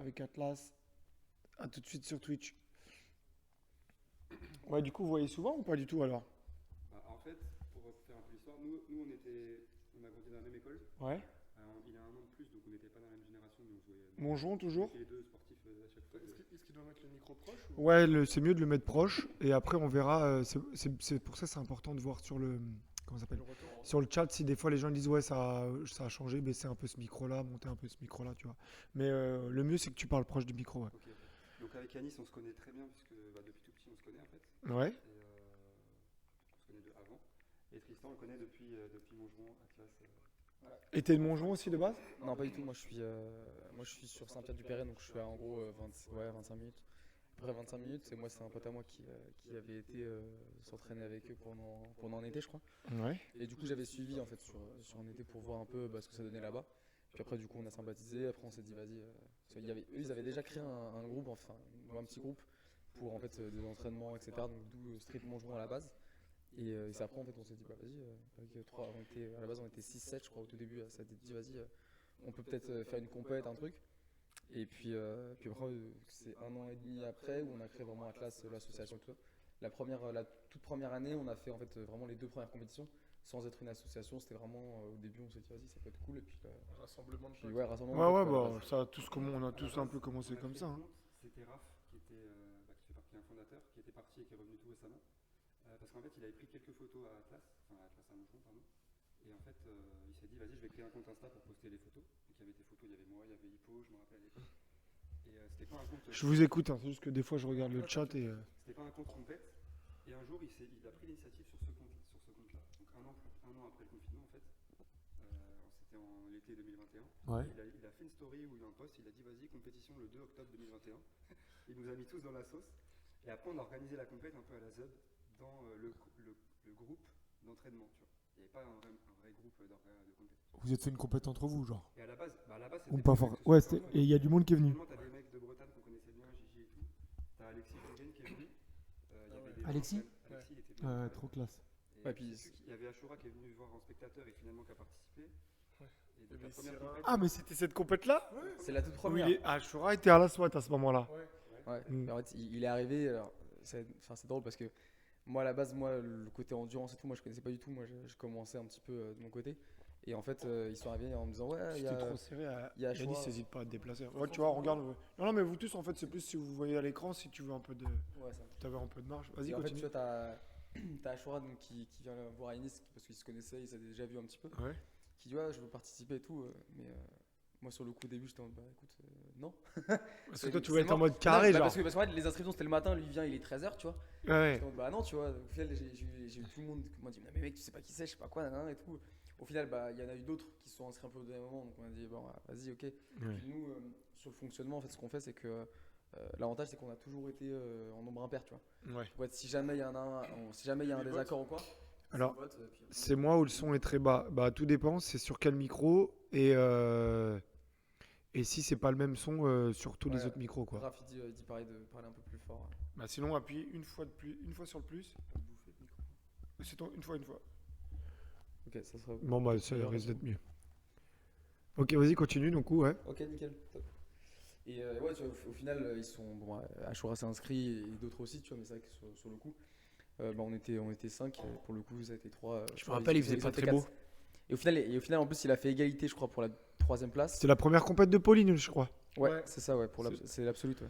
avec Atlas. À tout de suite sur Twitch. Ouais, du coup, vous voyez souvent ou pas du tout alors? Bah, en fait, pour faire un peu l'histoire, on a grandi dans la même école. Ouais. Il a un an de plus, donc on n'était pas dans la même génération, mais on se voyait. Bonjour On toujours. était les deux sportifs à chaque fois. Est-ce qu'il doit mettre le micro proche ou... Ouais, c'est mieux de le mettre proche et après on verra. C'est pour ça que c'est important de voir sur le comment ça s'appelle le retour? sur le chat si des fois les gens disent ouais ça a changé, baisser un peu ce micro là, monter un peu ce micro là, tu vois. Mais le mieux c'est que tu parles proche du micro. Ouais. Ok. Donc avec Yanis, on se connaît très bien, puisque depuis tout petit, on se connaît en fait. Ouais. Et on se connaît de avant. Et Tristan, on le connaît depuis Montgeron, Atlas. Voilà. Et t'es de Montgeron aussi de base? Non, pas du tout. Moi, je suis sur Saint-Pierre-du-Perret, donc je suis à en gros 25 minutes. Après 25 minutes, et moi, c'est un pote à moi qui avait été s'entraîner avec eux pendant un été, je crois. Ouais. Et du coup, j'avais suivi en fait sur un été pour voir un peu ce que ça donnait là-bas. Puis après, du coup, on a sympathisé. Après, on s'est dit, vas-y. Eux, ils avaient déjà créé un groupe, enfin, un petit groupe pour en fait des entraînements, etc. Donc, d'où Street Montgeron à la base. Et c'est après, en fait, on s'est dit, bah vas-y, avec trois, à la base, on était 6-7, je crois, au tout début. Ça a dit, vas-y, on peut peut-être faire une compète, un truc. Et puis après, c'est un an et demi après où on a créé vraiment Atlas, l'association et tout ça. La toute première année, on a fait en fait vraiment les deux premières compétitions sans être une association. C'était vraiment au début, on s'est dit, vas-y, ça peut être cool. Et puis, Un rassemblement de puis potes. ouais, rassemblement de Ouais, ouais, potes, quoi, à la bah base. ça a tous comme on a À tous la un base, peu commencé on a comme créé ça. le Hein. compte. C'était Raph qui fait partie un fondateur, qui était parti et qui est revenu tout récemment. Parce qu'en fait, il avait pris quelques photos à Atlas, enfin à Atlas à Montgeron, pardon. Et en fait, il s'est dit, vas-y, je vais créer un compte Insta pour poster les photos. Donc il y avait des photos, il y avait moi, il y avait Hippo, je me rappelle à l'époque. Et c'était pas un compte. Je vous écoute, hein, c'est juste que des fois je regarde le chat et. C'était pas un compte compète. Et un jour, il a pris l'initiative sur ce compte-là. Donc un an après le confinement, en fait, c'était en l'été 2021. Ouais. Il a fait une story ou un post, il a dit, vas-y, compétition le 2 octobre 2021. Il nous a mis tous dans la sauce. Et après, on a organisé la compète un peu à la ZUB dans le groupe d'entraînement, tu vois. Il n'y avait pas un vrai groupe de compète. Vous êtes fait une compète entre vous, genre. Et à la base, Ou c'était pas des fort. mecs de Ouais, super et loin. il y a du monde qui est venu. Finalement, t'as des mecs de Bretagne qu'on connaissait bien, Gigi et tout. T'as Alexis Bougen qui est venu. Il y avait des Alexis gens, Alexis, il était venu. Trop classe. Et Ouais, puis il y avait Ashura qui est venu voir en spectateur et finalement qui a participé. Ouais. Et Il y donc avait la première Syrah. compète. Ah, mais c'était cette compète là? c'est la toute Où première. Ashura était à la SWAT à ce moment-là. Ouais. Ouais. Mm. En fait, il est arrivé. Alors, c'est drôle parce que moi, à la base, le côté endurance et tout, moi, je connaissais pas du tout. Moi, je commençais un petit peu de mon côté. Et en fait, ils sont arrivés en me disant, ouais, il y C'était a. trop serré. il y a Yanis Ashura. n'hésite pas à te déplacer. Ouais, tu vois, regarde. Non, non, mais vous tous, en fait, c'est plus si vous voyez à l'écran, si tu veux un peu de. Ouais, ça. Tu avais un peu de marge. Vas-y, Et en fait, tu continue. vois, t'as Ashura donc, qui vient voir Yanis parce qu'ils se connaissaient, ils s'avaient déjà vu un petit peu. Ouais. Qui dit, ouais, je veux participer et tout. Mais moi, sur le coup, au début, j'étais en mode, bah écoute, non. Parce que toi, tu C'est voulais être en mort. mode carré, Non, genre. parce qu'en fait, les inscriptions, c'était le matin, lui, il vient, il est 13h, tu vois. Ouais. J'étais en mode, bah non, tu vois. Au final, j'ai eu tout le monde qui m'a dit, mais mec, tu sais pas qui c'est, je sais pas quoi, nanana, et tout. Au final, bah, il y en a eu d'autres qui se sont inscrits un peu au dernier moment, donc on a dit, bon, vas-y, ok. Ouais. Puis nous, sur le fonctionnement, en fait, ce qu'on fait, c'est que l'avantage, c'est qu'on a toujours été en nombre impair, tu vois. Ouais. Ouais, si jamais il y a si jamais il y a un désaccord ou quoi, Alors, on vote, puis après, c'est moi où le son est très bas. Bah, tout dépend, c'est sur quel micro et si c'est pas le même son sur tous les Ouais. autres micros, quoi. Raph, il dit pareil de parler un peu plus fort. Bah, sinon, appuie une fois sur le plus. C'est une fois. Ok, ça sera. Bon, bah, ça risque d'être mieux. Ok, vas-y, continue, donc, ouais. Ok, nickel. Top. Et ouais, tu vois, au final, ils sont. Bon, Ashura s'est inscrit et d'autres aussi, tu vois, mais c'est vrai que sur le coup, bah, on était 5. Pour le coup, ça a été 3. Je me rappelle, il faisait pas très beau. Et au final, en plus, il a fait égalité, je crois, pour la 3ème place. C'était la première compète de Pauline, je crois. Ouais, Ouais. c'est ça, ouais, c'est l'absolute. Ouais.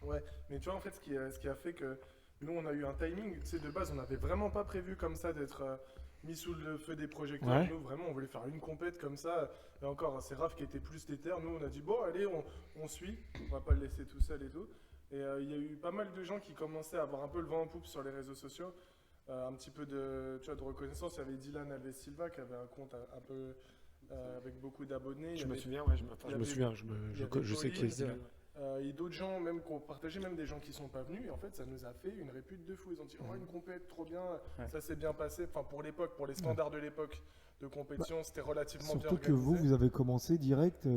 Ouais, mais tu vois, en fait, ce qui a fait que nous, on a eu un timing, tu sais, de base, on n'avait vraiment pas prévu comme ça d'être mis sous le feu des projecteurs. Ouais. Nous, vraiment, on voulait faire une compète comme ça. Et encore, c'est Raph qui était plus déter. Nous, on a dit, bon, allez, on suit, on va pas le laisser tout seul et tout. Et il y a eu pas mal de gens qui commençaient à avoir un peu le vent en poupe sur les réseaux sociaux. Un petit peu tu vois, de reconnaissance. Il y avait Dylan Alves Silva qui avait un compte un peu avec beaucoup d'abonnés. Il y Je me avait- souviens, ouais, je il y me avait- souviens, il y avait je sais qui est Pauline, Dylan. et d'autres gens, même qu'on partageait, même des gens qui sont pas venus. Et en fait, ça nous a fait une répute de fou. Ils ont dit, oh, une compète, trop bien, Ouais. ça s'est bien passé. Enfin, pour l'époque, pour les standards de l'époque de compétition, c'était relativement bien Surtout que organisé. vous avez commencé direct,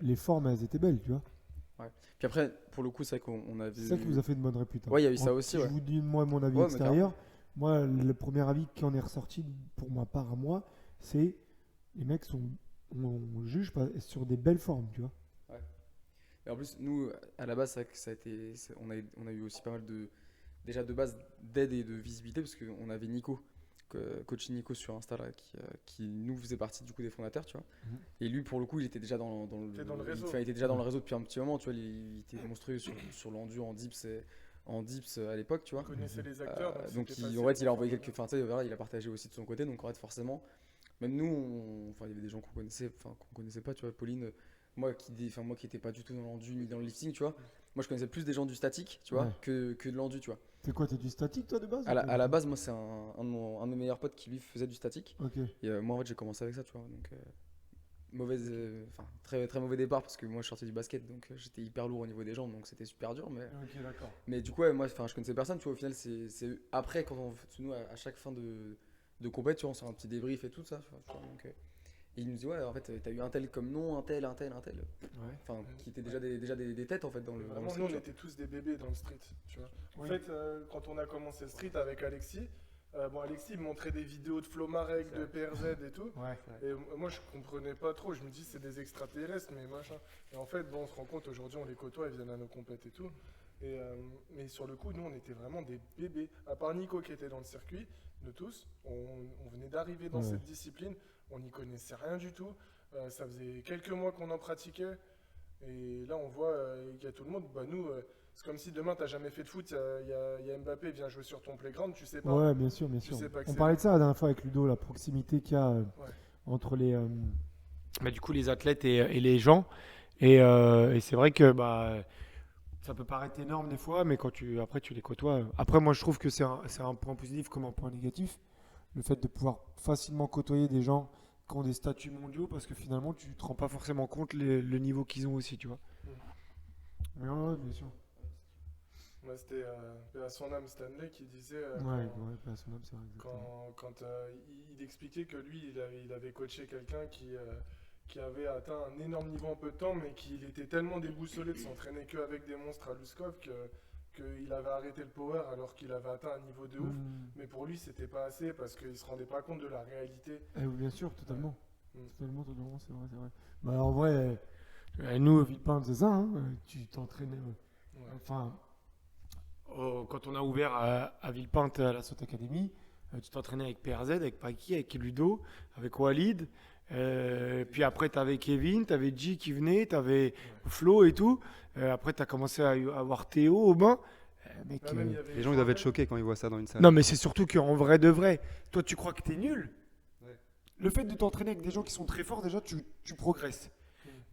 les formes elles étaient belles, tu vois. Puis après, pour le coup, c'est vrai qu'on avait. C'est ça qui vous a fait une bonne réputation. Ouais, il y a eu ça aussi, Si ouais. je vous dis moi mon avis Ouais, mais extérieur, moi le premier avis qui en est ressorti pour ma part à moi, c'est les mecs on juge pas sur des belles formes, tu vois. Et en plus, nous, à la base, c'est vrai que on a eu aussi pas mal déjà de base d'aide et de visibilité parce qu'on avait Nico, coach Nico sur Insta là, qui nous faisait partie du coup des fondateurs, tu vois. Mhm. Et lui, pour le coup, il était déjà dans était dans le réseau. il était déjà dans le réseau depuis un petit moment, tu vois. Il était monstrueux sur l'endu en dips à l'époque, tu vois. On connaissait les acteurs. Donc c'était en facile fait, il a pour envoyé faire quelques, enfin, tu sais, voilà, il a partagé aussi de son côté, donc en fait, forcément, même nous, enfin, il y avait des gens qu'on connaissait pas, tu vois. Pauline, moi qui étais pas du tout dans l'endu ni dans le lifting, tu vois. Moi, je connaissais plus des gens du statique, tu vois, Ouais. que de l'endu, tu vois. C'est quoi, t'es du statique toi de base? À la base, moi, c'est un de mes meilleurs potes qui lui faisait du statique. Ok. Et moi, en fait, j'ai commencé avec ça, tu vois. Donc, très, très mauvais départ parce que moi, je sortais du basket, donc j'étais hyper lourd au niveau des jambes, donc c'était super dur. Ok, d'accord. Mais du coup, ouais, moi, je connaissais personne, tu vois. Au final, c'est après, nous, à chaque fin de compète, tu vois, on sort un petit débrief et tout ça, tu vois, donc, et il nous dit, ouais, en fait, t'as eu un tel comme nom, un tel. Ouais. Enfin, qui étaient déjà des têtes, en fait, dans le Vraiment, street, nous, on tu vois. était tous des bébés dans le street, tu vois. En Oui. fait, quand on a commencé le street avec Alexis, Alexis il montrait des vidéos de Flo Marek, de PRZ et tout. Ouais. Et moi, je comprenais pas trop. Je me dis, c'est des extraterrestres, mais machin. Et en fait, bon, on se rend compte, aujourd'hui, on les côtoie, ils viennent à nos compètes et tout. Mais sur le coup, nous, on était vraiment des bébés. À part Nico qui était dans le circuit, de tous, on venait d'arriver dans Ouais. cette discipline. On n'y connaissait rien du tout. Ça faisait quelques mois qu'on en pratiquait. Et là, on voit qu'il y a tout le monde. Bah, nous, c'est comme si demain, tu n'as jamais fait de foot. Il y a Mbappé, vient jouer sur ton playground. Tu sais pas. Ouais, bien sûr, bien Tu sûr. sais pas que On c'est parlait lui. de ça la dernière fois avec Ludo, la proximité qu'il y a entre les. Bah, du coup, les athlètes et les gens. Et c'est vrai que ça peut paraître énorme des fois, mais après tu les côtoies. Après, moi, je trouve que c'est un point positif comme un point négatif. Le fait de pouvoir facilement côtoyer des gens qui ont des statuts mondiaux, parce que finalement, tu te rends pas forcément compte le niveau qu'ils ont aussi, tu vois. Mais ouais, bien sûr. Moi, c'était à son âme Stanley qui disait Ouais, ouais, paix à son âme, c'est vrai. Exactement. quand il expliquait que lui, il avait coaché quelqu'un qui avait atteint un énorme niveau en peu de temps, mais qu'il était tellement déboussolé de s'entraîner qu'avec des monstres à Luskov qu'il avait arrêté le power alors qu'il avait atteint un niveau de ouf. Mais pour lui, c'était pas assez parce qu'il se rendait pas compte de la réalité. Eh oui, bien sûr, totalement. Mm. Totalement, c'est vrai, c'est vrai. Bah, en vrai, nous, Villepinte, c'est ça, hein. Tu t'entraînais. Ouais. Enfin, quand on a ouvert à Villepinte à la Saute Academy, tu t'entraînais avec PRZ, avec Paki, avec Ludo, avec Walid. Puis après, tu avais Kevin, tu avais G qui venait, tu avais Flo et tout. Après, tu as commencé à avoir Théo, Aubin. Mec, Là, même, il y avait Les gens, ils doivent être choqués quand ils voient ça dans une salle. non, mais c'est surtout qu'en vrai de vrai, toi, tu crois que tu es nul. Ouais. Le fait de t'entraîner avec des gens qui sont très forts, déjà, tu progresses.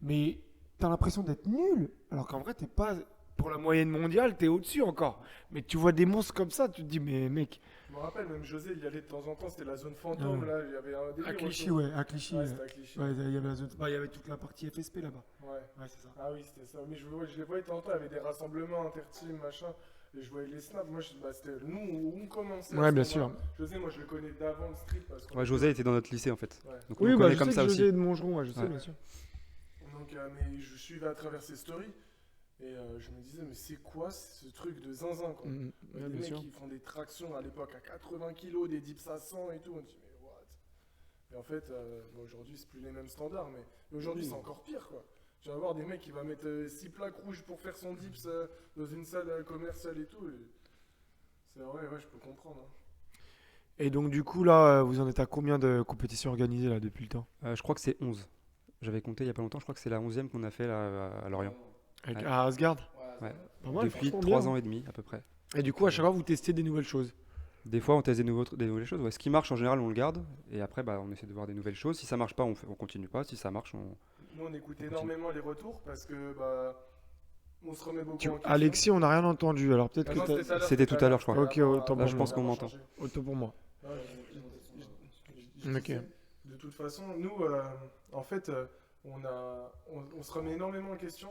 Mais tu as l'impression d'être nul, alors qu'en vrai, t'es pas. Pour la moyenne mondiale, tu es au-dessus encore. Mais tu vois des monstres comme ça, tu te dis, mais mec. Je me rappelle, même José, il y allait de temps en temps, c'était la zone fantôme. Ouais. Là, il y avait un délire À Clichy, autour. ouais, à Clichy. Ouais, Ouais, c'était à Clichy. ouais, il y avait la zone. Bah, il y avait toute la partie FSP là-bas. Ouais. Ouais, c'est ça. Ah oui, c'était ça. Mais je les voyais de temps en temps, il y avait des rassemblements interteam, machin. Et je voyais les snaps. Moi, c'était nous où on commençait. à Ouais, ce bien moment-là. sûr. José, moi, je le connais d'avant le street. Parce qu'on Ouais, José était dans notre lycée en fait. Ouais. Donc on Oui, le bah, connaît je comme sais ça que aussi. José de Montgeron, ouais, je sais, Ouais. bien sûr. Donc, mais je suivais à travers ses stories. Et je me disais, mais c'est quoi ce truc de zinzin quoi. Mm, Il y a ouais, des bien mecs sûr. qui font des tractions à l'époque à 80 kg, des dips à 100 et tout. On dit, mais what? Et en fait, aujourd'hui, c'est plus les mêmes standards. Mais aujourd'hui, c'est encore pire quoi. Tu vas voir des mecs qui vont mettre 6 plaques rouges pour faire son dips dans une salle commerciale et tout. Et c'est vrai, ouais, je peux comprendre. Hein. Et donc, du coup, là, vous en êtes à combien de compétitions organisées là, depuis le temps? Je crois que c'est 11. J'avais compté il y a pas longtemps, je crois que c'est la 11e qu'on a fait là, à Lorient. Avec, Ouais. à Asgard? Ouais. Pas mal, Depuis franchement, 3 bien. ans et demi à peu près. Et du coup, à chaque fois, vous testez des nouvelles choses. Des fois, on teste des nouvelles choses. Ouais. Ce qui marche, en général, on le garde. Et après, on essaie de voir des nouvelles choses. Si ça marche pas, on continue pas. Si ça marche, on... Nous, on écoute continue. énormément les retours parce que on se remet beaucoup en question. Alexis, on n'a rien entendu, alors peut-être Ah que non, t'as- C'était tout à l'heure, je crois. Ok, autant Là, pour je moi. pense qu'on m'entend. Autant pour moi. Ouais, je Ok. disais, de toute façon, nous, en fait, on se remet énormément en question.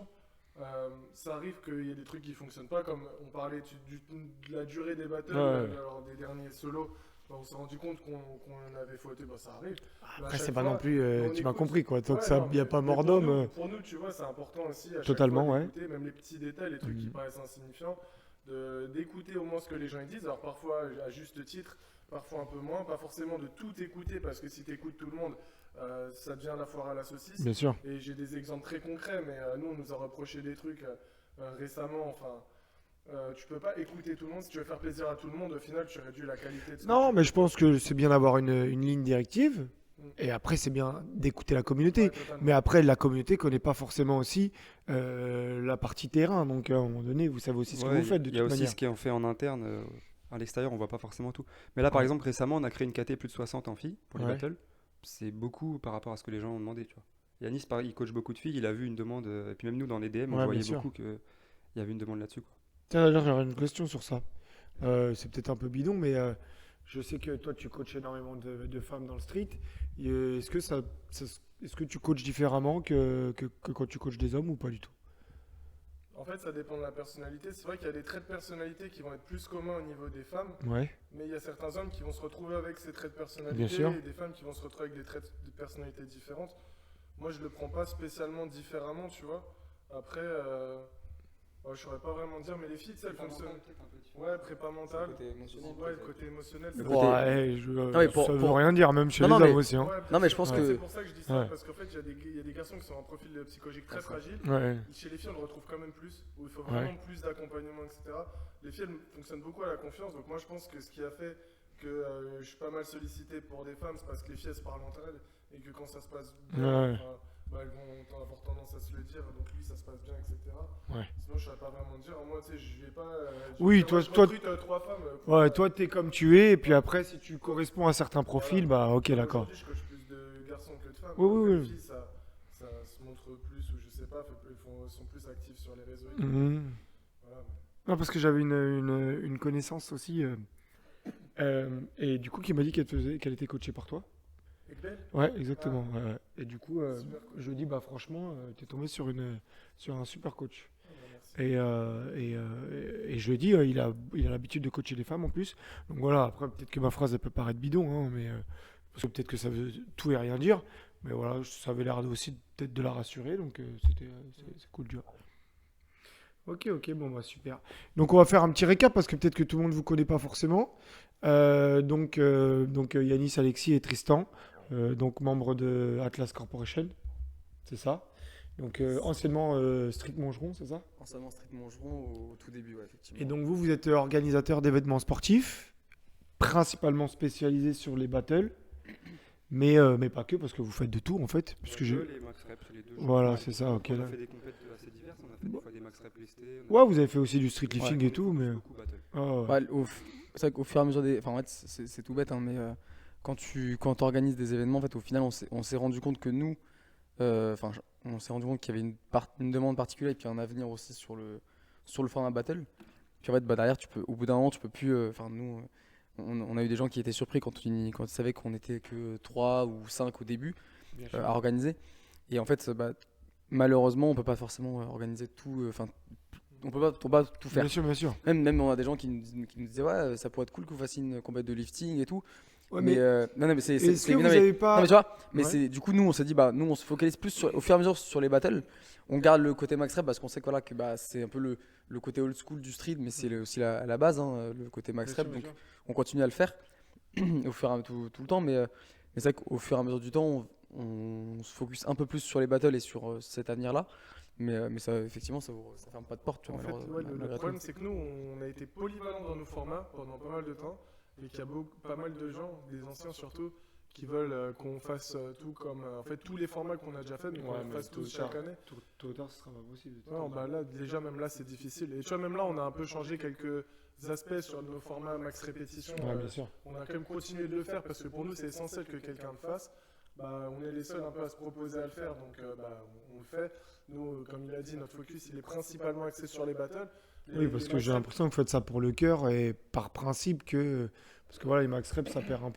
Ça arrive qu'il y ait des trucs qui fonctionnent pas, comme on parlait de la durée des battles, Ouais. lors des derniers solos. On s'est rendu compte qu'on avait fauté, ça arrive. Mais à Après, chaque c'est pas fois, non plus. on Tu m'as écoute. compris, quoi. Tant Ouais, que ça, non, il n'y a mais- pas mais mort pour d'homme. nous- Pour nous, tu vois, c'est important aussi à chaque Totalement, fois ouais. d'écouter, même les petits détails, les trucs qui Mhm. paraissent insignifiants, d'écouter au moins ce que les gens ils disent. Alors parfois à juste titre, parfois un peu moins, pas forcément de tout écouter, parce que si tu écoutes tout le monde, ça devient la foire à la saucisse. Bien sûr. Et j'ai des exemples très concrets, mais nous, on nous a reproché des trucs récemment. Enfin, tu peux pas écouter tout le monde. Si tu veux faire plaisir à tout le monde, au final, tu réduis la qualité de ce que Non, tu mais fais. je pense que c'est bien d'avoir une ligne directive. Et après, c'est bien d'écouter la communauté. Ouais, totalement. Mais après, la communauté connaît pas forcément aussi la partie terrain. Donc, à un moment donné, vous savez aussi ce que Ouais, vous faites de il y a toute aussi manière. ce qui est fait en interne. À l'extérieur, on voit pas forcément tout. Mais là, par Ouais. exemple, récemment, on a créé une KT plus de 60 en filles pour les Ouais. battles. C'est beaucoup par rapport à ce que les gens ont demandé, tu vois. Yanis, il coach beaucoup de filles, il a vu une demande, et puis même nous, dans les DM, on Ouais, voyait bien sûr. beaucoup qu'il y avait une demande là-dessus, quoi. Tiens, d'ailleurs, j'aurais une question sur ça. C'est peut-être un peu bidon, mais je sais que toi, tu coaches énormément de femmes dans le street. Et, est-ce que est-ce que tu coaches différemment que quand tu coaches des hommes ou pas du tout? En fait, ça dépend de la personnalité. C'est vrai qu'il y a des traits de personnalité qui vont être plus communs au niveau des femmes, Ouais, mais il y a certains hommes qui vont se retrouver avec ces traits de personnalité Bien sûr. et des femmes qui vont se retrouver avec des traits de personnalité différentes. Moi, je le prends pas spécialement différemment, tu vois. Après, je saurais pas vraiment dire, mais les filles, tu sais, elles fonctionnent. Ouais, prépa mentale. Côté émotionnel. Ouais, le côté émotionnel. Le c'est- côté- ouais, mais ça veut rien dire, même chez Non, les non, hommes mais- aussi. Hein. Ouais, bien Non, mais je sûr. pense Ouais, que- c'est pour ça que je dis ça, Ouais. parce qu'en fait, il y a des garçons qui sont un profil psychologique très fragile. Ouais. Chez les filles, on le retrouve quand même plus, où il faut Ouais. vraiment plus d'accompagnement, etc. Les filles, elles fonctionnent beaucoup à la confiance, donc moi je pense que ce qui a fait que je suis pas mal sollicité pour des femmes, c'est parce que les filles elles se parlent entre elles, et que quand ça se passe bien, Ouais. elles vont avoir tendance à se le dire, donc lui ça se passe bien, etc. Ouais. Sinon je saurais pas vraiment dire, moi tu sais, je vais pas. Oui, moi, je toi- recrute 3 femmes. Ouais, toi, t'es comme tu es, et puis après, si tu corresponds à certains profils, bah ok, d'accord. Aujourd'hui, je coach plus de garçons que de femmes. Oui, oui, Les oui. filles, ça se montre plus, ou je sais pas, sont plus actives sur les réseaux. Et tout. Mhm. Voilà. Non, parce que j'avais une connaissance aussi, et du coup, qui m'a dit qu'elle était coachée par toi. Ekbel Ouais, exactement. Ouais, ouais. Et du coup, Super coach. je dis, bah franchement, t'es tombé sur un super coach. Ah, bah, merci. Et je lui ai dit, il a l'habitude de coacher les femmes en plus. Donc voilà, après, peut-être que ma phrase, elle peut paraître bidon, hein, mais, parce que peut-être que ça veut tout et rien dire. Mais voilà, ça avait l'air aussi peut-être de la rassurer, donc c'est cool, tu vois. Ok, bon, bah super. Donc on va faire un petit récap, parce que peut-être que tout le monde ne vous connaît pas forcément. Donc Yanis, Alexis et Tristan, donc membres de Atlas Corporation, c'est ça. Donc anciennement Street Mongeron, c'est ça. Anciennement Street Mongeron au tout début, ouais, effectivement. Et donc vous êtes organisateur d'événements sportifs, principalement spécialisé sur les battles, mais pas que, parce que vous faites de tout en fait. Puisque j'ai... Les max reps, les deux. Voilà, Ouais. c'est ça, ok. On Là. a fait des compètes assez diverses, on a fait des fois des max reps listés. Ouais, vous avez fait aussi du street lifting et tout, mais... Beaucoup battle. Ah, ouais. Ouais, c'est vrai qu'au fur et à mesure des. Enfin, en fait, c'est tout bête, hein, mais quand tu organises des événements, en fait, au final, on s'est rendu compte que nous. Enfin, on s'est rendu compte qu'il y avait une demande particulière et puis un avenir aussi sur le format battle. Puis en fait, bah, derrière, au bout d'un moment, tu peux plus. Enfin, nous, on a eu des gens qui étaient surpris quand ils savaient qu'on était que 3 ou 5 au début Bien sûr. à organiser. Et en fait, bah, malheureusement, on peut pas forcément organiser tout. Enfin, on peut pas tout faire. Bien sûr. Même on a des gens qui nous disaient ouais, ça pourrait être cool que vous fassiez une compète de lifting et tout. Ouais, mais mais non, mais c'est est-ce que non, vous mais- n'avez non, pas... mais tu vois, mais Ouais. c'est du coup nous on s'est dit bah nous on se focalise plus au fur et à mesure sur les battles. On garde le côté max rep parce qu'on sait que voilà que bah c'est un peu le côté old school du street, mais c'est aussi la base hein, le côté max rep. Donc on continue à le faire au fur et à mesure tout le temps, mais c'est vrai qu'au fur et à mesure du temps on se focus un peu plus sur les battles et sur cet avenir là. Mais ça effectivement ça ferme pas de porte. Tu vois, En fait, malheureusement, ouais, le malgré tout. problème, c'est que nous, on a été polyvalents dans nos formats pendant pas mal de temps, et qu'il y a pas mal de gens, des anciens surtout, qui veulent qu'on fasse tout comme. En fait, tous les formats qu'on a déjà fait, mais qu'on Ouais, les mais fasse tôt ou tous chaque tard. année. Tôt ou tard, ce sera pas possible. Non, bah là, déjà, même là, c'est difficile. Et tu vois, même là, on a un peu changé quelques aspects sur nos formats max répétition. Ouais, bien sûr. On a quand même continué de le faire parce que pour nous, c'est essentiel que quelqu'un le fasse. Bah, on est les seuls un peu à se proposer à le faire, donc bah, on le fait. Nous, comme il a dit, notre focus, il est principalement axé sur les battles. Oui, parce que j'ai l'impression que vous faites ça pour le cœur et par principe que... Parce que voilà, les max reps, ça perd un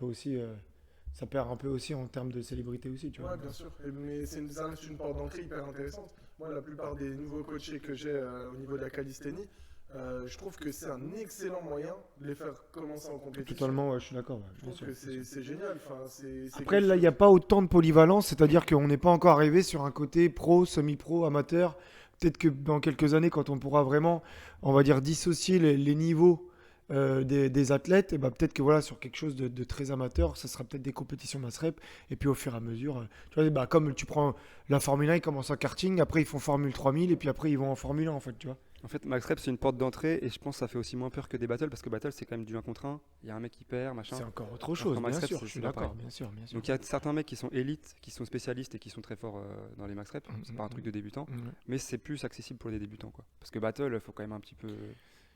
peu aussi en termes de célébrité aussi, tu vois. Ouais, bien sûr. Mais ça reste une porte d'entrée hyper intéressante. Moi, la plupart des nouveaux coachés que j'ai au niveau de la calisthénie, je trouve que c'est un excellent moyen de les faire commencer en compétition. Totalement, ouais, je suis d'accord. Ouais, Je bien trouve sûr. que c'est génial. Enfin, c'est Après, quelque là, il n'y a pas autant de polyvalence, c'est-à-dire qu'on n'est pas encore arrivé sur un côté pro, semi-pro, amateur. Peut-être que dans quelques années, quand on pourra vraiment, on va dire, dissocier les niveaux des athlètes, et bah, peut-être que voilà, sur quelque chose de très amateur, ça sera peut-être des compétitions mass rep. Et puis au fur et à mesure, tu vois, bah, comme tu prends la Formule 1, ils commencent en karting, après ils font Formule 3000, et puis après ils vont en Formule 1, en fait, tu vois. En fait, Max Rep, c'est une porte d'entrée et je pense que ça fait aussi moins peur que des battles parce que battle, c'est quand même du 1 contre 1. Il y a un mec qui perd, machin. C'est encore autre Alors chose, qu'en max bien rep, sûr, c'est- je suis c'est pas d'accord, pareil. bien sûr, bien sûr. Donc il y a certains mecs qui sont élites, qui sont spécialistes et qui sont très forts dans les max reps. C'est pas un truc de débutant, mais c'est plus accessible pour les débutants, quoi. Parce que battle, il faut quand même un petit peu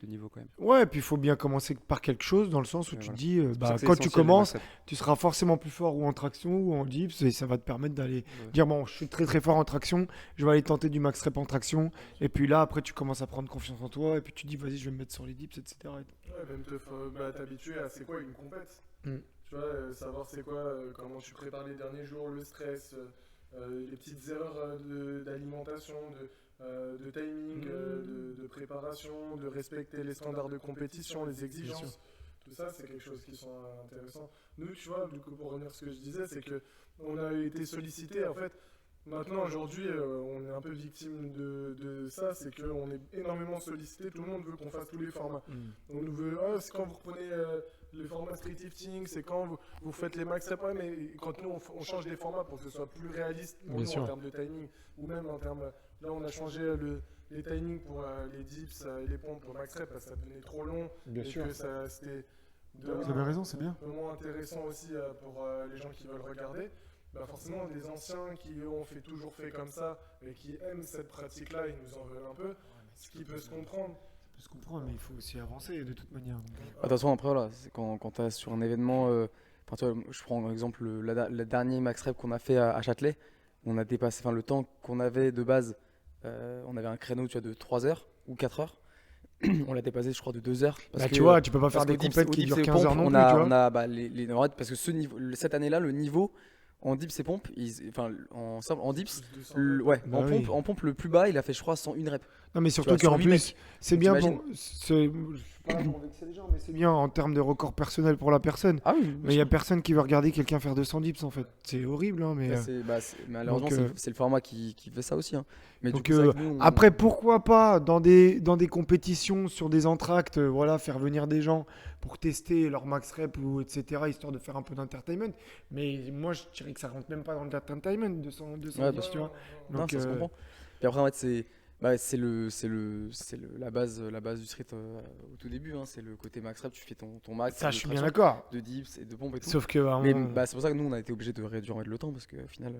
de niveau quand même. Ouais, et puis il faut bien commencer par quelque chose, dans le sens où Ouais, tu voilà. te dis, C'est pour ça bah, que c'est quand tu essentiel, les commences, max reps. tu seras forcément plus fort ou en traction ou en dips, et ça va te permettre d'aller Ouais. dire, bon, je suis très très fort en traction, je vais aller tenter du max rep en traction, et puis là, après, tu commences à prendre confiance en toi, et puis tu dis, vas-y, je vais me mettre sur les dips, etc. Ouais, même t'habituer à c'est quoi une compète. Mm. Tu vois, savoir c'est quoi, comment tu prépares les derniers jours, le stress, les petites erreurs d'alimentation, de timing, de préparation, de respecter les standards de compétition, les exigences. Tout ça, c'est quelque chose qui sont intéressants. Nous, tu vois, du coup, pour revenir à ce que je disais, c'est que on a été sollicité. En fait, maintenant, aujourd'hui, on est un peu victime de ça. C'est qu'on est énormément sollicité. Tout le monde veut qu'on fasse tous les formats. On nous veut, oh, c'est quand vous reprenez le format street lifting, c'est quand vous faites les max reps. Ouais, mais quand nous, on change des formats pour que ce soit plus réaliste pour Bien nous sûr. en termes de timing, ou même en termes. Là, on a changé les timings pour les dips et les pompes pour max rep parce que ça devenait trop long. Bien et sûr. que c'était Vous avez raison, c'est bien. un peu moins intéressant aussi pour les gens qui veulent regarder. Bah forcément, des anciens qui ont toujours fait comme ça et qui aiment cette pratique-là, ils nous en veulent un peu, ce qui peut se comprendre. Je comprends, mais il faut aussi avancer de toute manière. Attention, après, voilà, c'est quand tu es sur un événement. Enfin, tu vois, je prends par exemple le dernier max rep qu'on a fait à Châtelet. On a dépassé, enfin, le temps qu'on avait de base, on avait un créneau, tu vois, de 3 heures ou 4 heures. On l'a dépassé, je crois, de 2 heures. Bah, tu vois, tu peux pas faire parce des qu'au dips- compètes au qui dips durent et 15 heures pompes, non on plus, a, tu vois. on a bah, en fait, parce que cette année-là, le niveau en dips et pompes, enfin, en dips, ouais, Bah en, oui. pompe, en pompe, le plus bas, il a fait, je crois, 101 reps. Non, mais Tu surtout vois, sur qu'en 8 plus, mecs. c'est Donc, bien t'imagines. pour. Je suis pas là pour vexer les gens, mais c'est bien en termes de record personnel pour la personne. Ah oui, Mais il y a personne qui veut regarder quelqu'un faire 200 dips en fait. C'est horrible, hein, mais. malheureusement, donc, c'est le format qui fait ça aussi. Hein. Mais du Donc, coup, c'est vrai que nous, après, pourquoi pas dans des compétitions sur des entractes, voilà, faire venir des gens pour tester leur max rep ou etc. histoire de faire un peu d'entertainment. Mais moi, je dirais que ça rentre même pas dans l'entertainment 200 Ouais, dips, tu vois. non, Donc, ça se comprend. Puis après, en fait, c'est la base du street au tout début. Hein. C'est le côté max rep, tu fais ton max ça, de je suis bien traction, d'accord. de dips et de pompes et tout. Sauf que, à un Mais moment- c'est pour ça que nous, on a été obligé de réduire le temps parce qu'au final,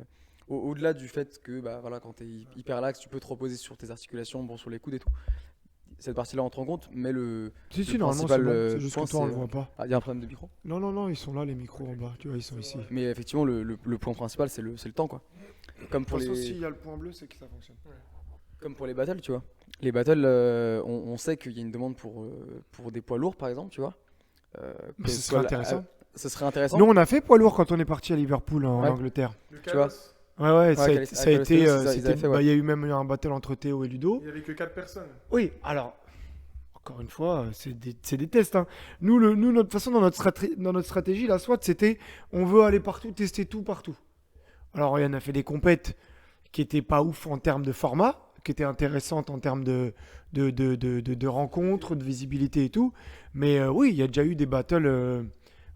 au-delà du fait que voilà, quand tu es hyper lax, tu peux te reposer sur tes articulations, bon, sur les coudes et tout. Cette partie-là entre en compte, mais si, le normalement, principal, c'est bon. C'est je juste que pense, toi, on le c'est, voit pas. il y a un problème de micro. Non, ils sont là, les micros en bas. Tu vois, ils sont ici. Mais effectivement, le point principal, c'est le temps, quoi. Comme De pour toute façon, les, s'il y a le point bleu, c'est que ça fonctionne. comme pour les battles, tu vois. Les battles, on sait qu'il y a une demande pour des poids lourds, par exemple, tu vois. Mais ce serait intéressant. Ce serait intéressant. Nous, on a fait poids lourd quand on est parti à Liverpool, en Ouais. Angleterre. Le Tu vois. Kalos, Ouais, ça a Calis- ça a Calis- été. Calis, ils avaient C'était- fait, ouais. il y a eu même un battle entre Théo et Ludo. il n'y avait que 4 personnes. Oui, alors, encore une fois, c'est des tests. Hein. Nous, notre façon, dans notre stratégie, la SWAT, c'était on veut aller partout, tester tout partout. Alors, il y en a fait des compètes qui étaient pas ouf en termes de format, qui étaient intéressantes en termes de rencontres, de visibilité et tout. Mais oui, il y a déjà eu des battles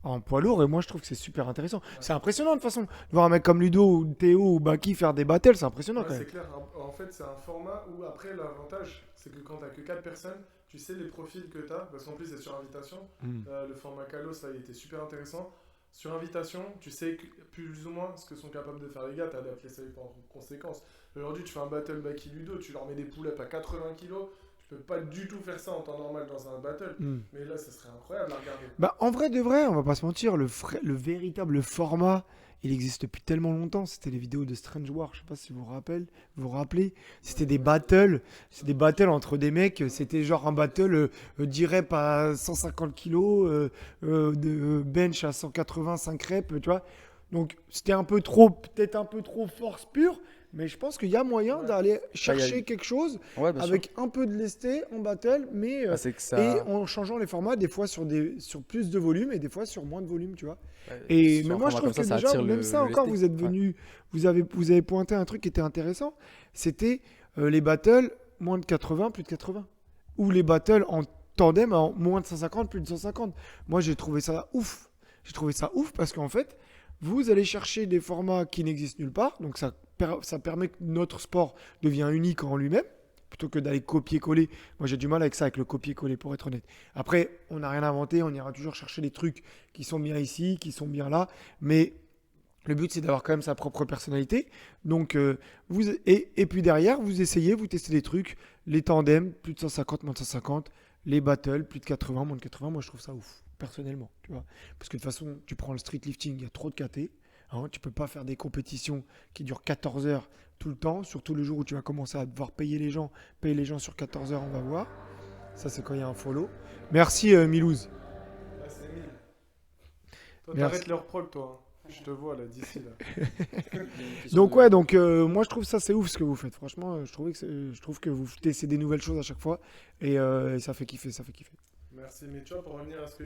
en poids lourd et moi, je trouve que c'est super intéressant. C'est impressionnant de toute façon. De voir un mec comme Ludo, ou Théo ou Baki faire des battles, c'est impressionnant Ouais, quand c'est même. clair. En fait, c'est un format où après, l'avantage, c'est que quand tu n'as que 4 personnes, tu sais les profils que tu as, parce qu'en plus, c'est sur invitation. Mm. Le format Kalos, là, il était super intéressant. Sur invitation, tu sais plus ou moins ce que sont capables de faire les gars, tu adaptes les saves en conséquence. Aujourd'hui, tu fais un battle Baki Ludo, tu leur mets des pull-ups à 80 kg, tu peux pas du tout faire ça en temps normal dans un battle. Mm. Mais là, ça serait incroyable à regarder. Bah, en vrai de vrai, on va pas se mentir, le véritable format, il existe depuis tellement longtemps. C'était les vidéos de Strange War, je sais pas si vous vous rappelez. C'était des battles, c'est des battles entre des mecs. C'était genre un battle d'irep à 150 kilos, de bench à 185 reps, tu vois. Donc c'était peut-être un peu trop force pure, mais je pense qu'il y a moyen Ouais. d'aller chercher y a- quelque chose Ouais, bien sûr. avec un peu de lesté en battle, mais Ah, c'est que ça. et en changeant les formats, des fois sur plus de volume et des fois sur moins de volume, tu vois. Ouais, Et sur mais un moi je format trouve comme que déjà, attire même ça encore, lesté. vous êtes Ouais. venu, vous avez pointé un truc qui était intéressant, c'était les battles moins de 80, plus de 80. Ou les battles tandem en moins de 150, plus de 150. Moi, j'ai trouvé ça ouf. J'ai trouvé ça ouf parce qu'en fait, vous allez chercher des formats qui n'existent nulle part. Donc, ça permet que notre sport devient unique en lui-même. Plutôt que d'aller copier-coller. Moi, j'ai du mal avec ça, avec le copier-coller, pour être honnête. Après, on n'a rien inventé. On ira toujours chercher des trucs qui sont bien ici, qui sont bien là. Mais le but, c'est d'avoir quand même sa propre personnalité. Donc, et puis derrière, vous essayez, vous testez des trucs. Les tandems, plus de 150, moins de 150. Les battles, plus de 80, moins de 80. Moi, je trouve ça ouf, personnellement. Tu vois. Parce que de toute façon, tu prends le street lifting, il y a trop de KT. Hein, tu peux pas faire des compétitions qui durent 14 heures tout le temps. Surtout le jour où tu vas commencer à devoir payer les gens. Payer les gens sur 14 heures, on va voir. Ça, c'est quand il y a un follow. Merci, Milouz. Ah, c'est Emile. Toi, Merci. t'arrêtes leur prog, toi. Hein. Je te vois là, d'ici là. Il y a une question Donc de- ouais, donc moi je trouve ça c'est ouf ce que vous faites. Franchement, je trouve que vous testez des nouvelles choses à chaque fois et ça fait kiffer, ça fait kiffer. Merci, mais tu vois, pour revenir à ce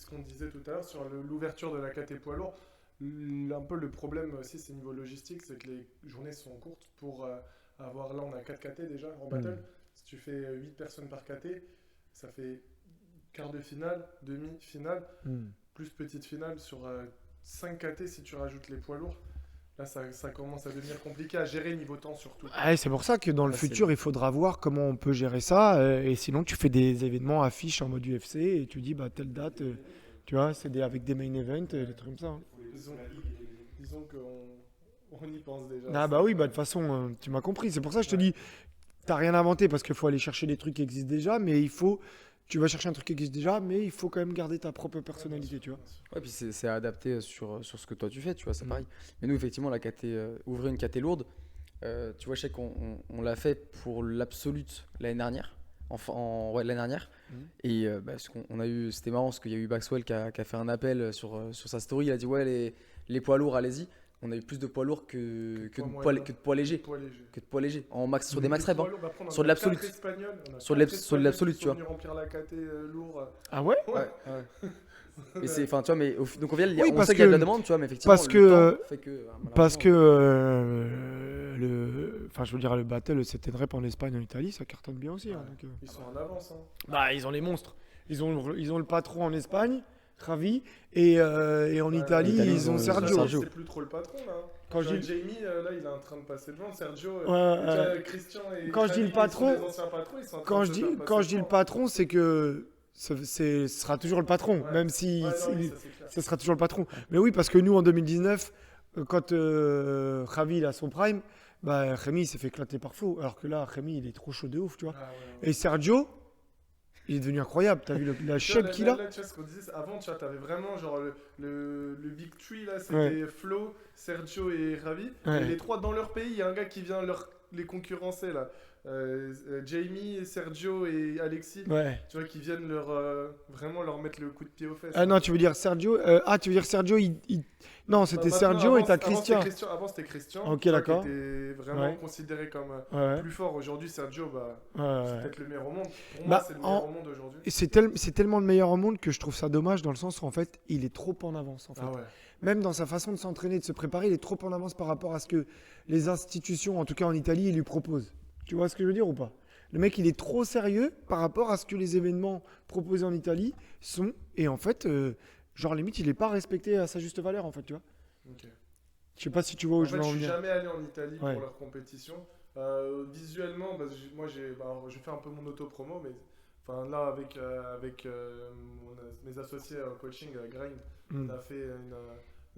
qu'on disait tout à l'heure sur l'ouverture de la KT poids lourd, un peu le problème aussi, c'est niveau logistique, c'est que les journées sont courtes pour avoir, là on a 4 KT déjà en battle, si tu fais 8 personnes par KT, ça fait quart de finale, demi-finale, plus petite finale sur 5 KT si tu rajoutes les poids lourds. Là, ça commence à devenir compliqué à gérer niveau temps surtout. Ouais, c'est pour ça que dans le Ah, c'est- futur, il faudra voir comment on peut gérer ça. Et sinon, tu fais des événements affiches en mode UFC et tu dis bah telle date, tu vois, avec des main events, des trucs comme ça. Hein. Disons qu'on y pense déjà. Ah bah oui, bah de toute façon, tu m'as compris. C'est pour ça que je te dis, t'as rien inventé parce qu'il faut aller chercher des trucs qui existent déjà, mais tu vas chercher un truc qui existe déjà, mais il faut quand même garder ta propre personnalité, tu vois. Ouais, puis c'est adapté sur ce que toi tu fais, tu vois, c'est Mm. pareil. Mais nous, effectivement, la KT, ouvrir une KT lourde, tu vois, je sais qu'on l'a fait pour l'absolute l'année dernière. Ouais, l'année dernière. Et parce qu'on a eu, c'était marrant parce qu'il y a eu Baxwell qui a fait un appel sur sa story. Il a dit ouais, les poids lourds, allez-y. On a eu plus de poids lourds que de poids légers. Poids léger. Que de poids légers. En max, sur des max reps. Hein. Poids lourd, après, on a Sur de quatre l'absolute. Espagnols, on a Sur quatre sur Espagnols l'absolute, qui tu sont vois. venus remplir la KT lourd. Ah ouais? Ouais, ouais. Et c'est, enfin, tu vois, mais donc au final, Oui, on parce sait qu'il y a de la que- demande, tu vois, mais effectivement, parce le que- temps fait que. Parce que malheureusement, enfin, je veux dire, le battle, c'était rep en Espagne, en Italie, ça cartonne bien aussi. Hein, donc, Ils sont en avance. Hein. bah, ils ont les monstres. Ils ont le patron en Espagne, Ravi, et en Italie, Italie, ils ont ils ont Sergio. Sergio. C'est plus trop le patron là. Quand je Tu vois, dis, Jamie, là, il est en train de passer devant. Sergio, ouais, Christian et Quand je dis Jamie, le patron- ils sont des anciens patrons, ils sont en train quand de je se dis, faire passer quand je dis le devant. patron, c'est que ce sera toujours le patron, Ouais. même si Ouais, non, oui, ça, c'est clair. ce sera toujours le patron. Mais oui, parce que nous, en 2019, quand Ravi il a son prime, bah, Rémi il s'est fait éclater par Flo. Alors que là, Rémi, il est trop chaud de ouf, tu vois. Ah, ouais, ouais. Et Sergio, il est devenu incroyable. T'as vu la Tu vois, shape qu'il a? là, tu vois, ce qu'on disait, avant, tu vois, t'avais vraiment genre le Big Three là, c'était Ouais. Flo, Sergio et Ravi. Ouais. Et les trois dans leur pays, il y a un gars qui vient les concurrencer là. Jamie, Sergio et Alexis, Ouais. tu vois, qui viennent vraiment leur mettre le coup de pied aux fesses. Ah non, tu veux dire Sergio tu veux dire Sergio Non, c'était Maintenant, Sergio et t'as avant, Christian. Avant, c'était Christian. Ok, tu vois, d'accord. Qui était vraiment Ouais. considéré comme Ouais, plus fort. Aujourd'hui, Sergio, bah, ouais, c'est ouais. peut-être le meilleur au monde. Pour Bah, moi, c'est le meilleur en- au monde aujourd'hui. Et c'est tellement le meilleur au monde que je trouve ça dommage dans le sens où en fait, il est trop en avance en fait. Ah ouais. Même dans sa façon de s'entraîner, de se préparer, il est trop en avance par rapport à ce que les institutions, en tout cas en Italie, ils lui proposent. Tu vois ce que je veux dire ou pas? Le mec, il est trop sérieux par rapport à ce que les événements proposés en Italie sont. Et en fait, genre limite, il n'est pas respecté à sa juste valeur en fait, tu vois. Ok. Je sais pas si tu vois où En je fait, veux je en suis venir. jamais allé en Italie Ouais. pour leur compétition. Visuellement, bah, moi, je fais un peu mon auto-promo, mais enfin, là, avec mes associés en coaching, Grind, Mm. on a fait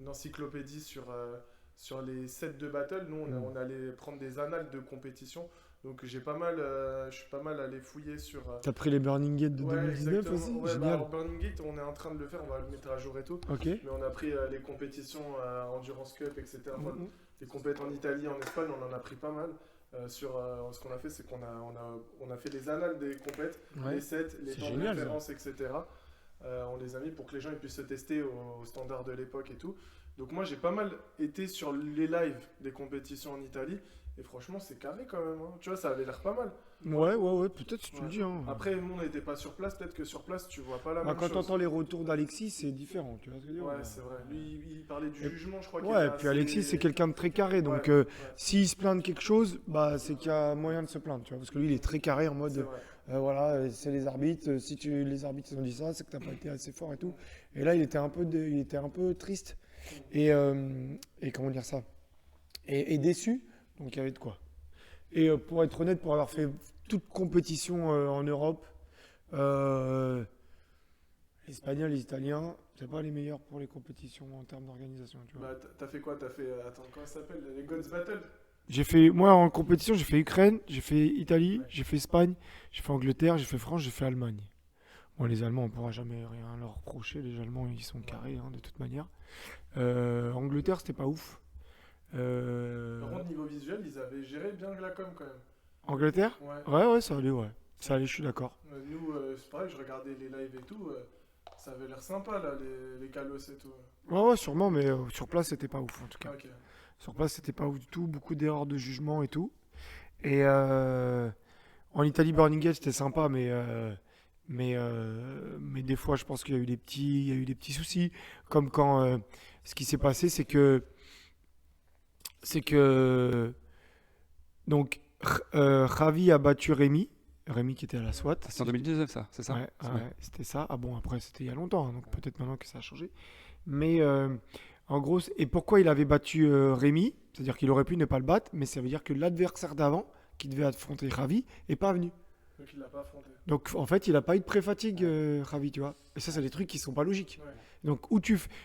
une encyclopédie sur les sets de battle. Nous, on allait prendre des annales de compétition. Donc, je suis pas mal allé fouiller sur. T'as pris les Burning Gate de Ouais, 2019 exactement. aussi? Ouais, bah, Génial. en Burning Gate, on est en train de le faire, on va le mettre à jour et tout. Ok. Mais on a pris les compétitions Endurance Cup, etc. Enfin, Mhm. les compétitions en Italie, en Espagne, on en a pris pas mal. Ce qu'on a fait, c'est qu'on a fait les annales des compètes, Ouais. les sets, les C'est temps génial, de ça. référence, etc. On les a mis pour que les gens ils puissent se tester aux standards de l'époque et tout. Donc moi, j'ai pas mal été sur les lives des compétitions en Italie. Et franchement, c'est carré quand même. Hein. Tu vois, ça avait l'air pas mal. Ouais, peut-être si tu le Ouais. dis. Hein. Après, nous, on n'était pas sur place. Peut-être que sur place, tu vois pas la Bah, même quand chose. t'entends les retours d'Alexis, c'est différent, tu vois ce que je veux dire? Ouais, c'est vrai. Lui, il parlait du Et- jugement, je crois. Ouais, était puis assez- Alexis, c'est quelqu'un de très carré, donc Ouais, ouais, s'il se plaint de quelque chose, bah, c'est qu'il y a moyen de se plaindre, tu vois, parce que lui, il est très carré en c'est mode, vrai. voilà, c'est les arbitres, si les arbitres ils ont dit ça, c'est que t'as pas été assez fort et tout. Et là, il était un peu triste et comment dire ça, et déçu, donc il y avait de quoi. Et pour être honnête, pour avoir fait toute compétition en Europe, euh, les Espagnols, les Italiens, c'est pas les meilleurs pour les compétitions en termes d'organisation, tu vois. Bah, t'as fait quoi? T'as fait. Attends, comment ça s'appelle? Les Gods Battle? Moi en compétition, j'ai fait Ukraine, j'ai fait Italie, Ouais. j'ai fait Espagne, j'ai fait Angleterre, j'ai fait France, j'ai fait Allemagne. Bon, les Allemands, on pourra jamais rien leur reprocher. Les Allemands, ils sont carrés hein, de toute manière. Angleterre, c'était pas ouf. Par contre, niveau visuel, ils avaient géré bien la com quand même. Angleterre? Ouais. Ouais, ça allait, ouais. Ça allait, je suis d'accord. Nous, c'est pareil, je regardais les lives et tout. Ça avait l'air sympa là, les Kalos et tout. Ouais, sûrement, mais sur place, c'était pas ouf en tout cas. Ok. Sur place, c'était pas ouf du tout. Beaucoup d'erreurs de jugement et tout. Et en Italie, Burning Gate, c'était sympa, mais des fois, je pense qu'il y a eu il y a eu des petits soucis. Comme quand ce qui s'est passé, c'est que donc Javi a battu Rémi qui était à la SWAT. C'est en 2019, ça, c'est ça? Ouais, C'est ouais, c'était ça. Ah bon, après, c'était il y a longtemps, hein, donc peut-être maintenant que ça a changé. Mais en gros, et pourquoi il avait battu Rémi? C'est-à-dire qu'il aurait pu ne pas le battre, mais ça veut dire que l'adversaire d'avant, qui devait affronter Ravi, est pas venu. Donc il l'a pas affronté. Donc en fait, il a pas eu de pré-fatigue, Ravi, tu vois. Et ça, c'est des trucs qui sont pas logiques. Ouais. Donc où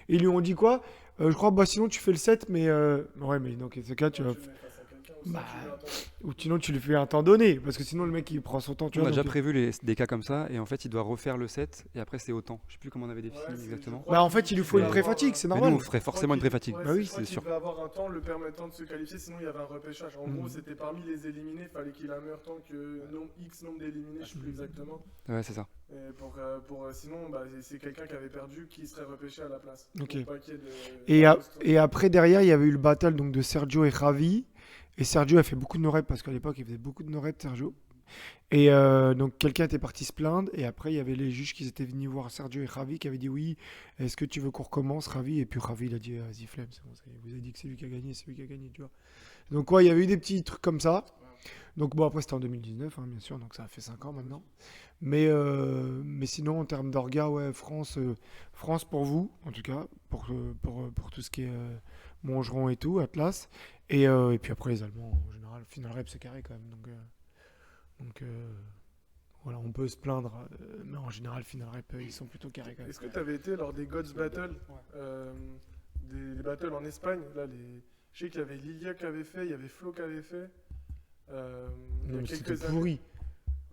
ils lui ont dit quoi? Je crois, bah sinon tu fais le 7, mais ouais, mais donc dans ce cas, tu vas. Tu le mets face à quelqu'un aussi, Bah, tu lui attends. Ou sinon tu lui fais un temps donné, parce que sinon le mec il prend son temps, tu On a vois. déjà donc, prévu des cas comme ça, et en fait, il doit refaire le set, et après, c'est autant. Je sais plus comment on avait défini Ouais, c'est- exactement. je crois Bah en qu'il- fait, il lui qu'il faut une devait pré-fatigue, avoir, c'est Mais normal. nous, on ferait forcément une pré-fatigue. Ouais, Bah oui, je crois c'est qu'il sûr. devait avoir un temps le permettant de se qualifier, sinon il y avait un repêchage. En gros, c'était parmi les éliminés, il fallait qu'il ait un meilleur temps que X nombre d'éliminés, je sais plus exactement. Ouais, c'est ça. Et sinon, bah, c'est quelqu'un qui avait perdu qui serait repêché à la place. Ok. Pour pas qu'il y ait de- Et après, derrière, il y avait eu le battle donc, de Sergio et Javi. Et Sergio a fait beaucoup de no-reps, parce qu'à l'époque, il faisait beaucoup de no-reps, Sergio. Et donc, quelqu'un était parti se plaindre. Et après, il y avait les juges qui étaient venus voir Sergio et Javi, qui avaient dit oui, est-ce que tu veux qu'on recommence, Javi? Et puis Javi, il a dit vas-y, flemme, c'est bon, ça y est, vous avez dit que c'est lui qui a gagné, c'est lui qui a gagné, tu vois. Donc, ouais, il y avait eu des petits trucs comme ça. Donc, bon, après, c'était en 2019, hein, bien sûr, donc ça a fait 5 ans maintenant. Mais sinon, en termes d'orga, ouais, France pour vous, en tout cas, pour tout ce qui est Mongeron et tout, Atlas. Et puis après, les Allemands, en général, final rep, c'est carré quand même. Donc voilà, on peut se plaindre, mais en général, final rep, ils sont plutôt carrés quand même. Est-ce que tu avais été lors des Gods Battle, des battles en Espagne là, je sais qu'il y avait Lilia qui avait fait, il y avait Flo qui avait fait. Il y Non, a mais c'était quelques années. pourri.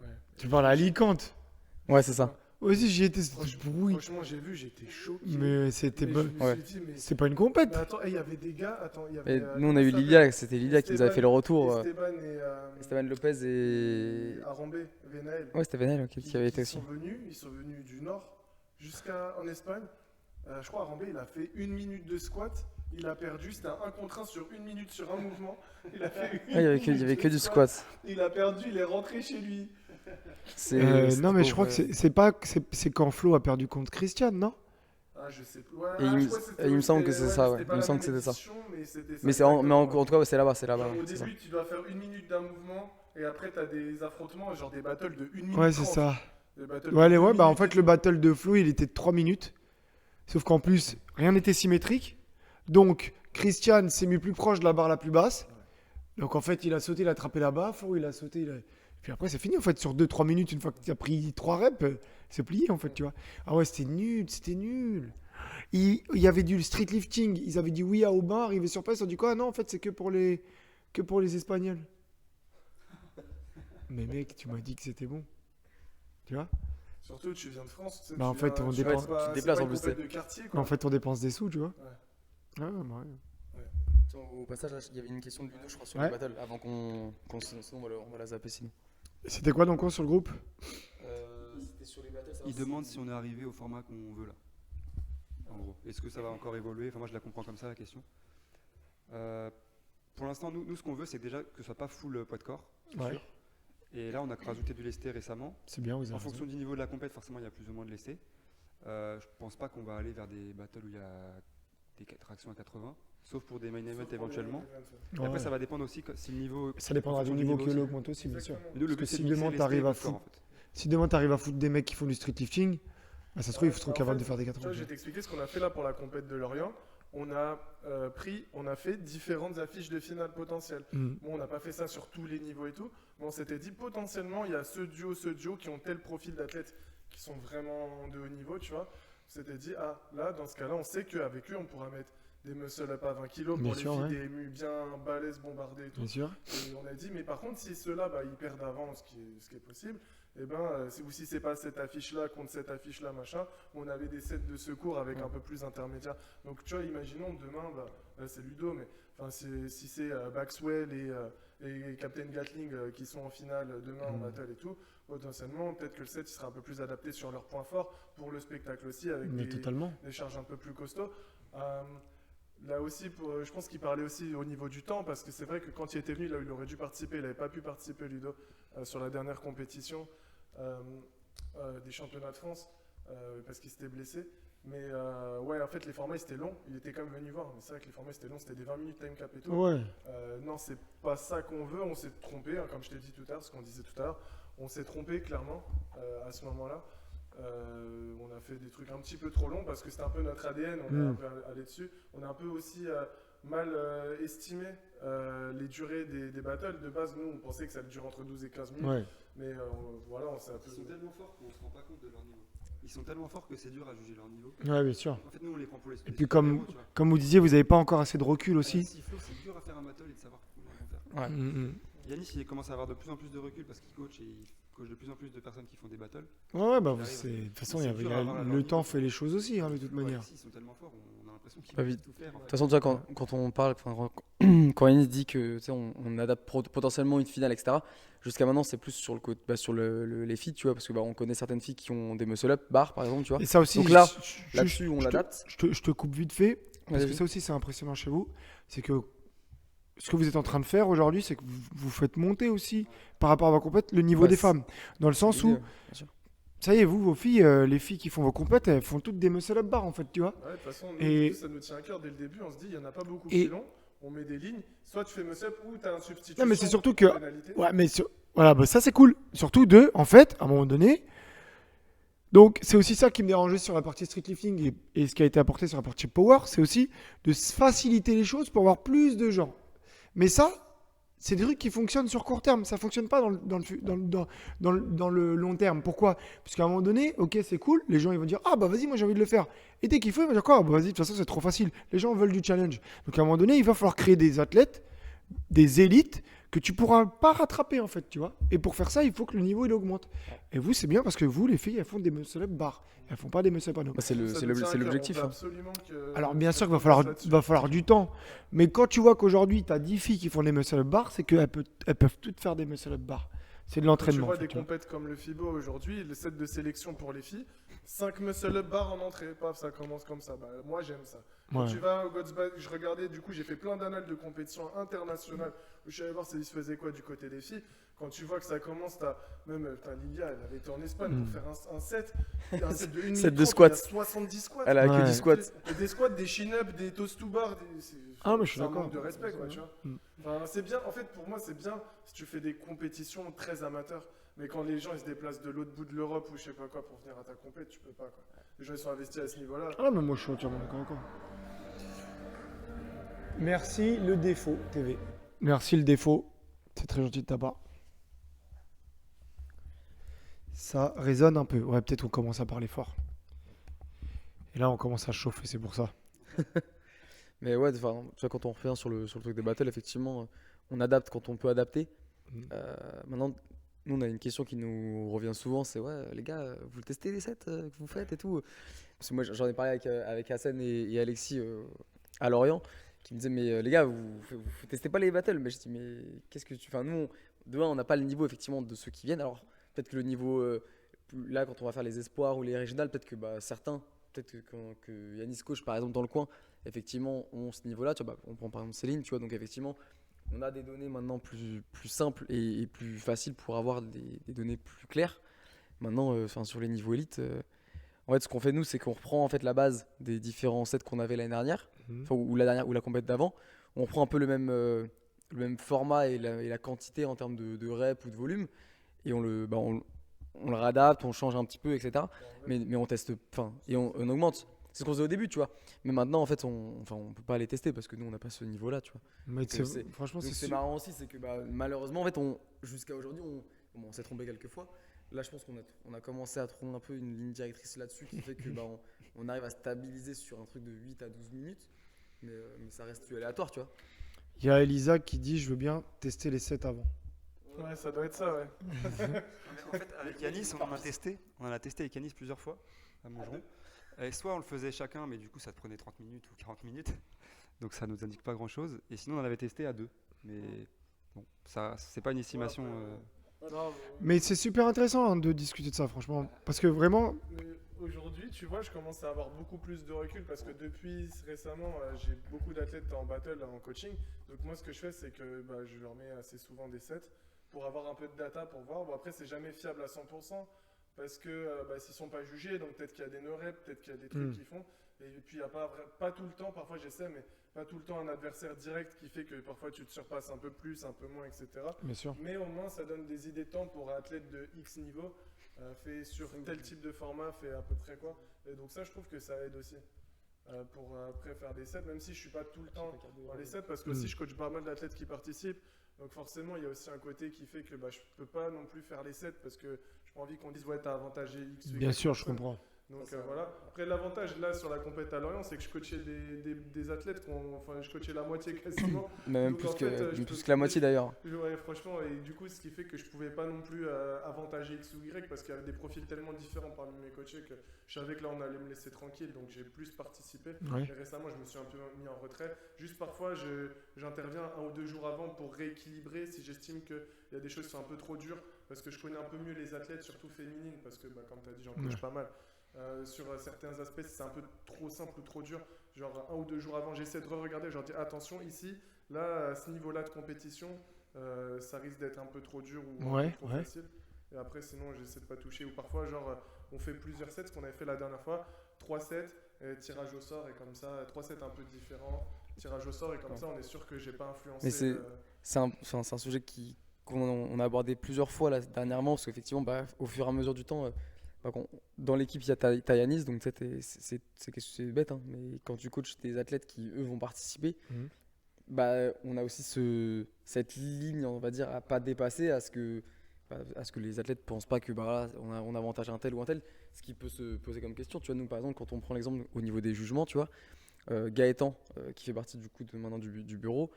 Ouais. Tu parles à Alicante. Ouais, c'est ça. Aussi, j'y étais, c'était pourri. Franchement, j'ai vu, j'étais choqué. Mais c'était Mais bon. je me suis Ouais. dit, mais- C'est pas une compète. mais attends, il y avait des gars. Attends, il y avait. Et nous, on a eu Lilia, c'était Lilia qui nous avait fait le retour. Esteban et. Esteban Lopez et. Arambé, Venael. Ouais, c'était Venel qui avait été aussi. Ils sont venus du nord jusqu'en Espagne. Je crois Arambé, il a fait 1 minute de squat. Il a perdu, c'était un contre 1 sur 1 minute sur un mouvement. Il a fait Ah, il y avait que du squat. Il a perdu, il est rentré chez lui. Non, mais je crois que c'est quand Flo a perdu contre Christian, non? Ah, je sais plus. Ouais, Et il me semble que c'est ça, ouais. Il me semble que c'était ça. Mais en tout cas, c'est là-bas, c'est là-bas. Au c'est ça. début, tu dois faire 1 minute d'un mouvement. Et après, t'as des affrontements, genre des battles de 1 minute. Ouais, c'est 30. ça. Des battles Ouais, de 2 bah en minutes. fait, le battle de Flo, il était de 3 minutes. Sauf qu'en plus, rien n'était symétrique. Donc, Christian s'est mis plus proche de la barre la plus basse. Donc, en fait, il a sauté, il a attrapé là-bas. Flo, il a sauté. Puis après, c'est fini. En fait, sur 2-3 minutes, une fois que tu as pris 3 reps, c'est plié, en fait, tu vois. Ah ouais, c'était nul, c'était nul. Il y avait du street lifting. Ils avaient dit oui à Aubin. Arrivé sur place, ils ont dit quoi? Ah non, en fait, c'est que pour les Espagnols. Mais mec, tu m'as dit que c'était bon. Tu vois? Surtout, tu viens de France. Tu sais, Bah, en tu fait, viens- on tu dépense- vas pas- tu te c'est déplaces pas en une plus, compète de quartier, quoi. En fait, on dépense des sous, tu vois. Ouais. Ouais, bah ouais. Tiens, au passage, là, il y avait une question de Ludo, je crois, sur Ouais. les battles, avant sinon on va la zapper sinon. C'était quoi donc sur le groupe? C'était sur les battles. Il demande si on est arrivé au format qu'on veut là. En gros. Est-ce que ça va encore évoluer? Enfin, moi, je la comprends comme ça, la question. Pour l'instant, nous, ce qu'on veut, c'est déjà que ce soit pas full poids de corps. c'est Ouais. sûr. Et là, on a rajouté du lesté récemment. C'est bien, vous avez En raison. fonction du niveau de la compète, forcément, il y a plus ou moins de lesté. Je pense pas qu'on va aller vers des battles où il y a des tractions à 80, sauf pour des main events éventuellement. Et Ouais. après, ça va dépendre aussi si le niveau. Ça dépendra en du fonction niveau que aussi. l'augmente aussi, bien sûr. Mais nous, le Parce but, que c'est si de mixer demain, lesté t'arrives et à poids de corps, foutre- en fait. Si demain, tu arrives à foutre des mecs qui font du street lifting, bah, ça se trouve, ils seront En capables fait, de faire des Tu vois, 80. je vais t'expliquer ce qu'on a fait là pour la compète de Lorient. On a fait différentes affiches de finale potentielles. Mm. Bon, on n'a pas fait ça sur tous les niveaux et tout, mais on s'était dit potentiellement il y a ce duo qui ont tel profil d'athlètes qui sont vraiment de haut niveau, tu vois. On s'était dit, ah là, dans ce cas-là, on sait qu'avec eux, on pourra mettre des muscle-up à 20 kg pour Bien les sûr, filles, ouais. des mus bien balèzes, bombardés et tout. Bien sûr. Et on a dit, mais par contre, si ceux-là, bah, ils perdent avant, ce qui est possible, et ben, ou si c'est pas cette affiche-là contre cette affiche-là, machin, on avait des sets de secours avec un peu plus intermédiaire. Donc, tu vois, imaginons demain, bah, là, c'est Ludo, mais enfin, si c'est Baxwell et Captain Gatling qui sont en finale demain en battle et tout, potentiellement, peut-être que le set il sera un peu plus adapté sur leurs points forts pour le spectacle aussi, avec Mais totalement. des charges un peu plus costauds. Là aussi, je pense qu'il parlait aussi au niveau du temps, parce que c'est vrai que quand il était venu, là, il aurait dû participer, il n'avait pas pu participer, Ludo, sur la dernière compétition des championnats de France, parce qu'il s'était blessé. Mais ouais, en fait, les formats, c'était long. Il était quand même venu voir, mais c'est vrai que les formats, c'était long, c'était des 20 minutes time cap et tout. Ouais. Non, c'est pas ça qu'on veut, on s'est trompé, hein, comme je t'ai dit tout à l'heure, ce qu'on disait tout à l'heure. On s'est trompé, clairement, à ce moment-là. On a fait des trucs un petit peu trop longs parce que c'était un peu notre ADN, on est un peu allé dessus. On a un peu aussi mal estimé les durées des battles. De base, nous, on pensait que ça allait durer entre 12 et 15 minutes. Ouais. Mais voilà, on s'est un peu. Ils sont tellement forts qu'on se rend pas compte de leur niveau. Ils sont tellement forts que c'est dur à juger leur niveau. Ouais, bien sûr. En fait, nous, on les prend pour les Et puis, comme vous disiez, vous n'avez pas encore assez de recul aussi. Sifflo, c'est dur à faire un battle et de savoir comment ils vont faire. Ouais. Mm, Yanis, il commence à avoir de plus en plus de recul parce qu'il coach et il coach de plus en plus de personnes qui font des battles. Ouais, bah, Il arrive. de toute façon, C'est il y dur à a- avoir à leur le niveau. temps fait les choses aussi, hein, de toute Ouais, manière. ici, ils sont tellement forts, on a l'impression qu'ils Pas peuvent vite. tout faire. De toute façon, tu vois, quand on parle, quand Yanis dit que tu sais, on adapte potentiellement une finale, etc. Jusqu'à maintenant, c'est plus sur le côté, sur les filles, tu vois, parce que on connaît certaines filles qui ont des muscle-up, barres par exemple, tu vois. Et ça aussi, Donc là, juste- Là-dessus, on je te- l'adapte. je te coupe vite fait, parce que Vas-y. ça aussi, c'est impressionnant chez vous. C'est que ce que vous êtes en train de faire aujourd'hui, c'est que vous faites monter aussi, par rapport à vos compètes, le niveau Bah, des c'est- femmes. Dans le sens où, Bien sûr. ça y est, vous, vos filles, les filles qui font vos compètes, elles font toutes des muscle-up bars, en fait, tu vois. Ouais, de toute façon, nous, Et- ça nous tient à cœur dès le début. On se dit, il n'y en a pas beaucoup Et- qui l'ont. On met des lignes. Soit tu fais muscle-up ou tu as un substitut. Non, mais c'est surtout que- Pénalité. Ouais, mais voilà, bah, ça c'est cool. Surtout en fait, à un moment donné. Donc, c'est aussi ça qui me dérangeait sur la partie street lifting et ce qui a été apporté sur la partie power, c'est aussi de se faciliter les choses pour avoir plus de gens. Mais ça, c'est des trucs qui fonctionnent sur court terme. Ça fonctionne pas dans le long terme. Pourquoi? Parce qu'à un moment donné, ok, c'est cool. Les gens ils vont dire ah bah vas-y, moi j'ai envie de le faire. Et dès qu'il faut, ils vont dire quoi? Ah, bah vas-y, de toute façon c'est trop facile. Les gens veulent du challenge. Donc à un moment donné, il va falloir créer des athlètes, des élites que tu pourras pas rattraper en fait, tu vois. Et pour faire ça, il faut que le niveau il augmente. Et vous, c'est bien parce que vous, les filles, elles font des muscle-up bars. Elles font pas des muscle-up à nous. Bah, c'est l'objectif. On veut hein. absolument que- Alors bien sûr qu'on qu'il va fasse va falloir du temps. Mais quand tu vois qu'aujourd'hui, tu as 10 filles qui font des muscle-up bars, c'est qu'elles peuvent toutes faire des muscle-up bars. C'est de Tu l'entraînement. vois en fait, des tu vois. compètes comme le FIBO aujourd'hui, le set de sélection pour les filles, 5 muscle-up bars en entrée, paf, ça commence comme ça. Bah, moi j'aime ça. Quand Ouais. tu vas au Godsback, je regardais, du coup j'ai fait plein d'annales de compétitions internationales où je suis allé voir s'il se faisait quoi du côté des filles. Quand tu vois que ça commence, Lilia, elle avait été en Espagne pour faire un set de 1 Set minute de 30, squats. il y a 70 squats. Elle a que Ouais. du squat. Et des squats, des chin-up, des toast to bar. Ah, mais je suis c'est un d'accord. manque de respect, quoi, tu vois. Mm. Enfin, c'est bien, en fait, pour moi, c'est bien si tu fais des compétitions très amateurs. Mais quand les gens ils se déplacent de l'autre bout de l'Europe ou je sais pas quoi pour venir à ta compète, tu peux pas, quoi. Les gens ils sont investis à ce niveau-là. Ah, mais moi je suis entièrement d'accord avec toi. Merci le défaut TV. Merci le défaut. C'est très gentil de ta part. Ça résonne un peu. Ouais, peut-être on commence à parler fort. Et là, on commence à chauffer, c'est pour ça. Mais ouais, enfin, tu vois, quand on revient sur le truc des battles, effectivement, on adapte quand on peut adapter. Mhm. Maintenant, nous, on a une question qui nous revient souvent, c'est ouais, les gars, vous testez les sets que vous faites et tout. Parce que moi, j'en ai parlé avec Hassan et Alexis à Lorient, qui me disaient, mais les gars, vous testez pas les battles. Mais je dis, mais qu'est-ce que tu... Enfin, nous, de un, on n'a pas le niveau, effectivement, de ceux qui viennent. Alors, peut-être que le niveau, là, quand on va faire les espoirs ou les régionales, peut-être que certains, peut-être que Yanis coach, par exemple, dans le coin, effectivement, ont ce niveau-là. Tu vois, on prend par exemple Céline, tu vois, donc effectivement, on a des données maintenant plus simples et plus faciles pour avoir des données plus claires. Maintenant, sur les niveaux élites, en fait, ce qu'on fait nous, c'est qu'on reprend en fait la base des différents sets qu'on avait l'année dernière, Mhm. ou la compète d'avant. On reprend un peu le même format et la quantité en termes de reps ou de volume, et on le réadapte, on change un petit peu, etc. Mais on teste, et on augmente. C'est ce qu'on faisait au début, tu vois. Mais maintenant, en fait, on peut pas les tester parce que nous, on n'a pas ce niveau-là, tu vois. Mais Donc, franchement, donc c'est c'est marrant aussi, c'est que malheureusement, en fait, jusqu'à aujourd'hui, on s'est trompé quelques fois. Là, je pense qu'on a commencé à trouver un peu une ligne directrice là-dessus qui fait que on arrive à stabiliser sur un truc de 8 à 12 minutes. Mais ça reste aléatoire, tu vois. Il y a Elisa qui dit je veux bien tester les 7 avant. Ouais, ça doit être ça, ouais. En fait, avec Yanis, on en a testé avec Yanis plusieurs fois à Montgeron. Et soit on le faisait chacun, mais du coup ça te prenait 30 minutes ou 40 minutes, donc ça nous indique pas grand chose. Et sinon on avait testé à 2, mais bon, ça c'est pas une estimation. Non, Mais c'est super intéressant hein, de discuter de ça, franchement. Parce que vraiment, mais aujourd'hui, tu vois, je commence à avoir beaucoup plus de recul parce que depuis récemment, j'ai beaucoup d'athlètes en battle, en coaching. Donc moi, ce que je fais, c'est que je leur mets assez souvent des sets pour avoir un peu de data pour voir. Bon, après, c'est jamais fiable à 100% parce que s'ils sont pas jugés, donc peut-être qu'il y a des no-reps, peut-être qu'il y a des trucs qu'ils font. Et puis, il n'y a pas tout le temps, parfois j'essaie, mais pas tout le temps un adversaire direct qui fait que parfois tu te surpasses un peu plus, un peu moins, etc. bien sûr. Mais au moins, ça donne des idées de temps pour un athlète de X niveau, fait sur tel type de format, fait à peu près quoi. Et donc ça, je trouve que ça aide aussi pour après faire des sets, même si je suis pas tout le temps dans les sets, parce que aussi je coach pas mal d'athlètes qui participent. Donc forcément, il y a aussi un côté qui fait que je peux pas non plus faire les sets parce que j'ai pas envie qu'on dise ouais, t'as avantagé X ou Y. Bien sûr, je comprends. Donc voilà. Après, l'avantage là sur la compète à Lorient, c'est que je coachais des athlètes, je coachais la moitié quasiment. Même Donc, plus en fait, que la moitié d'ailleurs. Ouais, franchement, et du coup, ce qui fait que je pouvais pas non plus avantager X ou Y parce qu'il y avait des profils tellement différents parmi mes coachés que je savais que là on allait me laisser tranquille, donc j'ai plus participé. Ouais. Et récemment, je me suis un peu mis en retrait. Juste parfois, j'interviens 1 ou 2 jours avant pour rééquilibrer si j'estime qu'il y a des choses qui sont un peu trop dures parce que je connais un peu mieux les athlètes, surtout féminines, parce que comme tu as dit, j'en coach pas mal. Sur certains aspects, si c'est un peu trop simple ou trop dur, genre 1 ou 2 jours avant, j'essaie de re-regarder, je leur dis attention ici, là, à ce niveau-là de compétition, ça risque d'être un peu trop dur ou un peu trop facile. Et après, sinon, j'essaie de pas toucher. Ou parfois, on fait plusieurs sets, ce qu'on avait fait la dernière fois, 3 sets, tirage au sort, et comme ça, 3 sets un peu différents, tirage au sort, et comme ça, on est sûr que j'ai pas influencé. Mais c'est un sujet qu'on a abordé plusieurs fois là, dernièrement, parce qu'effectivement, au fur et à mesure du temps, dans l'équipe, il y a Yanis, donc c'est bête, hein, mais quand tu coaches des athlètes qui, eux, vont participer, on a aussi cette ligne, on va dire, à pas dépasser, à ce que les athlètes pensent pas que on avantage un tel ou un tel, ce qui peut se poser comme question. Tu vois, nous, par exemple, quand on prend l'exemple au niveau des jugements, tu vois, Gaëtan, qui fait partie du coup maintenant du bureau,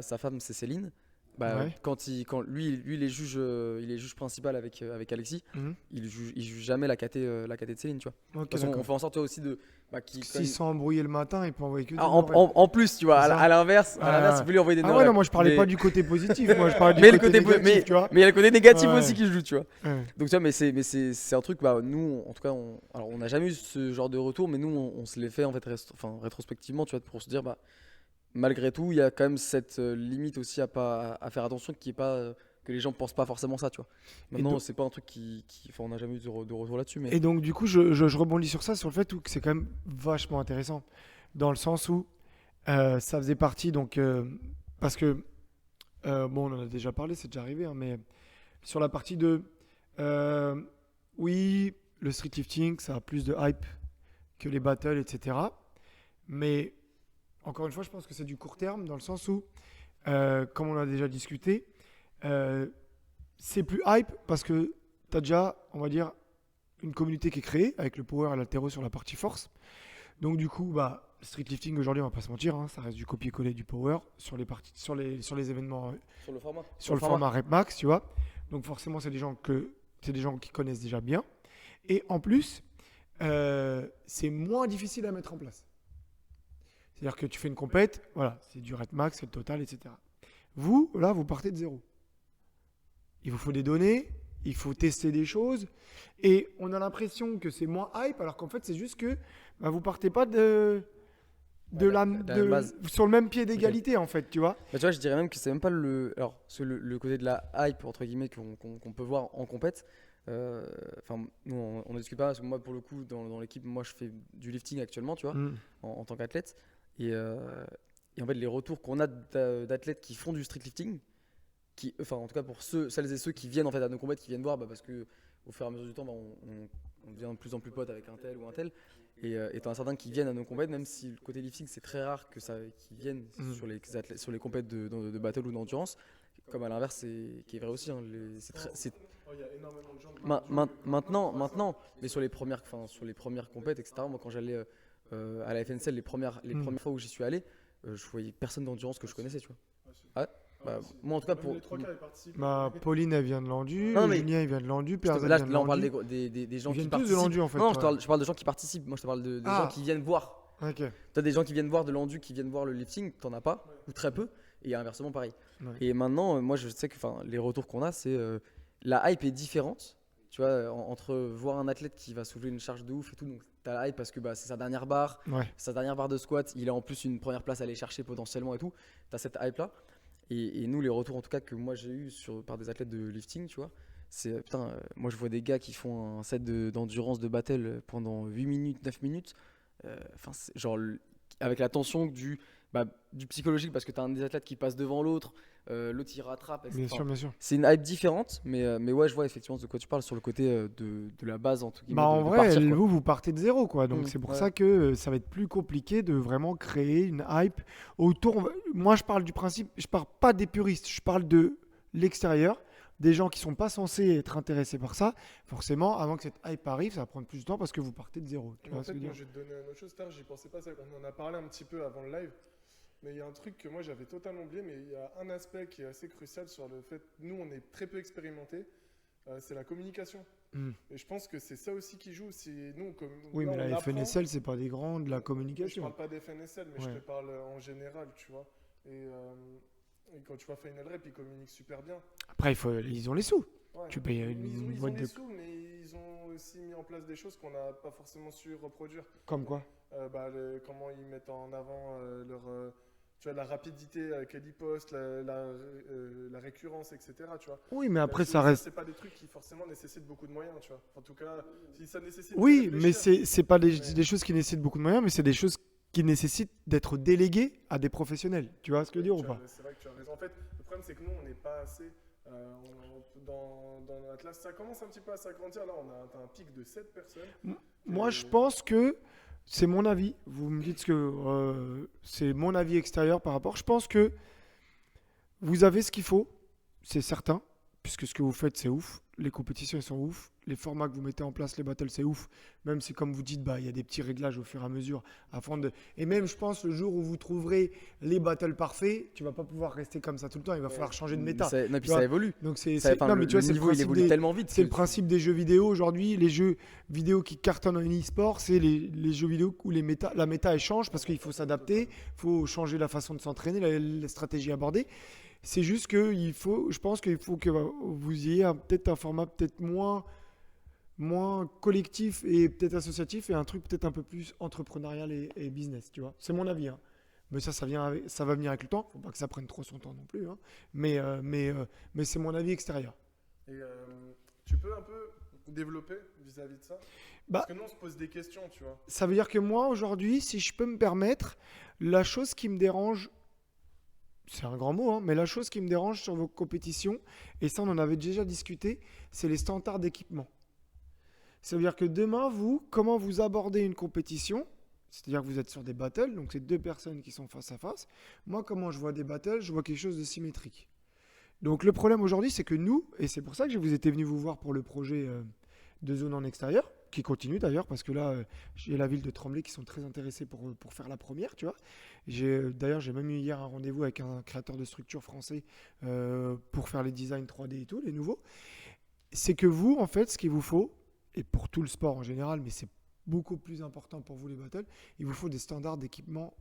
sa femme, c'est Céline. Quand lui il est juge principal avec Alexis, il juge jamais la KT de Céline, tu vois. Ok, on fait en sorte toi aussi de s'ils sont embrouillés le matin, ils peuvent envoyer que des en plus, tu vois, à l'inverse, vous voulez envoyer des Ah ouais, non, moi je parlais pas du côté positif, moi je parlais du mais côté négatif, tu vois. mais il y a le côté négatif Ouais. aussi qui joue, tu vois. Ouais. Donc tu vois, mais c'est un truc, nous, en tout cas, on n'a jamais eu ce genre de retour, mais nous, on se l'est fait en fait rétrospectivement, tu vois, pour se dire, malgré tout, il y a quand même cette limite aussi à faire attention, qui est pas que les gens pensent pas forcément ça, tu vois. Maintenant, c'est pas un truc on n'a jamais eu de retour là-dessus. Mais... Et donc du coup, je rebondis sur ça, sur le fait que c'est quand même vachement intéressant, dans le sens où ça faisait partie, donc parce que on en a déjà parlé, c'est déjà arrivé, hein, mais sur la partie de oui, le street lifting, ça a plus de hype que les battles, etc. Mais encore une fois, je pense que c'est du court terme, dans le sens où, comme on a déjà discuté, c'est plus hype parce que tu as déjà, on va dire, une communauté qui est créée avec le power et l'altéro sur la partie force. Donc du coup, street lifting aujourd'hui, on va pas se mentir, hein, ça reste du copier-coller du power sur les parties, sur les événements, sur le format rep max, tu vois. Donc forcément, c'est des gens qui connaissent déjà bien. Et en plus, c'est moins difficile à mettre en place. C'est-à-dire que tu fais une compète, voilà, c'est du rep max, c'est le total, etc. Vous, là, vous partez de zéro. Il vous faut des données, il faut tester des choses, et on a l'impression que c'est moins hype, alors qu'en fait, c'est juste que vous partez pas la base. sur le même pied d'égalité en fait, tu vois. Bah, tu vois, je dirais même que c'est même pas alors, le côté de la hype, entre guillemets, qu'on peut voir en compète. Enfin, nous, on en discute pas, parce que moi, pour le coup, dans l'équipe, moi, je fais du lifting actuellement, tu vois, Mm. en tant qu'athlète. Et en fait, les retours qu'on a d'athlètes qui font du street lifting, enfin, en tout cas pour celles et ceux qui viennent en fait à nos compètes, qui viennent voir, parce que au fur et à mesure du temps, on devient de plus en plus potes avec un tel ou un tel. Et t'en as certains qui viennent à nos compètes, même si le côté lifting, c'est très rare qu'ils viennent sur les compètes de battle ou d'endurance. Comme à l'inverse, qui est vrai aussi. Hein, Oh, il y a énormément de gens de maintenant, mais sur les premières compètes, etc. Moi, quand j'allais à la FNCL, les premières fois où j'y suis allé, je voyais personne d'endurance que je connaissais, tu vois. Ah ouais. Moi, en tout cas, Même les 3 quarts, ils participent. Bah, Pauline, elle vient de Landu, Non, mais- Julien, il vient de Landu, Pierre Là, vient de on parle Landu. des gens Ils qui viennent tous de participent. Landu, en fait, Non, ouais. je parle de gens qui participent. Moi, je te parle des Ah. gens qui viennent voir. Ok. T'as des gens qui viennent voir de Landu, qui viennent voir le lifting, t'en as pas, ou très peu, et inversement pareil. Ouais. Et maintenant, moi je sais que les retours qu'on a, c'est la hype est différente. Tu vois, entre voir un athlète qui va soulever une charge de ouf et tout, donc t'as la hype parce que c'est Ouais. sa dernière barre de squat, il a en plus une première place à aller chercher potentiellement et tout. T'as cette hype là. Et nous, les retours en tout cas que moi j'ai eu par des athlètes de lifting, tu vois, c'est putain, moi je vois des gars qui font un set d'endurance de battle pendant 8 minutes, 9 minutes. Enfin, genre avec la tension du psychologique parce que tu as un des athlètes qui passe devant l'autre, l'autre il rattrape, etc. Bien sûr, bien sûr. C'est une hype différente, mais ouais, je vois effectivement de quoi tu parles sur le côté de la base en tout cas. Bah, en vrai, vous partez de zéro, quoi. Donc, Mm, c'est pour ouais. ça que ça va être plus compliqué de vraiment créer une hype autour. Moi, je parle du principe, je parle pas des puristes, je parle de l'extérieur, des gens qui sont pas censés être intéressés par ça. Forcément, avant que cette hype arrive, ça va prendre plus de temps parce que vous partez de zéro. Tu Mais vois en ce fait, que je veux moi, dire? je vais te donner une autre chose. Tard, j'y pensais pas. On en a parlé un petit peu avant le live. Mais il y a un truc que moi, j'avais totalement oublié. Mais il y a un aspect qui est assez crucial sur le fait. Nous, on est très peu expérimentés. C'est la communication. Mm. Et je pense que c'est ça aussi qui joue. Nous, comme, Oui, là, mais on la apprend. FNSL, c'est pas des grands de la Je communication. parle pas des FNSL, mais je Ouais. te parle en général, tu vois. Et quand tu vois Final Rep, ils communiquent super bien. Après, ils ont les sous. Ouais. Tu payes Ils une ont boîte les de. sous, mais ils ont aussi mis en place des choses qu'on n'a pas forcément su reproduire. Comme quoi? Comment ils mettent en avant tu vois, la rapidité qu'elle y poste, la récurrence, etc. Tu vois. Oui, mais après, Si ça reste. C'est pas des trucs qui forcément nécessitent beaucoup de moyens, tu vois. En tout cas, si ça nécessite. Oui, de mais réfléchir, c'est pas Mais- des choses qui nécessitent beaucoup de moyens, mais c'est des choses qui nécessitent d'être déléguées à des professionnels. Tu vois ce que je veux dire ou pas? C'est vrai que tu as raison. En fait, le problème, c'est que nous, on n'est pas assez. Dans l'Atlas, ça commence un petit peu à s'agrandir. Là, t'as un pic de 7 personnes. Moi, je pense que c'est mon avis. Vous me dites que c'est mon avis extérieur par rapport. Je pense que vous avez ce qu'il faut, c'est certain, puisque ce que vous faites, c'est ouf. Les compétitions, elles sont ouf. Les formats que vous mettez en place, les battles, c'est ouf. Même si, comme vous dites, il y a des petits réglages au fur et à mesure. Et même, je pense, le jour où vous trouverez les battles parfaits, tu vas pas pouvoir rester comme ça tout le temps. Il va falloir changer de méta. Non, puis Tu vois, ça évolue. Donc, Non, mais tu vois, c'est le niveau il évolue tellement vite. c'est le principe des jeux vidéo aujourd'hui. Les jeux vidéo qui cartonnent en e-sport, c'est les jeux vidéo où la méta elle change parce qu'il faut s'adapter, il faut changer la façon de s'entraîner, la stratégie abordée. C'est juste que je pense qu'il faut que vous ayez peut-être un format peut-être moins collectif et peut-être associatif et un truc peut-être un peu plus entrepreneurial et business, tu vois. C'est mon avis, hein. Mais ça va venir avec le temps. Faut pas que ça prenne trop son temps non plus, hein. Mais c'est mon avis extérieur. Et tu peux un peu développer vis-à-vis de ça? Parce que nous, on se pose des questions, tu vois. Ça veut dire que moi, aujourd'hui, si je peux me permettre, la chose qui me dérange, c'est un grand mot, hein, mais la chose qui me dérange sur vos compétitions, et ça on en avait déjà discuté, c'est les standards d'équipement. Ça veut dire que demain, comment vous abordez une compétition, c'est-à-dire que vous êtes sur des battles, donc c'est deux personnes qui sont face à face. Moi, comment je vois des battles, je vois quelque chose de symétrique. Donc le problème aujourd'hui, c'est que nous, et c'est pour ça que je vous étais venu vous voir pour le projet de zone en extérieur, qui continue d'ailleurs, parce que là, j'ai la ville de Tremblay qui sont très intéressés pour faire la première, tu vois. D'ailleurs, j'ai même eu hier un rendez-vous avec un créateur de structure français pour faire les designs 3D et tout, les nouveaux. C'est que vous, en fait, ce qu'il vous faut, et pour tout le sport en général, mais c'est beaucoup plus important pour vous les battles, il vous faut des standards d'équipement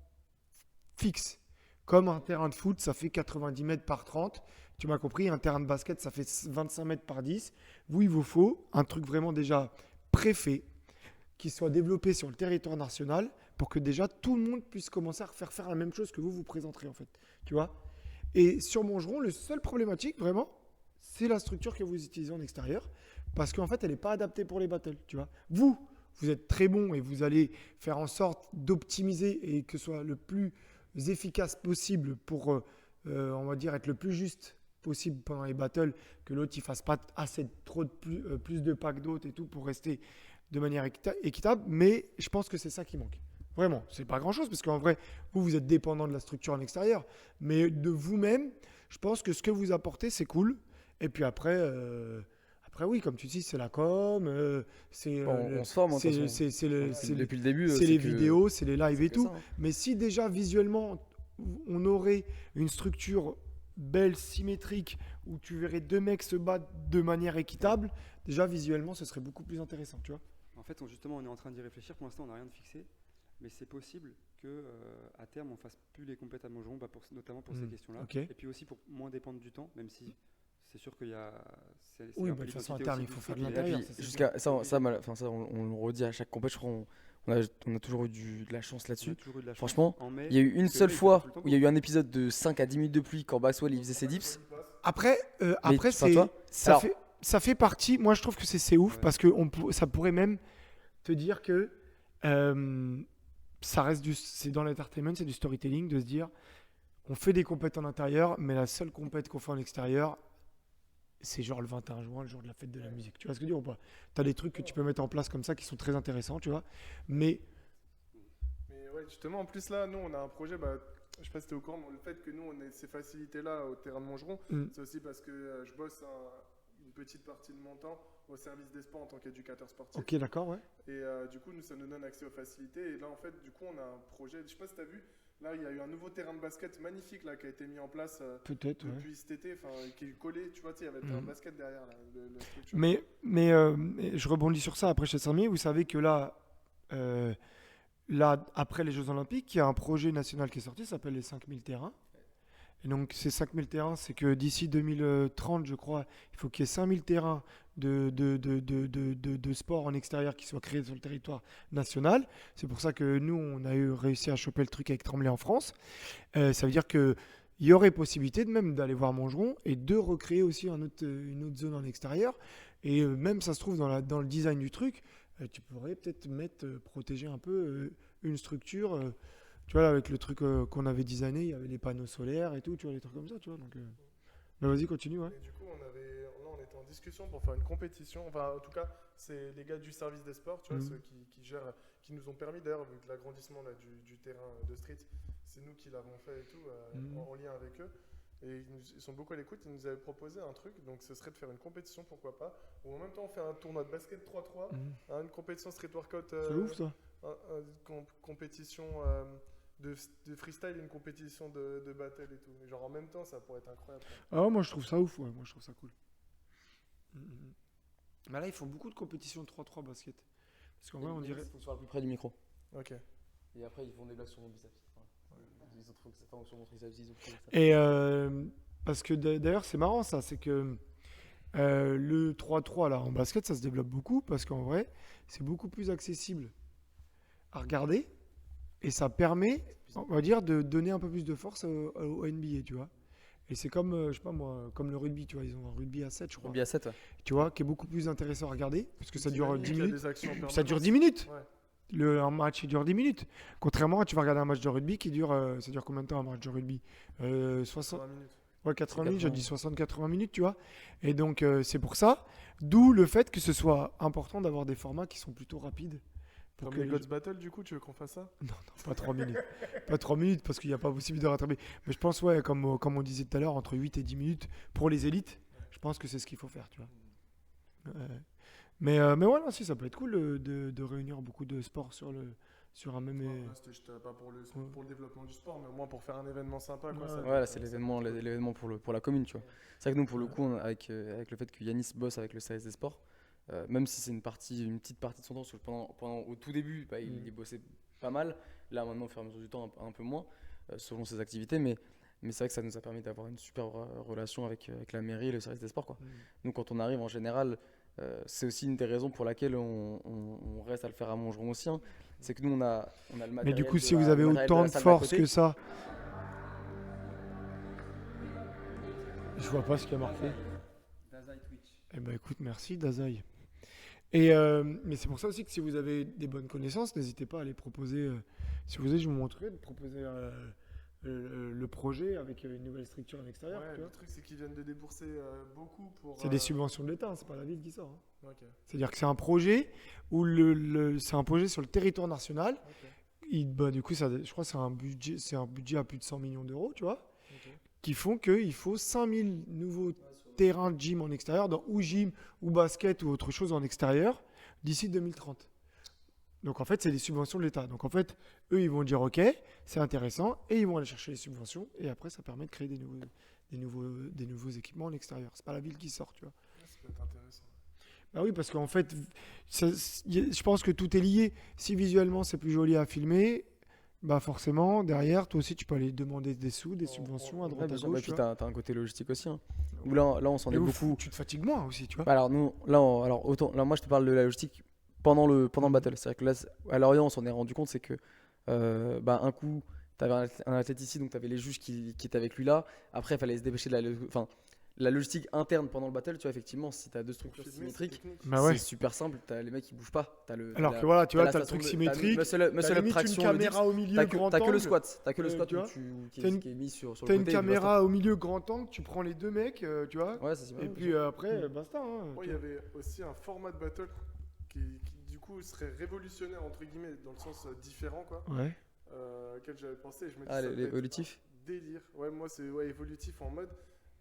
fixes. Comme un terrain de foot, ça fait 90 mètres par 30. Tu m'as compris, un terrain de basket, ça fait 25 mètres par 10. Vous, il vous faut un truc vraiment déjà préfet, qui soit développé sur le territoire national pour que déjà tout le monde puisse commencer à faire la même chose que vous présenterez en fait, tu vois. Et sur Montgeron, le seul problématique vraiment, c'est la structure que vous utilisez en extérieur, parce qu'en fait, elle n'est pas adaptée pour les battles, tu vois. Vous êtes très bon et vous allez faire en sorte d'optimiser et que ce soit le plus efficace possible pour, on va dire, être le plus juste possible pendant les battles, que l'autre il fasse pas trop de plus de packs d'autres et tout pour rester de manière équitable. Mais je pense que c'est ça qui manque. Vraiment, c'est pas grand chose parce qu'en vrai, vous êtes dépendant de la structure en extérieur, mais de vous-même, je pense que ce que vous apportez, c'est cool. Et puis après oui, comme tu dis, c'est la com, c'est On se forme, hein, de toute façon. Depuis le début, c'est les vidéos, c'est les lives c'est et que tout. ça, hein. Mais si déjà visuellement, on aurait une structure belle, symétrique, où tu verrais deux mecs se battre de manière équitable, déjà visuellement, ce serait beaucoup plus intéressant, tu vois. En fait, justement, on est en train d'y réfléchir. Pour l'instant, on n'a rien de fixé. Mais c'est possible que à terme, on fasse plus les compètes à Montgeron, notamment pour ces questions-là. Ok. Et puis aussi pour moins dépendre du temps, même si c'est sûr qu'il y a. Oui, un bah, peu de toute façon, à l'identité terme, aussi il du faut faire de street, mais- l'intérieur. Et puis, ça, c'est jusqu'à on le redit à chaque compète, je crois, on a toujours eu de la chance On a là-dessus. toujours eu de la chance. Franchement, En mai, il y a eu une parce que seule là, il fait fois pas tout le temps où il y a eu un épisode de 5 à 10 minutes de pluie quand Baxwell il faisait ses dips. Après, Enfin, c'est, tu vois, ça, alors- ça fait partie. Moi, je trouve que c'est ouf Ouais. parce que ça pourrait même te dire que ça reste c'est dans l'entertainment, c'est du storytelling de se dire on fait des compètes en intérieur, mais la seule compète qu'on fait en extérieur, c'est genre le 21 juin, le jour de la fête de la musique. Tu vois ce que je veux dire ou pas? Tu as des trucs que tu peux mettre en place comme ça qui sont très intéressants, tu vois. Mais Mais ouais, justement, en plus là, nous, on a un projet, bah, je sais pas si t'es au courant, mais le fait que nous, on ait ces facilités-là au terrain de Montgeron, c'est aussi parce que je bosse une petite partie de mon temps au service des sports en tant qu'éducateur sportif. ok, d'accord, ouais. Et du coup, ça nous donne accès aux facilités. Et là, en fait, du coup, on a un projet, je sais pas si t'as vu, là, il y a eu un nouveau terrain de basket magnifique là, qui a été mis en place Peut-être, ouais. depuis cet été, qui est collé, tu vois, tu sais, il y avait le terrain de basket derrière, là, la structure. Mais je rebondis sur ça après chez Sarmier. Vous savez que là, après les Jeux Olympiques, il y a un projet national qui est sorti, ça s'appelle les 5000 terrains. Et donc, ces 5000 terrains, c'est que d'ici 2030, je crois, il faut qu'il y ait 5000 terrains de sport en extérieur qui soient créés sur le territoire national. C'est pour ça que nous, on a réussi à choper le truc avec Tremblay en France. Ça veut dire qu'il y aurait possibilité même d'aller voir Montgeron et de recréer aussi une autre zone en extérieur. Et même, ça se trouve, dans le design du truc, tu pourrais peut-être protéger un peu une structure. Tu vois, là, avec le truc qu'on avait designé, il y avait les panneaux solaires et tout, tu vois, les trucs comme ça, tu vois. Donc, bah, vas-y, continue, ouais. Et du coup, là, on était en discussion pour faire une compétition. Enfin, en tout cas, c'est les gars du service des sports, tu vois, ceux qui gèrent, qui nous ont permis d'ailleurs, vu que l'agrandissement là, du terrain de street, c'est nous qui l'avons fait et tout, en lien avec eux. Et ils sont beaucoup à l'écoute. Ils nous avaient proposé un truc, donc ce serait de faire une compétition, pourquoi pas. Ou en même temps, on fait un tournoi de basket 3-3, une compétition street workout. C'est ouf, ça. Compétition de freestyle et une compétition de battle et tout. Genre en même temps, ça pourrait être incroyable. Ah, moi, je trouve ça ouf, ouais. Moi, je trouve ça cool. Bah là, ils font beaucoup de compétitions de 3-3 basket. Parce qu'en vrai, on dirait. Il faut que ce soit plus près du micro. Ok. Et après, ils font des blagues sur mon biceps. Ils ont trouvé que ça sur mon triceps, ils ont trouvé ça. Et parce que d'ailleurs, c'est marrant ça, c'est que le 3-3 là en basket, ça se développe beaucoup parce qu'en vrai, c'est beaucoup plus accessible à regarder et ça permet, on va dire, de donner un peu plus de force au NBA, tu vois. Et c'est comme, je sais pas moi, comme le rugby, tu vois, ils ont un rugby à 7, je crois, Rugby à 7, ouais. tu vois, qui est beaucoup plus intéressant à regarder parce que ça dure 10 Il y a minutes. des actions Ça dure permanentes. 10 minutes. Ouais. Un match, il dure 10 minutes. Contrairement à, tu vas regarder un match de rugby qui dure, ça dure combien de temps un match de rugby 60, 20 minutes. ouais, 80 minutes, 80. j'ai dit 60-80 minutes, tu vois. Et donc, c'est pour ça, d'où le fait que ce soit important d'avoir des formats qui sont plutôt rapides. Pour Comme que les les Gods Battle, du coup, tu veux qu'on fasse ça? Non, pas 3 minutes. Pas 3 minutes parce qu'il n'y a pas possible de rattraper. Mais je pense, ouais, comme on disait tout à l'heure, entre 8 et 10 minutes pour les élites, je pense que c'est ce qu'il faut faire, tu vois. Mais voilà, si, ça peut être cool de réunir beaucoup de sports sur un même. Là, c'était pas pour le développement du sport, mais au moins pour faire un événement sympa. Quoi, Ouais. ça- Ouais, là, c'est l'événement pour la commune, tu vois. C'est vrai que nous, pour le coup, avec le fait que Yanis bosse avec le service des sports, même si c'est une petite partie de son temps, parce que au tout début, bah, il y bossait pas mal. Là, maintenant, au fur et à mesure du temps, un peu moins, selon ses activités. Mais c'est vrai que ça nous a permis d'avoir une super relation avec la mairie et le service des sports, quoi. Nous, quand on arrive, en général, c'est aussi une des raisons pour laquelle on reste à le faire à Montgeron aussi, hein. C'est que nous, on a le matériel. Mais du coup, de si la- vous le avez matériel de autant la de salle d'à force côté. que ça, je vois pas ce qu'il y a marqué. Dazai Twitch. Eh ben écoute, merci Dazai. Mais c'est pour ça aussi que si vous avez des bonnes connaissances, n'hésitez pas à les proposer. Si vous voulez, je vous montrerai de proposer le projet avec une nouvelle structure à l'extérieur. Ouais, tu le vois. truc, c'est qu'ils viennent de débourser beaucoup pour. C'est des subventions de l'État, hein, c'est pas la ville qui sort, hein. Ok. C'est-à-dire que c'est un projet où c'est un projet sur le territoire national. Ok. Bah, du coup, je crois que c'est un budget à plus de 100 millions d'euros, tu vois, Ok. qui font qu'il faut 5000 nouveaux terrains de gym en extérieur, ou gym, ou basket, ou autre chose en extérieur, d'ici 2030. Donc en fait, c'est des subventions de l'État. Donc en fait, eux, ils vont dire OK, c'est intéressant, et ils vont aller chercher les subventions, et après, ça permet de créer des nouveaux équipements en extérieur. C'est pas la ville qui sort, tu vois. Ouais, ça peut être intéressant. Bah oui, parce qu'en fait, je pense que tout est lié. Si visuellement c'est plus joli à filmer, bah forcément, derrière, toi aussi, tu peux aller demander des sous, des subventions à Ouais, droite, bien à sûr. Bah, gauche. puis tu vois. t'as un côté logistique aussi, hein. Où là, on s'en Et est où beaucoup. tu te fatigues moins aussi, tu vois. Bah, alors nous, alors autant, là moi je te parle de la logistique pendant le battle. C'est-à-dire que là, à Lorient, on s'en est rendu compte, c'est que un coup, t'avais un athlète ici, donc t'avais les juges qui étaient avec lui là. Après, il fallait se dépêcher de la logistique interne pendant le battle. Tu vois, effectivement, si t'as deux structures Filmer, c'est symétriques, technique. Bah ouais. c'est super simple. T'as les mecs qui bougent pas. Alors que voilà, tu vois, la t'as le station truc de- t'as symétrique. muscle up T'as limite traction, une le dips. caméra au milieu, T'as grand que le angle. squat. T'as que le squat tu vois. qui T'as une- est mis sur T'as le une côté. et puis basta. caméra au milieu, grand angle, tu prends les deux mecs, tu vois. Ouais, ça c'est Et bien. puis après, basta. Hein, Moi, il y avait aussi un format de battle qui, du coup, serait révolutionnaire, entre guillemets, dans le sens différent, quoi, Ouais. auquel j'avais pensé. Et je me dis, Ah, ça peut être l'évolutif. un délire. Ouais, moi, c'est évolutif en mode.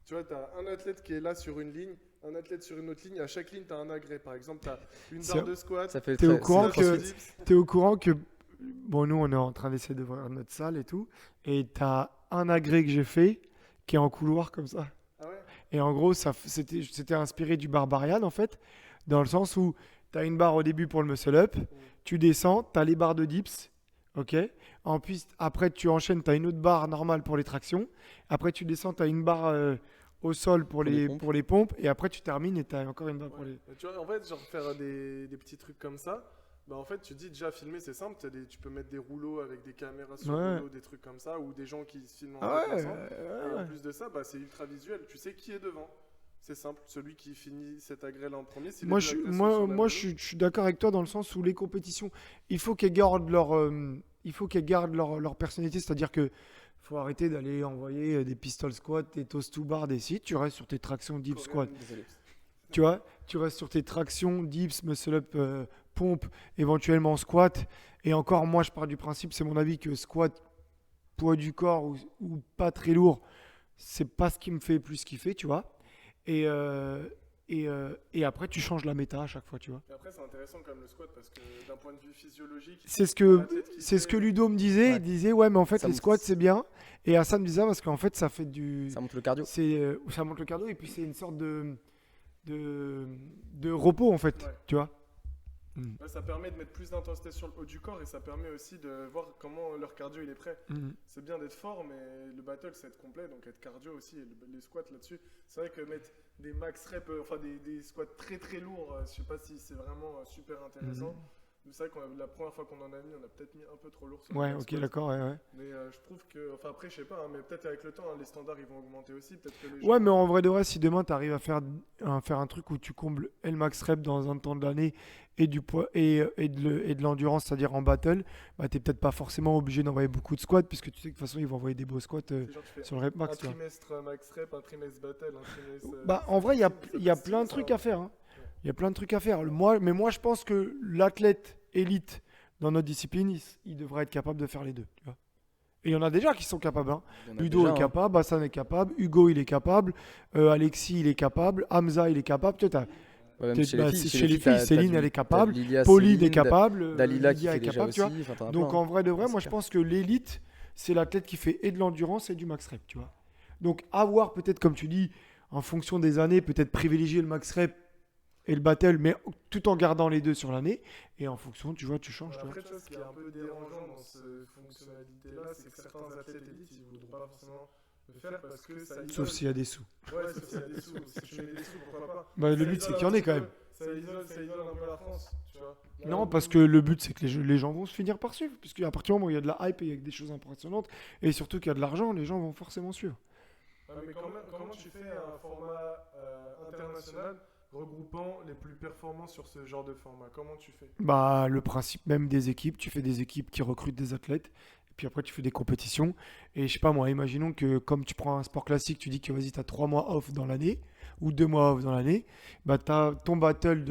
Tu vois, tu as un athlète qui est là sur une ligne, un athlète sur une autre ligne. À chaque ligne, tu as un agrès. Par exemple, tu as une C'est- barre de squat. Ça fait T'es au très- courant c'est que- CrossFit. T'es au courant que. Bon, nous, on est en train d'essayer de voir notre salle et tout. Et t'as un agrès que j'ai fait qui est en couloir comme ça. Ah ouais. Et en gros, c'était inspiré du Barbarian, en fait, dans le sens où tu as une barre au début pour le muscle up, tu descends, tu as les barres de dips, ok. Après, tu enchaînes, tu as une autre barre normale pour les tractions. Après, tu descends, tu as une barre au sol pour les pompes. Et après, tu termines et tu as encore une barre pour Ouais. les. Mais tu vois, en fait, genre faire des petits trucs comme ça, bah en fait, tu dis déjà filmer, c'est simple. Tu peux mettre des rouleaux avec des caméras sur Ouais. rouleaux, des trucs comme ça, ou des gens qui se filment en Ah ouais, déplaçant. Et en ouais. plus de ça, bah, c'est ultra visuel. Tu sais qui est devant. C'est simple. Celui qui finit cet agrès-là en premier, s'il Moi, est je, plus suis- agressif sur la moi vélo, je suis d'accord avec toi dans le sens où les compétitions, il faut qu'elles gardent leur personnalité. C'est-à-dire que faut arrêter d'aller envoyer des pistol squats, des toast to bar, des sites. Tu restes sur tes tractions deep coréenne, squat. Désolé. Tu vois, tu restes sur tes tractions, dips, muscle up, pompe, éventuellement squat. Et encore, moi, je pars du principe, c'est mon avis, que squat, poids du corps ou pas très lourd, c'est pas ce qui me fait plus kiffer, tu vois. Et après, tu changes la méta à chaque fois, tu vois. Et après, c'est intéressant quand même le squat parce que d'un point de vue physiologique, C'est ce un que, athlète qui c'est ce fait- que Ludo me disait. Ouais. Il disait, ouais, mais en fait, Ça les monte- squats, c'est bien. Et Hassan me disait ça parce qu'en fait, ça fait du. Ça monte le cardio. Ça monte le cardio et puis c'est une sorte de repos, en fait, Ouais. tu vois. Ouais, ça permet de mettre plus d'intensité sur le haut du corps et ça permet aussi de voir comment leur cardio il est prêt. Mhm. C'est bien d'être fort, mais le battle c'est être complet, donc être cardio aussi. Et les squats là-dessus, c'est vrai que mettre des max reps, enfin des squats très très lourds, je sais pas si c'est vraiment super intéressant. C'est vrai que la première fois qu'on en a mis, on a peut-être mis un peu trop lourd sur le Ouais, max ok, squat. d'accord, ouais. Mais je trouve que, enfin après je sais pas, hein, mais peut-être avec le temps, hein, les standards ils vont augmenter aussi. Peut-être que les Ouais, gens- mais en vrai de vrai, si demain tu arrives à faire un truc où tu combles et le max rep dans un temps de l'année et du poids et de l'endurance, c'est-à-dire en battle, bah t'es peut-être pas forcément obligé d'envoyer beaucoup de squats puisque tu sais que de toute façon ils vont envoyer des beaux squats c'est genre, tu fais sur le rep un max, tu vois. trimestre max rep, un trimestre battle, un trimestre. Bah en vrai, il y a ça plein de ça trucs va. à faire. Hein. Il y a plein de trucs à faire. Mais moi, je pense que l'athlète élite dans notre discipline, il devrait être capable de faire les deux. Tu vois. Et il y en a déjà qui sont capables. Hein. Il y en a Ludo déjà, est hein. capable, Hassan est capable, Hugo il est capable, Alexis il est capable, Hamza il est capable. Tu vois, Ouais, même t'es- chez bah, les filles, chez les filles, t'as Céline du- elle est t'as capable, Lilia, Pauline Céline, est capable, Dalila qui Lydia fait est déjà capable. Tu vois. aussi. Enfin, t'en as Donc plein. en vrai de vrai, C'est moi je super. pense que l'élite, c'est l'athlète qui fait et de l'endurance et du max rep, tu vois. Donc avoir peut-être, comme tu dis, en fonction des années, peut-être privilégier le max rep et le battle, mais tout en gardant les deux sur l'année. Et en fonction, tu vois, tu changes. Tu vois. Après, tu vois, ce qui est un peu dérangeant dans cette fonctionnalité-là, c'est que certains athlètes élites, ils ne voudront pas forcément le faire parce que ça isole. Sauf s'il y a des sous. Ouais, sauf s'il y a des sous. Si tu mets des sous, pourquoi pas. Bah, le Ça but, c'est isole qu'il y en un ait petit quand peu- même. Ça isole un peu la France, tu vois. Là, Non, où- parce que le but, c'est que les gens vont se finir par suivre. Puisqu'à partir du moment où il y a de la hype et il y a des choses impressionnantes, et surtout qu'il y a de l'argent, les gens vont forcément suivre. Mais comment tu fais un format international regroupant les plus performants sur ce genre de format? Comment tu fais? Bah, le principe même des équipes, tu fais des équipes qui recrutent des athlètes, et puis après tu fais des compétitions. Et je sais pas moi, imaginons que comme tu prends un sport classique, tu dis que vas-y, tu as 3 mois off dans l'année, ou 2 mois off dans l'année, bah tu as ton battle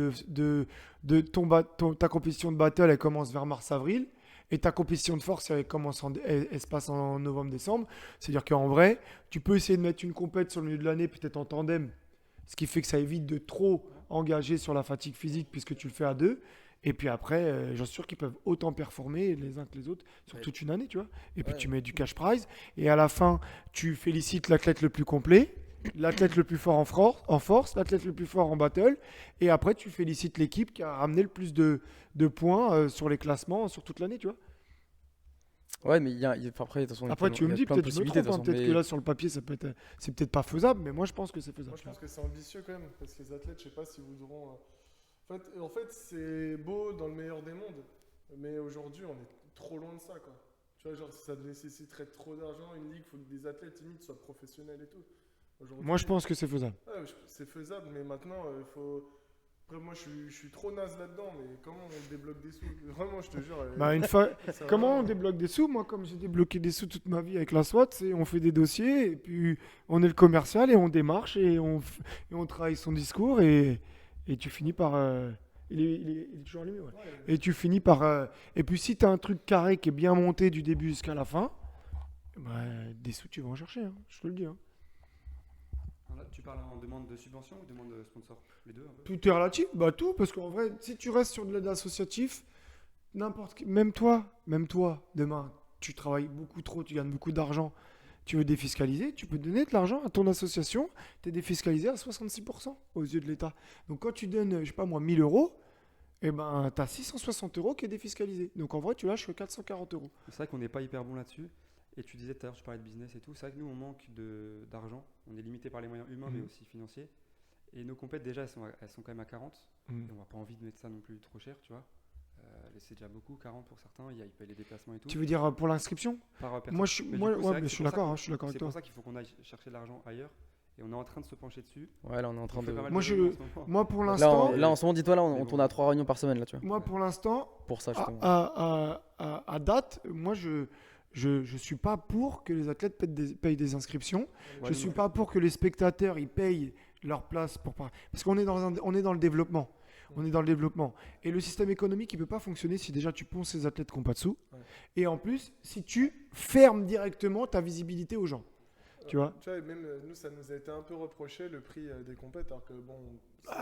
ta compétition de battle, elle commence vers mars-avril, et ta compétition de force, elle se passe en novembre-décembre. C'est-à-dire qu'en vrai, tu peux essayer de mettre une compète sur le milieu de l'année, peut-être en tandem, ce qui fait que ça évite de trop engager sur la fatigue physique puisque tu le fais à deux. Et puis après, j'en suis sûr qu'ils peuvent autant performer les uns que les autres sur Ouais. toute une année, tu vois. Et puis Ouais. tu mets du cash prize. Et à la fin, tu félicites l'athlète le plus complet, l'athlète le plus fort en force, l'athlète le plus fort en battle. Et après, tu félicites l'équipe qui a ramené le plus de points sur les classements sur toute l'année, tu vois. Ouais, mais enfin, après, de toute façon, il y a Après, plein- tu il me y a dis, plein de peut-être je me possibilités, trompe, de hein, toute façon, peut-être que mais- là, sur le papier, c'est peut-être pas faisable, mais moi, je pense que c'est faisable. Moi, je pense que c'est ambitieux quand même, parce que les athlètes, je sais pas si voudront. En fait, c'est beau dans le meilleur des mondes, mais aujourd'hui, on est trop loin de ça, quoi. Tu vois, genre, ça nécessiterait trop d'argent, une ligue, faut que des athlètes limite soient professionnels et tout. Aujourd'hui, Moi, je pense que c'est faisable. ouais, c'est faisable, mais maintenant, il faut. Après, moi, je suis trop naze là-dedans, mais comment on débloque des sous? Vraiment, je te jure. Bah, une fois, ça comment on vraiment- débloque des sous? Moi, comme j'ai débloqué des sous toute ma vie avec la SWAT, c'est on fait des dossiers, et puis on est le commercial, et on démarche, et on travaille son discours, et tu finis par... il est toujours allumé, ouais. Ouais, Et tu finis par... et puis si tu as un truc carré qui est bien monté du début jusqu'à la fin, bah, des sous, tu vas en chercher, hein, je te le dis. Hein. Alors là, tu parles en demande de subvention ou demande de sponsor? Les deux un peu? Tout est relatif, bah tout, parce qu'en vrai, si tu restes sur de l'aide associative, même toi, demain, tu travailles beaucoup trop, tu gagnes beaucoup d'argent, tu veux défiscaliser, tu peux donner de l'argent à ton association, tu es défiscalisé à 66% aux yeux de l'État. Donc quand tu donnes, je sais pas moi, 1000 euros, eh ben, tu as 660 euros qui est défiscalisé. Donc en vrai, tu lâches que 440 euros. C'est vrai qu'on n'est pas hyper bon là-dessus. Et tu disais tout à l'heure, tu parlais de business et tout. C'est vrai que nous, on manque d'argent. On est limité par les moyens humains, mais aussi financiers. Et nos compètes, déjà, elles sont quand même à 40. Et on n'a pas envie de mettre ça non plus trop cher, tu vois. C'est déjà beaucoup, 40 pour certains. Ils payent les déplacements et tout. Tu veux dire pour l'inscription? Par personne. Moi, je, Mais du moi, coup, c'est ouais, vrai mais que je c'est suis pour ça d'accord, qu'on- hein, je suis d'accord avec C'est toi. pour ça qu'il faut qu'on aille chercher de l'argent ailleurs. Et on est en train de se pencher dessus. Ouais, là, on est en train On fait de. pas mal Moi, de je- réunions en ce moment. Moi, pour Là, l'instant, là, en ce moment, dis-toi, là, Mais on bon. tourne à 3 réunions par semaine, là, tu vois. moi, pour l'instant, Pour ça, justement. à date, moi, je suis pas pour que les athlètes payent des inscriptions. Ouais, Je nous, suis non. pas pour que les spectateurs ils payent leur place parce qu'on est on est dans le développement. On est dans le développement. Et le système économique, il peut pas fonctionner si déjà tu ponces ces athlètes qui n'ont pas de sous. Ouais. Et en plus, si tu fermes directement ta visibilité aux gens. Tu vois Tu vois, même nous, ça nous a été un peu reproché le prix des compètes, alors que bon.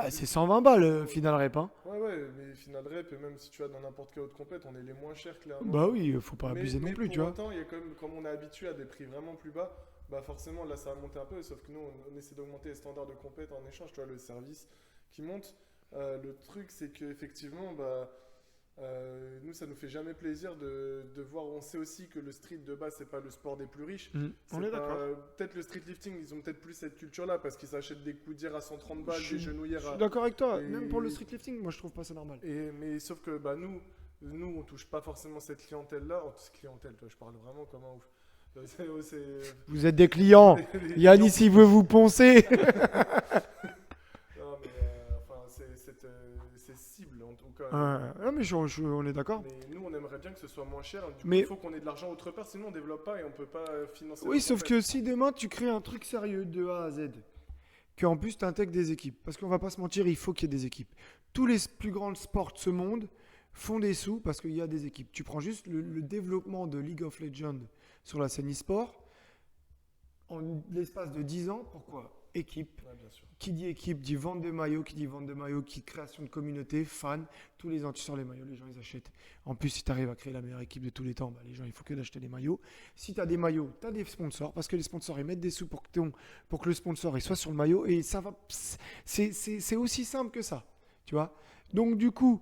C'est 120 balles, final rep. Hein. Ouais, mais final rep, et même si tu vas dans n'importe quelle autre compète, on est les moins chers clairement. Bah oui, faut pas abuser non plus, pour tu vois. autant, il y a comme on est habitué à des prix vraiment plus bas, bah forcément là ça va monter un peu, sauf que nous on essaie d'augmenter les standards de compète en échange, tu vois, le service qui monte. Le truc c'est qu'effectivement, nous ça nous fait jamais plaisir de voir, on sait aussi que le street de base c'est pas le sport des plus riches. On C'est est pas- d'accord. Peut-être le street lifting, ils ont peut-être plus cette culture-là parce qu'ils s'achètent des coudières à 130 balles, Je suis- des genouillères Je suis à. d'accord avec toi. Et- Même pour le street lifting, moi je trouve pas ça normal. Mais sauf que nous, on touche pas forcément cette clientèle-là. Toi, je parle vraiment comme un ouf. Vous êtes des clients. Yann ici veut vous poncer. Non, mais enfin, c'est cible en tout cas. Non, mais on est d'accord. Mais nous, on aimerait bien que ce soit moins cher. Du coup, Mais- il faut qu'on ait de l'argent autre part, sinon on développe pas et on peut pas financer. Oui, nos sauf compètes. que si demain tu crées un truc sérieux de A à Z, qu'en plus tu intègres des équipes, parce qu'on va pas se mentir, il faut qu'il y ait des équipes. Tous les plus grands sports de ce monde font des sous parce qu'il y a des équipes. Tu prends juste le développement de League of Legends sur la scène e-sport, en l'espace de 10 ans, pourquoi? Équipe. Ouais, bien sûr. Qui dit équipe dit vente de maillots, qui dit vente de maillots, qui dit création de communauté, fans. Tous les ans, tu sors les maillots, les gens ils achètent. En plus, si tu arrives à créer la meilleure équipe de tous les temps, bah, les gens il faut que d'acheter des maillots. Si tu as des maillots, tu as des sponsors, parce que les sponsors ils mettent des sous pour que le sponsor il soit sur le maillot, et ça va. C'est aussi simple que ça, tu vois. Donc du coup,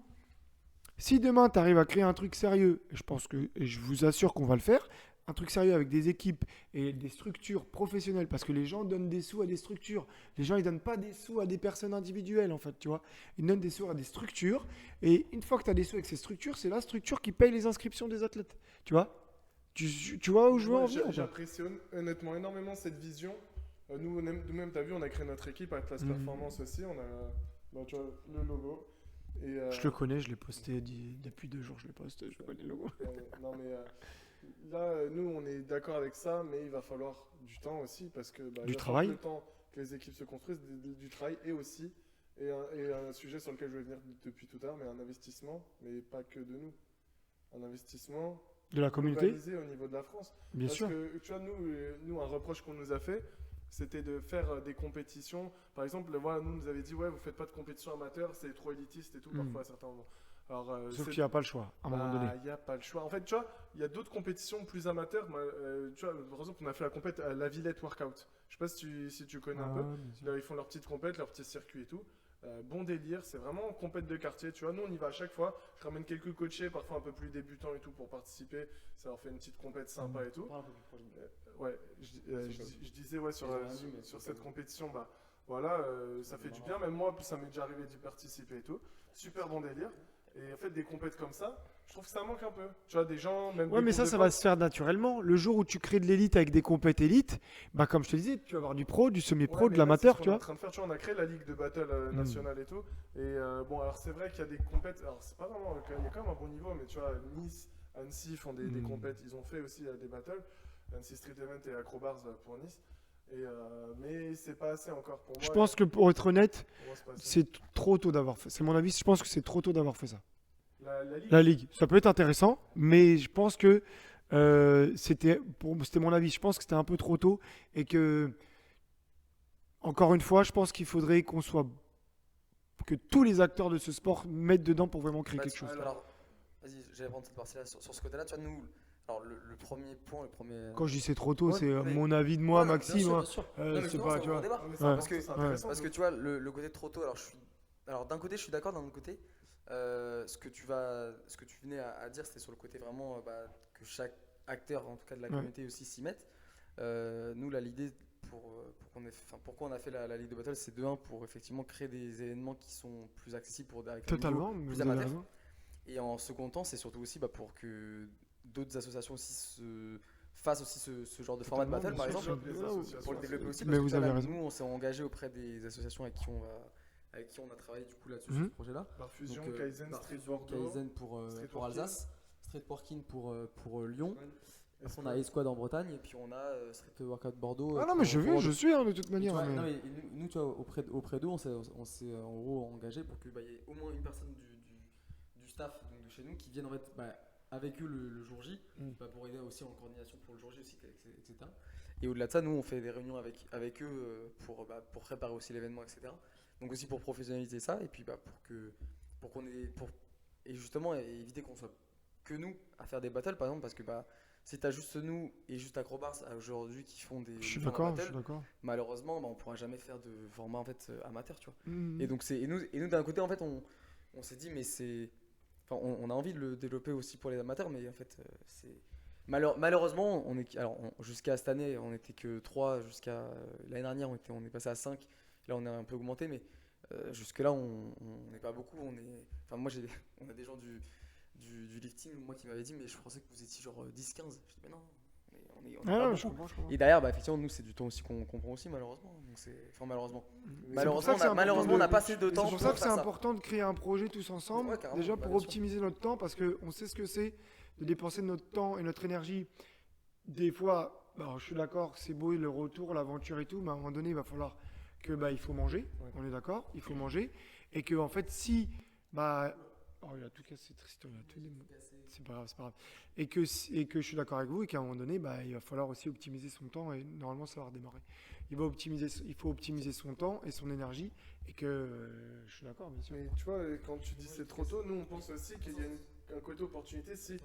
si demain tu arrives à créer un truc sérieux, et je pense que, et je vous assure qu'on va le faire, un truc sérieux avec des équipes et des structures professionnelles, parce que les gens donnent des sous à des structures. Les gens, ils donnent pas des sous à des personnes individuelles, en fait, tu vois. Ils donnent des sous à des structures. Et une fois que tu as des sous avec ces structures, c'est la structure qui paye les inscriptions des athlètes. Tu vois? Tu vois où je veux en venir? J'apprécie honnêtement énormément cette vision. Nous-mêmes, tu as vu, on a créé notre équipe à Atlas Performance aussi. On a tu vois, le logo. Et, Je le connais, je l'ai posté depuis 2 jours, je l'ai posté, je connais le logo. non, mais là, nous, on est d'accord avec ça, mais il va falloir du temps aussi parce que Du il va travail. falloir le temps que les équipes se construisent, du travail et aussi, et un sujet sur lequel je vais venir depuis tout à l'heure, mais un investissement, mais pas que de nous. Un investissement De la communauté, globalisé au niveau de la France. bien Parce sûr. que, tu vois, nous, un reproche qu'on nous a fait, c'était de faire des compétitions. Par exemple, voilà, nous avait dit, ouais, vous faites pas de compétition amateur, c'est trop élitiste et tout, parfois à certains moments. Alors, Sauf qu'il n'y a pas le choix, à un moment donné. il n'y a pas le choix. En fait, tu vois, il y a d'autres compétitions plus amateurs. Tu vois, par exemple, on a fait la compète à la Villette Workout. Je sais pas si tu connais un peu. bien sûr. Là, ils font leur petite compète, leur petit circuit et tout. Bon délire, c'est vraiment une compète de quartier. Tu vois, nous, on y va à chaque fois. Je ramène quelques coachés, parfois un peu plus débutants et tout, pour participer. Ça leur fait une petite compète sympa et tout. Parle un peu plus proche de moi. Ouais, je disais, ouais, sur cette compétition, bah voilà, ça fait du bien. Même moi, ça m'est déjà arrivé d'y participer et tout. Super bon délire. Et en fait, des compètes comme ça, je trouve que ça manque un peu. Tu vois, des gens, même. Ouais, des mais groupes ça, de ça va potes. se faire naturellement. Le jour où tu crées de l'élite avec des compètes élites, bah comme je te disais, tu vas avoir du pro, du semi-pro, Ouais, de mais là, l'amateur, c'est ce tu qu'on est en vois. train de faire, tu vois, on a créé la ligue de battle nationale et tout. Et bon, alors c'est vrai qu'il y a des compètes. Alors, c'est pas vraiment. Il y a quand même un bon niveau, mais tu vois, Nice, Annecy font des compètes. Ils ont fait aussi des battles. Annecy Street Event et Acrobars pour Nice. Et, mais c'est pas assez encore pour moi. Je pense que pour être honnête, Pour moi, c'est pas assez. c'est trop tôt d'avoir fait. C'est mon avis, je pense que c'est trop tôt d'avoir fait ça. La ligue. La ligue, ça peut être intéressant, mais je pense que c'était mon avis. Je pense que c'était un peu trop tôt et que, encore une fois, je pense qu'il faudrait que tous les acteurs de ce sport mettent dedans pour vraiment créer Bah, quelque chose. Alors, vas-y, j'allais prendre cette partie-là. Sur ce côté-là, tu vois, nous, alors le premier point, le premier. Quand je dis c'est trop tôt, Ouais, c'est mais- mon avis de moi, Ouais, non, Maxime. bien sûr, hein. bien sûr. Non, mais C'est justement, pas, c'est tu un vois. bon débat. Non, mais c'est Ouais. important, Parce que- c'est intéressant. Parce que tu vois, le côté trop tôt, alors d'un côté, je suis d'accord, d'un autre côté, ce que tu venais à dire, c'était sur le côté vraiment que chaque acteur, en tout cas de la Ouais. communauté aussi, s'y mette. Nous, là, l'idée pourquoi on a fait la Ligue de Battle, c'est de un, pour effectivement créer des événements qui sont plus accessibles pour avec un niveau Totalement, plus vous avez amateur. raison. Et en second temps, c'est surtout aussi pour que d'autres associations aussi fassent aussi ce genre de format de Totalement, battle, par bien exemple, sûr. Les Là, associations, pour le développer aussi. Mais Parce que vous tu vois, avez là, raison. nous, on s'est engagé auprès des associations avec qui on a travaillé du coup là-dessus, Mhm. sur ce projet-là. Par fusion, Donc, Kaizen, par Street fusion, Bordeaux. Kaizen Street pour Working. Alsace, Street Working pour Lyon. Est-ce On a Esquad en Bretagne et puis on a Street Workout Bordeaux. Ah non, mais je suis hein, de toute Et tu manière. vois, mais- non, mais nous, tu vois, auprès d'eux, on s'est en gros engagé pour qu'il y ait au moins une personne du staff donc de chez nous qui vienne en fait avec eux le jour J pour aider aussi en coordination pour le jour J aussi, etc. Et au-delà de ça, nous on fait des réunions avec eux pour préparer aussi l'événement, etc. Donc aussi pour professionnaliser ça et puis et justement éviter qu'on soit que nous à faire des battles par exemple parce que si t'as juste nous et juste Acrobars aujourd'hui qui font des Je suis des formats d'accord, je battles, suis d'accord. malheureusement on pourra jamais faire de format en fait amateur, tu vois. Mhm. Et donc et nous d'un côté en fait on s'est dit mais on a envie de le développer aussi pour les amateurs mais en fait c'est malheureusement jusqu'à cette année on était que 3, jusqu'à l'année dernière on est passé à 5. Là on a un peu augmenté mais jusque là on n'est pas beaucoup, moi on a des gens du lifting moi qui m'avaient dit mais je pensais que vous étiez genre 10-15. Je dis mais non, on est Ah, pas non, je beaucoup. comprends, je comprends. Et derrière, effectivement, nous, c'est du temps aussi qu'on prend aussi, malheureusement. Donc malheureusement. C'est pour ça que c'est Malheureusement, on n'a pas assez de C'est temps pour ça que c'est faire ça. important de créer un projet tous ensemble, Ouais, carrément, déjà bah, pour bien sûr. optimiser notre temps, parce qu'on sait ce que c'est de dépenser notre temps et notre énergie. Des fois, alors, je suis d'accord, c'est beau le retour, l'aventure et tout, mais à un moment donné, il va falloir que il faut manger, on est d'accord, il faut manger, et que en fait, si oh, il a tout cassé, Tristan, il a tout c'est pas grave, c'est pas grave. Et que je suis d'accord avec vous, et qu'à un moment donné, il va falloir aussi optimiser son temps, et normalement, ça va redémarrer. Il faut optimiser son temps et son énergie, et que je suis d'accord, bien sûr. Mais tu vois, quand tu dis c'est trop tôt, nous on pense aussi qu'il y a un côté opportunité. Si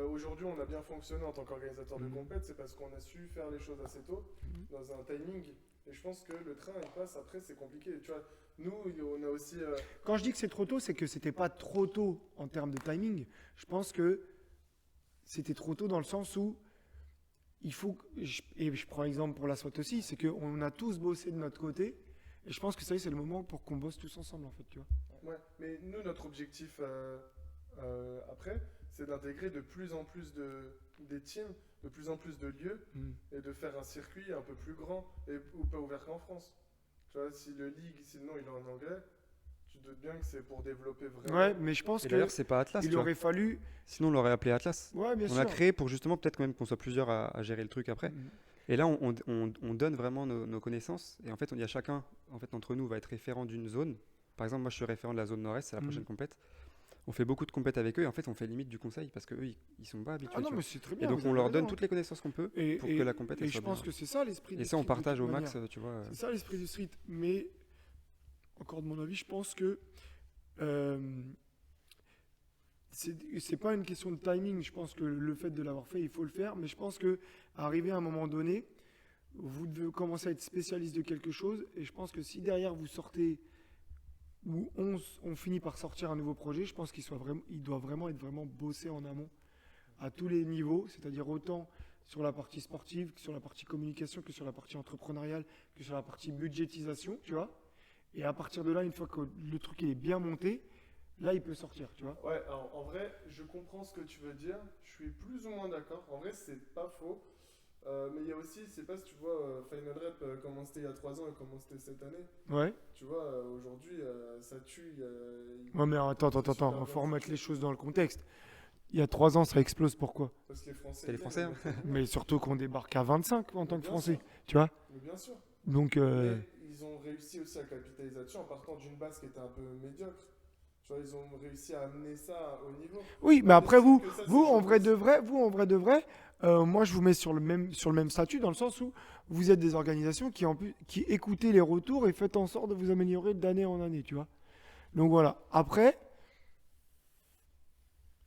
aujourd'hui on a bien fonctionné en tant qu'organisateur de compète, c'est parce qu'on a su faire les choses assez tôt, dans un timing. Et je pense que le train il passe, après c'est compliqué. Tu vois, nous on a aussi. Quand je dis que c'est trop tôt, c'est que c'était pas trop tôt en termes de timing. Je pense que c'était trop tôt dans le sens où il faut et je prends exemple pour la SWAT aussi, c'est qu'on a tous bossé de notre côté et je pense que ça y est, c'est le moment pour qu'on bosse tous ensemble en fait, tu vois. Ouais, mais nous, notre objectif après, c'est d'intégrer de plus en plus des teams, de plus en plus de lieux, et de faire un circuit un peu plus grand, ou pas ouvert qu'en France. Tu vois, si le League, sinon il est en anglais, tu te doutes bien que c'est pour développer vraiment. Ouais, mais je pense Et que d'ailleurs, c'est pas Atlas, tu il vois. aurait fallu. Sinon, on l'aurait appelé Atlas. Ouais, bien On sûr. l'a créé pour justement, peut-être quand même qu'on soit plusieurs à gérer le truc après. Et là, on donne vraiment nos connaissances. Et en fait, il y a chacun, en fait, d'entre nous va être référent d'une zone. Par exemple, moi, je suis référent de la zone nord-est, c'est la prochaine compète. On fait beaucoup de compètes avec eux et en fait, on fait limite du conseil parce qu'eux, ils sont pas habitués. Ah non, tu vois. mais c'est très Et bien. donc, vous on avez leur raison, donne hein. toutes les connaissances qu'on peut pour que la compète Et elle je soit pense bien. que c'est ça l'esprit du Et ça, on street, de partage toute au max, manière. tu vois. C'est ça l'esprit du street. Mais, encore de mon avis, je pense que euh, c'est pas une question de timing. Je pense que le fait de l'avoir fait, il faut le faire. Mais je pense que arrivé à un moment donné, vous devez commencer à être spécialiste de quelque chose. Et je pense que si derrière vous sortez ou on finit par sortir un nouveau projet, je pense il doit vraiment être vraiment bossé en amont à tous les niveaux, c'est-à-dire autant sur la partie sportive, que sur la partie communication, que sur la partie entrepreneuriale, que sur la partie budgétisation, tu vois. Et à partir de là, une fois que le truc est bien monté, là, il peut sortir, tu vois. Ouais, alors, en vrai, je comprends ce que tu veux dire. Je suis plus ou moins d'accord. En vrai, c'est pas faux. Mais il y a aussi, je sais pas si tu vois, Final Rep, comment c'était il y a 3 ans et comment c'était cette année. Ouais. Tu vois, aujourd'hui, ça tue. Ouais, mais attends, c'est super il bien faut remettre foutu. les choses dans le contexte. Il y a 3 ans, ça explose, pourquoi? Parce que les Français. C'est les Français, hein. Mais surtout qu'on débarque à 25 en tant que Bien Français, sûr. tu vois. Mais bien sûr. Donc, Mais ils ont réussi aussi à capitaliser là-dessus en partant d'une base qui était un peu médiocre. Tu vois, ils ont réussi à amener ça au niveau. oui, mais Ouais, après mais vous, c'est que ça, vous c'est en juste- vrai de vrai, moi je vous mets sur le même statut dans le sens où vous êtes des organisations qui écoutez les retours et faites en sorte de vous améliorer d'année en année, tu vois. Donc voilà. Après,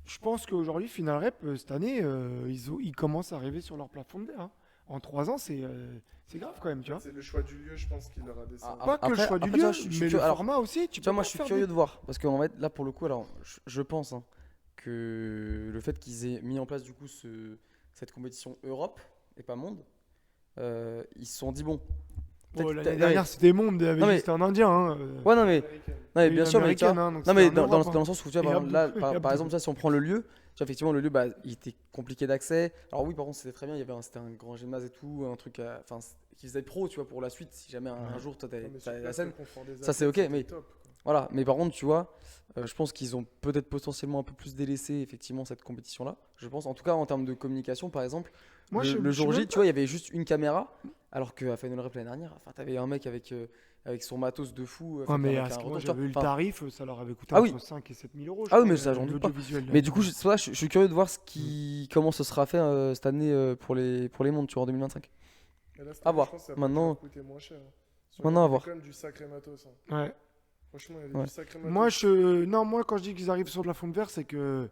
je pense qu'aujourd'hui, Final Rep, cette année, ils commencent à arriver sur leur plafond de verre, hein. En 3 ans, c'est grave quand même, tu vois. C'est le choix du lieu, je pense, qui leur a descendu. Pas que le choix du après, lieu, tu vois, je suis mais le curieux- alors, format aussi. Tu vois, moi je suis curieux de voir. Parce qu'en fait, là pour le coup, alors je pense hein, que le fait qu'ils aient mis en place du coup cette compétition Europe et pas monde, ils se sont dit bon. peut-être- L'année non, dernière, c'était Monde, il y avait non, mais- juste un Indien. Hein. Ouais, non mais, Américaine. non, mais Une bien sûr, mais tu vois, américaine, hein, donc non, mais c'était en dans Europe, le sens où tu vois, Et par il y a exemple, là, beaucoup- il y par a exemple, beaucoup. ça, si on prend le lieu, tu vois, effectivement, le lieu, bah, il était compliqué d'accès. Alors oui, par contre, c'était très bien, c'était un grand gymnase et tout, un truc, enfin, qui faisait pro, tu vois, pour la suite, si jamais un jour, toi, Non, mais t'as sur la place, scène. le confort des Ça, c'est athlètes, ok, c'était mais- top, quoi. Voilà, mais par contre, tu vois, je pense qu'ils ont peut-être potentiellement un peu plus délaissé effectivement cette compétition-là. Je pense, en tout cas en termes de communication, par exemple, Moi, je le suis jour J, même tu vois, il y avait juste une caméra, alors qu'à Final Rep l'année dernière, enfin, t'avais un mec avec son matos de fou. Ouais, mais avec à ce un que moi retour, tu vois. j'avais eu le Enfin, tarif, ça leur avait coûté Ah entre oui. 5 et 7 000 euros. je Ah oui, crois, mais ça, j'en doute pas. l'audiovisuel, là. Mais du coup, c'est pour ça, je suis curieux de voir comment ce sera fait cette année pour les mondes, tu vois, en 2025. Et là, cette À année, voir. je pense que ça va Maintenant- leur coûter moins cher. hein. Parce Maintenant, qu'il y à avait voir. quand même du sacré matos. hein. Ouais. Franchement, il y avait Ouais. du sacré matos. Moi, quand je dis qu'ils arrivent sur de la fond de verre, c'est que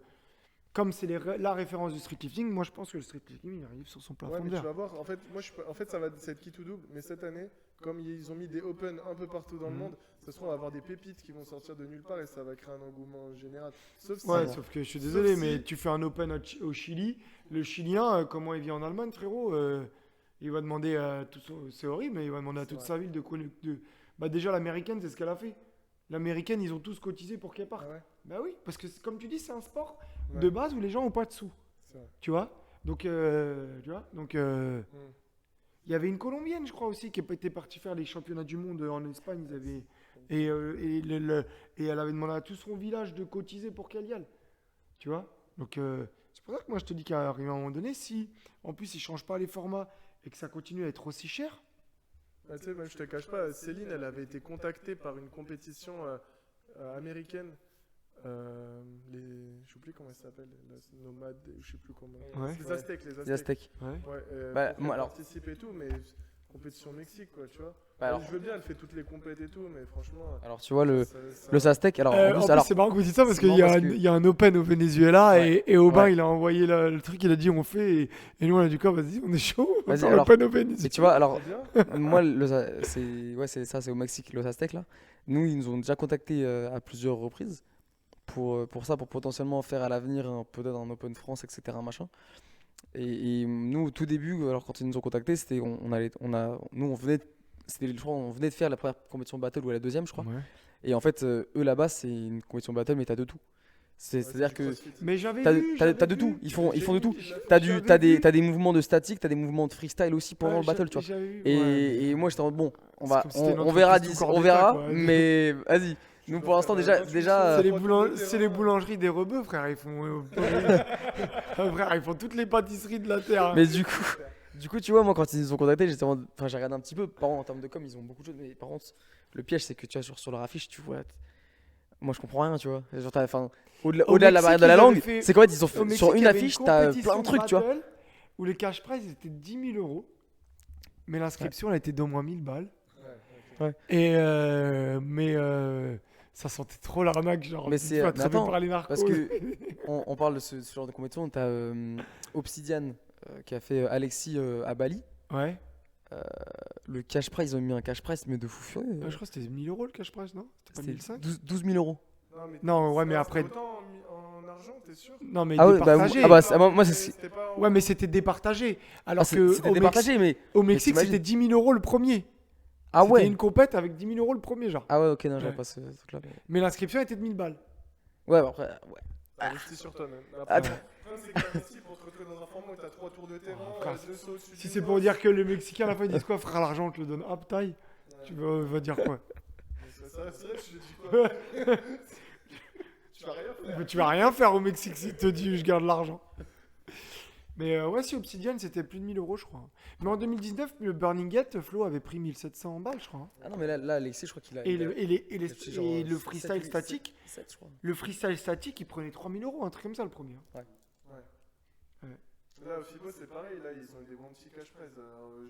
comme c'est la référence du street lifting, moi je pense que le street lifting il arrive sur son Ouais, plafond mais de tu verre. vas voir, en fait, en fait, ça va être qui tout double. Mais cette année, comme ils ont mis des open un peu partout dans le monde, ça se trouve, on va avoir des pépites qui vont sortir de nulle part et ça va créer un engouement général. Sauf si. Ouais, sauf que je suis désolé, Sauf si- mais tu fais un open au Chili, le Chilien, comment il vit en Allemagne, frérot il va demander à c'est horrible, mais il va demander à C'est toute vrai. sa ville Bah déjà l'américaine, c'est ce qu'elle a fait. L'américaine, ils ont tous cotisé pour qu'elle parte. Ah ouais, Bah oui, parce que comme tu dis, c'est un sport ouais, de base où les gens ont pas de sous. c'est vrai. Tu vois. Donc, il y avait une Colombienne, je crois aussi, qui était partie faire les championnats du monde en Espagne. Ils avaient, et elle avait demandé à tout son village de cotiser pour qu'elle y aille. Tu vois. Donc, c'est pour ça que moi, je te dis qu'à arriver à un moment donné, si en plus ils changent pas les formats et que ça continue à être aussi cher, Bah, tu sais, même je te cache pas, Céline, elle avait été contactée par une compétition américaine. Je sais plus comment elle s'appelle, les nomades, je sais plus comment. Ouais. Les Aztèques, les Les Aztèques. Aztèques. ouais. Ouais, Bah, pour moi, qu'elle alors- participe et tout, mais compétition au Mexique, quoi, tu vois. Bah, alors- Je veux bien, elle fait toutes les compètes et tout, mais franchement. Alors, tu vois, le ça- Sastec, alors, En en plus, plus, alors, c'est marrant que vous dites ça parce c'est qu'il y, marrant a parce un- que- il y a un Open au Venezuela Ouais. et Aubin Ouais. il a envoyé le truc, il a dit on fait et nous on a dit quoi, vas-y, on est chaud, on va Vas-y, faire alors- l'Open au Venezuela. et tu vois, alors, C'est bien. moi, c'est au Mexique, le Aztec là. Nous, ils nous ont déjà contactés à plusieurs reprises pour ça, pour potentiellement faire à l'avenir peut-être un Open France, etc. Machin. Et nous, au tout début, alors quand ils nous ont contactés, c'était on venait de faire la première compétition battle ou la deuxième, je crois. Ouais. Et en fait, eux là-bas, c'est une compétition battle, mais t'as de tout. C'est-à-dire que Mais j'avais t'as vu, de tout. Ils font de tout. T'as des mouvements de statique, t'as des mouvements de freestyle aussi pendant le battle, tu vois. Et moi, j'étais en mode, bon, C'est comme si c'était une on verra, entreprise tout corps on d'État, verra, quoi. mais vas-y. Nous, pour l'instant, déjà, C'est les boulangeries des rebeux, frère. Ils font, frère, ils font toutes les pâtisseries de la terre. mais du coup, tu vois, moi, quand ils nous ont contactés, enfin, j'ai regardé un petit peu. Par contre, en termes de com, ils ont beaucoup de choses. Mais par contre, le piège, c'est que tu vois, sur leur affiche, tu vois. Moi, je comprends rien, tu vois. Genre, au-delà de la barrière de la langue, c'est qu'en fait, ils ont fait, sur une affiche, t'as plein de trucs, tu vois. Où les cash prize étaient 10 000 euros. Mais l'inscription, elle était d'au moins 1000 balles. Ouais. Et ça sentait trop l'arnaque, genre. Mais tu c'est- vas mais attraper attends, par les narcos. Parce que on parle de ce genre de compétition. T'as Obsidian qui a fait Alexis à Bali. Ouais. Le cash prize, ils ont mis un cash prize, mais de fou furieux. Je crois que c'était 1000 euros le cash prize, non? C'était pas C'était 1005? 12 000 euros. Non, ouais, mais c'est après. autant en argent, t'es sûr? Non, mais Ah ouais, départagé. moi, c'est. C'était pas en- Ouais, mais c'était départagé. Alors Ah, que c'était au départagé, mais. Au Mexique, t'imagines- c'était 10 000 euros le premier. Ah C'était ouais. une compète avec 10 000 euros le premier, genre. Ah ouais, ok, non, j'avais Ouais. pas ce truc-là. Mais l'inscription était de 1000 balles. Ouais, bah après, ouais. Investi sur toi-même. Attends. Le problème, c'est que t'investis pour te retrouver dans un format où t'as 3 tours de terrain, frère, 2 sauts au-dessus Si du c'est mur. pour dire que les Mexicains, à la fin, ils disent quoi? Frère, l'argent, on te le donne. Hop, taille. Tu vas dire quoi? C'est vrai, je te dis quoi? Tu vas rien faire. Mais tu vas rien faire au Mexique s'ils te disent je garde l'argent. Mais ouais, si Obsidian, c'était plus de 1000 euros, je crois. Mais en 2019, le Burning Gate, Flo avait pris 1700 balles, je crois. Ah non, mais là Alexis, je crois qu'il a. Et il a- c'est genre, et le 7, freestyle statique, 7, je crois. le freestyle statique, il prenait 3000 euros, un truc comme ça, le premier. Là, au FIBO, c'est pareil. Là, ils ont eu des bons petits cash prize.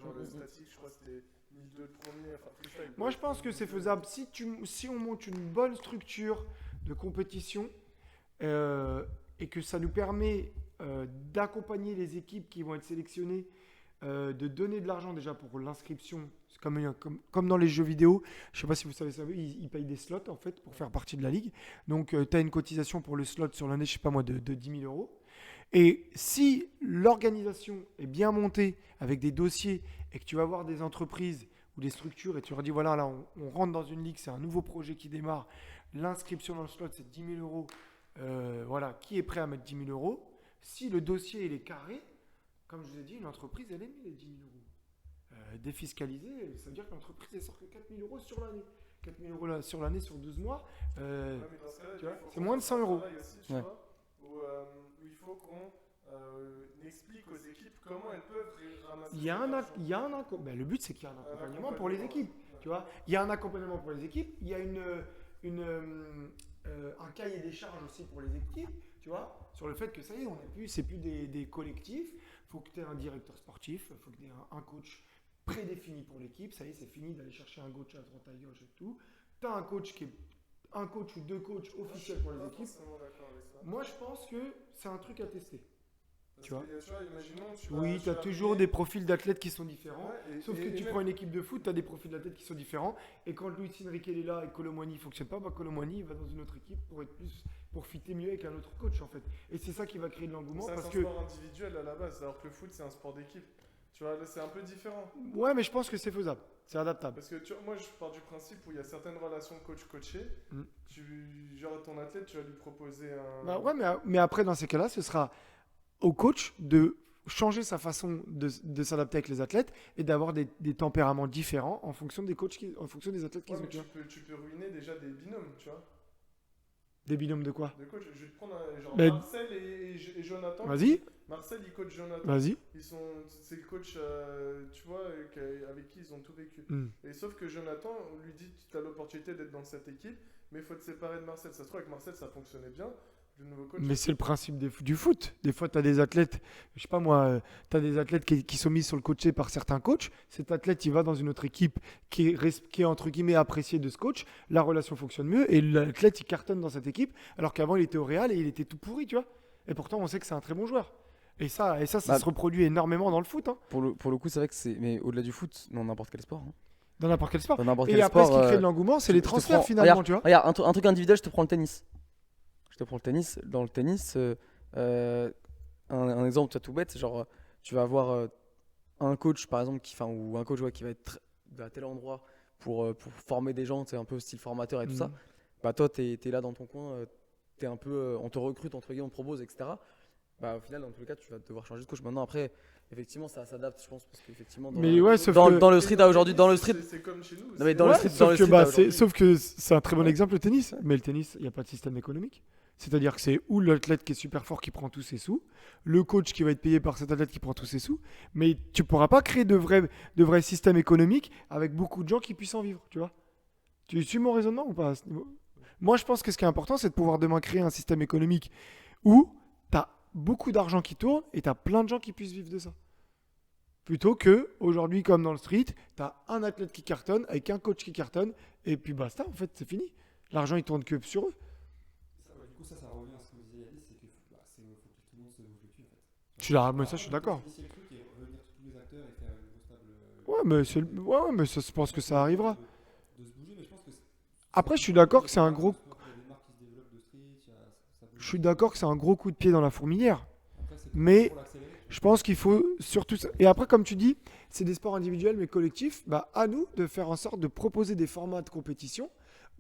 Genre le statique, je crois que c'était 1002 le premier. Enfin, freestyle. Moi, je pense que c'est faisable. Si on monte une bonne structure de compétition et que ça nous permet d'accompagner les équipes qui vont être sélectionnées, de donner de l'argent déjà pour l'inscription. C'est comme dans les jeux vidéo. Je ne sais pas si vous savez ça, ils payent des slots en fait pour faire partie de la ligue. Donc, tu as une cotisation pour le slot sur l'année, je sais pas moi, de 10 000 euros. Et si l'organisation est bien montée avec des dossiers et que tu vas voir des entreprises ou des structures et tu leur dis voilà, là, on rentre dans une ligue, c'est un nouveau projet qui démarre, l'inscription dans le slot, c'est 10 000 euros. Voilà, qui est prêt à mettre 10 000 euros? Si le dossier il est carré, comme je vous ai dit, une entreprise, elle émet les 10 000 euros. Défiscalisé, ça veut dire que l'entreprise, elle sort que 4 000 euros sur l'année. 4 000 euros sur l'année, sur 12 mois. Ouais, mais dans ce cas-là, tu vois, il faut c'est qu'on moins de fasse 100 un euros. travail aussi, tu Ouais. vois, où il faut qu'on explique aux équipes comment elles peuvent ramasser. Il y a cet argent. le but, c'est qu'il y a un accompagnement pour les équipes. Tu vois, il y a un accompagnement pour les équipes. Il y a un cahier des charges aussi pour les équipes. Tu vois, sur le fait que ça y est, c'est plus des collectifs. Il faut que tu aies un directeur sportif. Il faut que tu aies un coach prédéfini pour l'équipe. Ça y est, c'est fini d'aller chercher un coach à droite à gauche et tout. Tu as un coach ou deux coachs officiels pour les Pas équipes. forcément d'accord avec ça. Moi, je pense que c'est un truc à tester. Parce Tu vois. que, imaginons, Oui, tu as toujours des profils d'athlètes qui sont différents. Ouais, Sauf que tu prends une équipe de foot, tu as des profils d'athlètes qui sont différents. Et quand Luis Enrique est là et Colomwani ne fonctionne pas, Colomwani va dans une autre équipe pour fitter mieux avec un autre coach en fait. Et c'est ça qui va créer de l'engouement Ça, parce c'est que un sport individuel à la base, alors que le foot, c'est un sport d'équipe. Tu vois, là, c'est un peu différent. ouais, mais je pense que c'est faisable, c'est adaptable. Parce que moi, je pars du principe où il y a certaines relations coach-coaché. Mm. Genre, ton athlète, tu vas lui proposer un. Bah ouais, mais après dans ces cas-là, ce sera au coach de changer sa façon de s'adapter avec les athlètes et d'avoir des tempéraments différents en fonction des coachs, en fonction des athlètes qu'ils Ouais, ont. mais Tu vois. tu peux ruiner déjà des binômes, tu vois. Des binômes de quoi? De coach, je vais te prendre genre Mais- Marcel et Jonathan. Vas-y, Marcel, il coach Jonathan. vas-y. C'est le coach, tu vois, avec qui ils ont tout vécu. Mm. Et sauf que Jonathan, on lui dit tu as l'opportunité d'être dans cette équipe, mais il faut te séparer de Marcel. Ça se trouve, avec Marcel, ça fonctionnait bien. Le nouveau coach. Mais c'est le principe du foot. Des fois, tu as des athlètes, je sais pas moi, tu as des athlètes qui sont mis sur le coaché par certains coachs. Cet athlète, il va dans une autre équipe qui est entre guillemets appréciée de ce coach. La relation fonctionne mieux et l'athlète, il cartonne dans cette équipe alors qu'avant, il était au Real et il était tout pourri, tu vois. Et pourtant, on sait que c'est un très bon joueur. Et ça Bah, se reproduit énormément dans le foot, hein, Pour le coup, c'est vrai que c'est. Mais au-delà du foot, dans n'importe quel sport. Hein. dans n'importe quel sport. Dans n'importe Et quel après, sport. ce qui crée de l'engouement, c'est les je te transferts prends- finalement, tu vois. Regarde, un truc individuel, je te prends le tennis. Je te prends le tennis. Dans le tennis, un exemple tu vois, tout bête, genre tu vas avoir un coach par exemple ou un coach ouais, qui va être à tel endroit pour former des gens, c'est un peu style formateur et tout ça. Mhm. Bah toi t'es là dans ton coin, t'es un peu, on te recrute entre guillemets, on te propose etc. Bah au final dans tous les cas tu vas devoir changer de coach. Maintenant après effectivement ça s'adapte je pense parce qu'effectivement Mais ouais, sauf que. dans le street à aujourd'hui, dans le street, C'est comme chez nous. non mais c'est- dans le Ouais, street, dans sauf le que, street à bah, aujourd'hui. sauf que c'est un très bon exemple le tennis. Mais le tennis, il n'y a pas de système économique. C'est-à-dire que c'est ou l'athlète qui est super fort qui prend tous ses sous, le coach qui va être payé par cet athlète qui prend tous ses sous, mais tu pourras pas créer de vrais systèmes économiques avec beaucoup de gens qui puissent en vivre, tu vois. Tu suis mon raisonnement ou pas à ce niveau? Moi, je pense que ce qui est important, c'est de pouvoir demain créer un système économique où tu as beaucoup d'argent qui tourne et tu as plein de gens qui puissent vivre de ça. Plutôt que aujourd'hui, comme dans le street, tu as un athlète qui cartonne avec un coach qui cartonne et puis basta, en fait, c'est fini. L'argent, il tourne que sur eux. Du coup, ça revient à ce que vous disiez, Yanis, c'est que faut que tout le monde se bouge le cul en fait. Mais ça, je suis d'accord. Initier le truc et revenir tous les acteurs et faire une grosse table. Ouais, mais, ouais, mais ça, je pense que ça arrivera. De se bouger, mais je pense que. Après, je suis d'accord que c'est un gros. Il y a des marques qui se développent de street, ça bouge. Je suis d'accord que c'est un gros coup de pied dans la fourmilière. Après, c'est Mais pour l'accélérer. je pense qu'il faut surtout ça. Et après, comme tu dis, c'est des sports individuels mais collectifs. Bah, à nous de faire en sorte de proposer des formats de compétition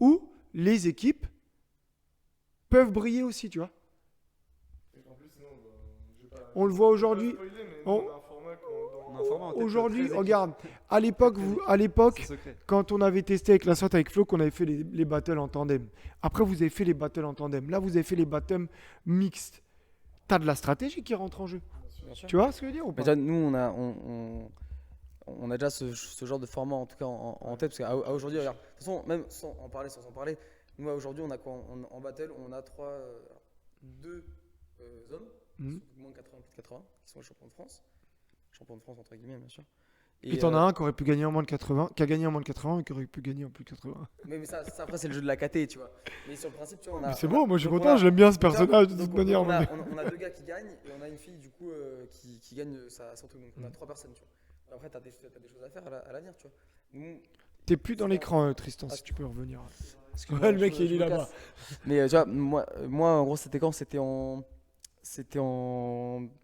où les équipes peuvent briller aussi, tu vois. En plus, sinon, je vais pas- On le voit je vais aujourd'hui. pas spoiler, mais on- on a un format qu'on- On a un format en tête, Aujourd'hui, 13 équipes. regarde, à l'époque, C'est secret. quand on avait testé avec la sorte avec Flo, qu'on avait fait les battles en tandem. Après, vous avez fait les battles en tandem. Là, vous avez fait les battles mixtes. T'as de la stratégie qui rentre en jeu. Bien sûr. Tu vois ce que je veux dire ou Mais pas? déjà, nous, on a déjà ce genre de format en tout cas en tête. Parce qu'à aujourd'hui, regarde, de toute façon, même sans en parler, nous aujourd'hui, on a quoi en battle, on a deux hommes, Mhm. moins de 80, plus de 80, qui sont les champions de France. Champions de France, entre guillemets, bien sûr. Et t'en as un qui aurait pu gagner en moins de 80, qui a gagné en moins de 80 et qui aurait pu gagner en plus de 80. Mais ça, après, c'est le jeu de la KT, tu vois. Mais sur le principe, tu vois, Mais c'est bon, moi je suis donc content, j'aime bien ce donc là, personnage de donc toute on- manière. On a, mais- on a deux gars qui gagnent et on a une fille, du coup, qui gagne son truc. Donc on a trois personnes, tu vois. Après, t'as des choses à faire à l'avenir, tu vois. Nous, T'es plus dans l'écran, Tristan, si tu peux revenir. Parce que Ouais, le mec, je il est me là-bas. casse. Mais tu vois, moi, en gros, c'était quand? C'était en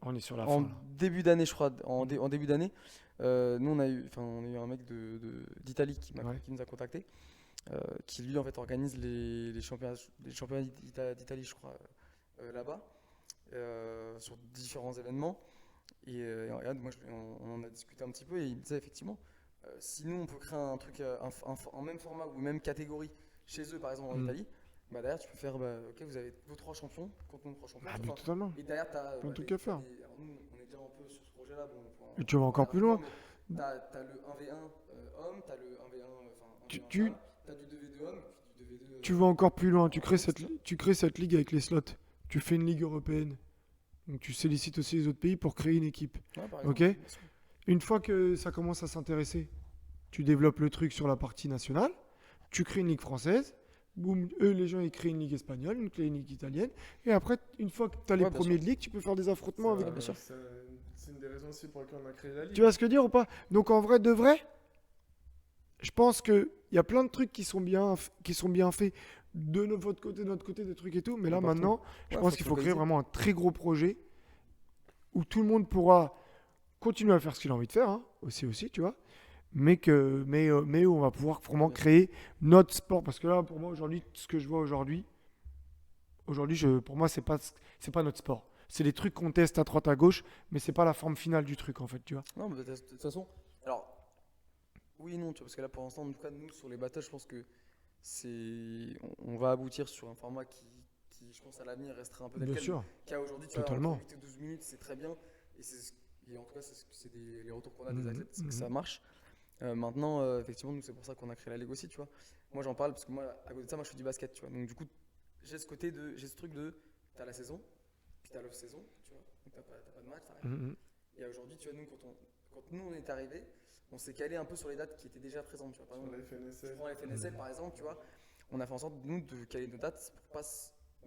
On est sur la en fin. Là. début d'année, je crois. En début d'année, nous, on a eu un mec d'Italie Ouais. qui nous a contactés, qui lui, en fait, organise les championnats d'Italie, je crois, là-bas, sur différents événements. Et regarde, on en a discuté un petit peu et il me disait effectivement, si nous, on peut créer un truc en même format ou même catégorie chez eux, par exemple en Mm. Italie, bah derrière, tu peux faire, ok, vous avez vos trois champions, contre nos trois champions. Ah, tu mais vois. totalement. Et derrière, tu as Plein de trucs à faire. alors nous, on est déjà un peu sur ce projet-là. Bon, Et tu vas encore plus loin. Tu as le 1v1 homme, tu as le 1v1, enfin, Tu- 1v1 tu- femme, tu as du 2v2 homme, puis du 2v2. Tu vas encore plus loin. Tu crées cette ligue avec les slots. Tu fais une ligue européenne. Donc tu sollicites aussi les autres pays pour créer une équipe. Ouais, par Ok. exemple, bien sûr. Une fois que ça commence à s'intéresser, tu développes le truc sur la partie nationale. Tu crées une ligue française. Boum, eux, les gens, ils créent une ligue espagnole, une ligue italienne. Et après, une fois que tu as les Ouais, bien premiers sûr. de ligue, tu peux faire des affrontements avec. bien sûr. C'est une des raisons aussi pour lesquelles on a créé la Ligue. Tu vois ce que je veux dire ou pas? Donc en vrai, de vrai, je pense qu'il y a plein de trucs qui sont bien faits votre côté, de notre côté, des trucs et tout. Mais là, Partout. maintenant, je Ouais, pense faut qu'il faut créer focaliser. vraiment un très gros projet où tout le monde pourra continuer à faire ce qu'il a envie de faire, hein, aussi, tu vois. Mais où on va pouvoir vraiment créer notre sport. Parce que là, pour moi, aujourd'hui, ce que je vois aujourd'hui, pour moi, c'est pas notre sport. C'est des trucs qu'on teste à droite à gauche, mais c'est pas la forme finale du truc, en fait, tu vois. Non, mais de toute façon, alors, oui et non, tu vois, parce que là, pour l'instant, en tout cas, nous, sur les battles, je pense que on va aboutir sur un format qui, je pense, à l'avenir restera un peu tel Bien quel. sûr. Qu'à aujourd'hui, tu vois, Totalement. entre 8 et 12 minutes, c'est très bien. Et en tout cas, c'est les retours qu'on a des Mhm, athlètes, c'est que mhm. ça marche. Maintenant, effectivement, nous, c'est pour ça qu'on a créé la Ligue aussi, tu vois. Moi, j'en parle parce que moi, à côté de ça, moi, je fais du basket, tu vois. Donc, du coup, j'ai ce truc de, t'as la saison, puis t'as l'off-saison, tu vois. Donc, t'as pas de match, t'as rien. Mhm. Et aujourd'hui, tu vois, nous, quand nous, on est arrivés, on s'est calé un peu sur les dates qui étaient déjà présentes, tu vois. Par Sur exemple, la FNSL. je prends la FNSL, par exemple, tu vois. On a fait en sorte, nous, de caler nos dates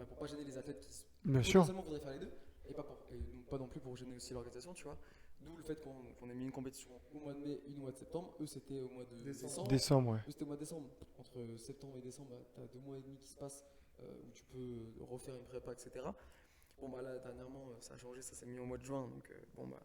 pour pas gêner les athlètes qui Bien sûr. potentiellement voudraient faire les deux, et pas non plus pour gêner aussi l'organisation, tu vois. D'où le fait qu'on ait mis une compétition au mois de mai, une au mois de septembre. Eux, c'était au mois de décembre. Décembre, ouais. Eux, c'était au mois de décembre. Entre septembre et décembre, tu as 2 mois et demi qui se passent où tu peux refaire une prépa, etc. Bon, bah là, dernièrement, ça a changé, ça s'est mis au mois de juin, donc bon, bah,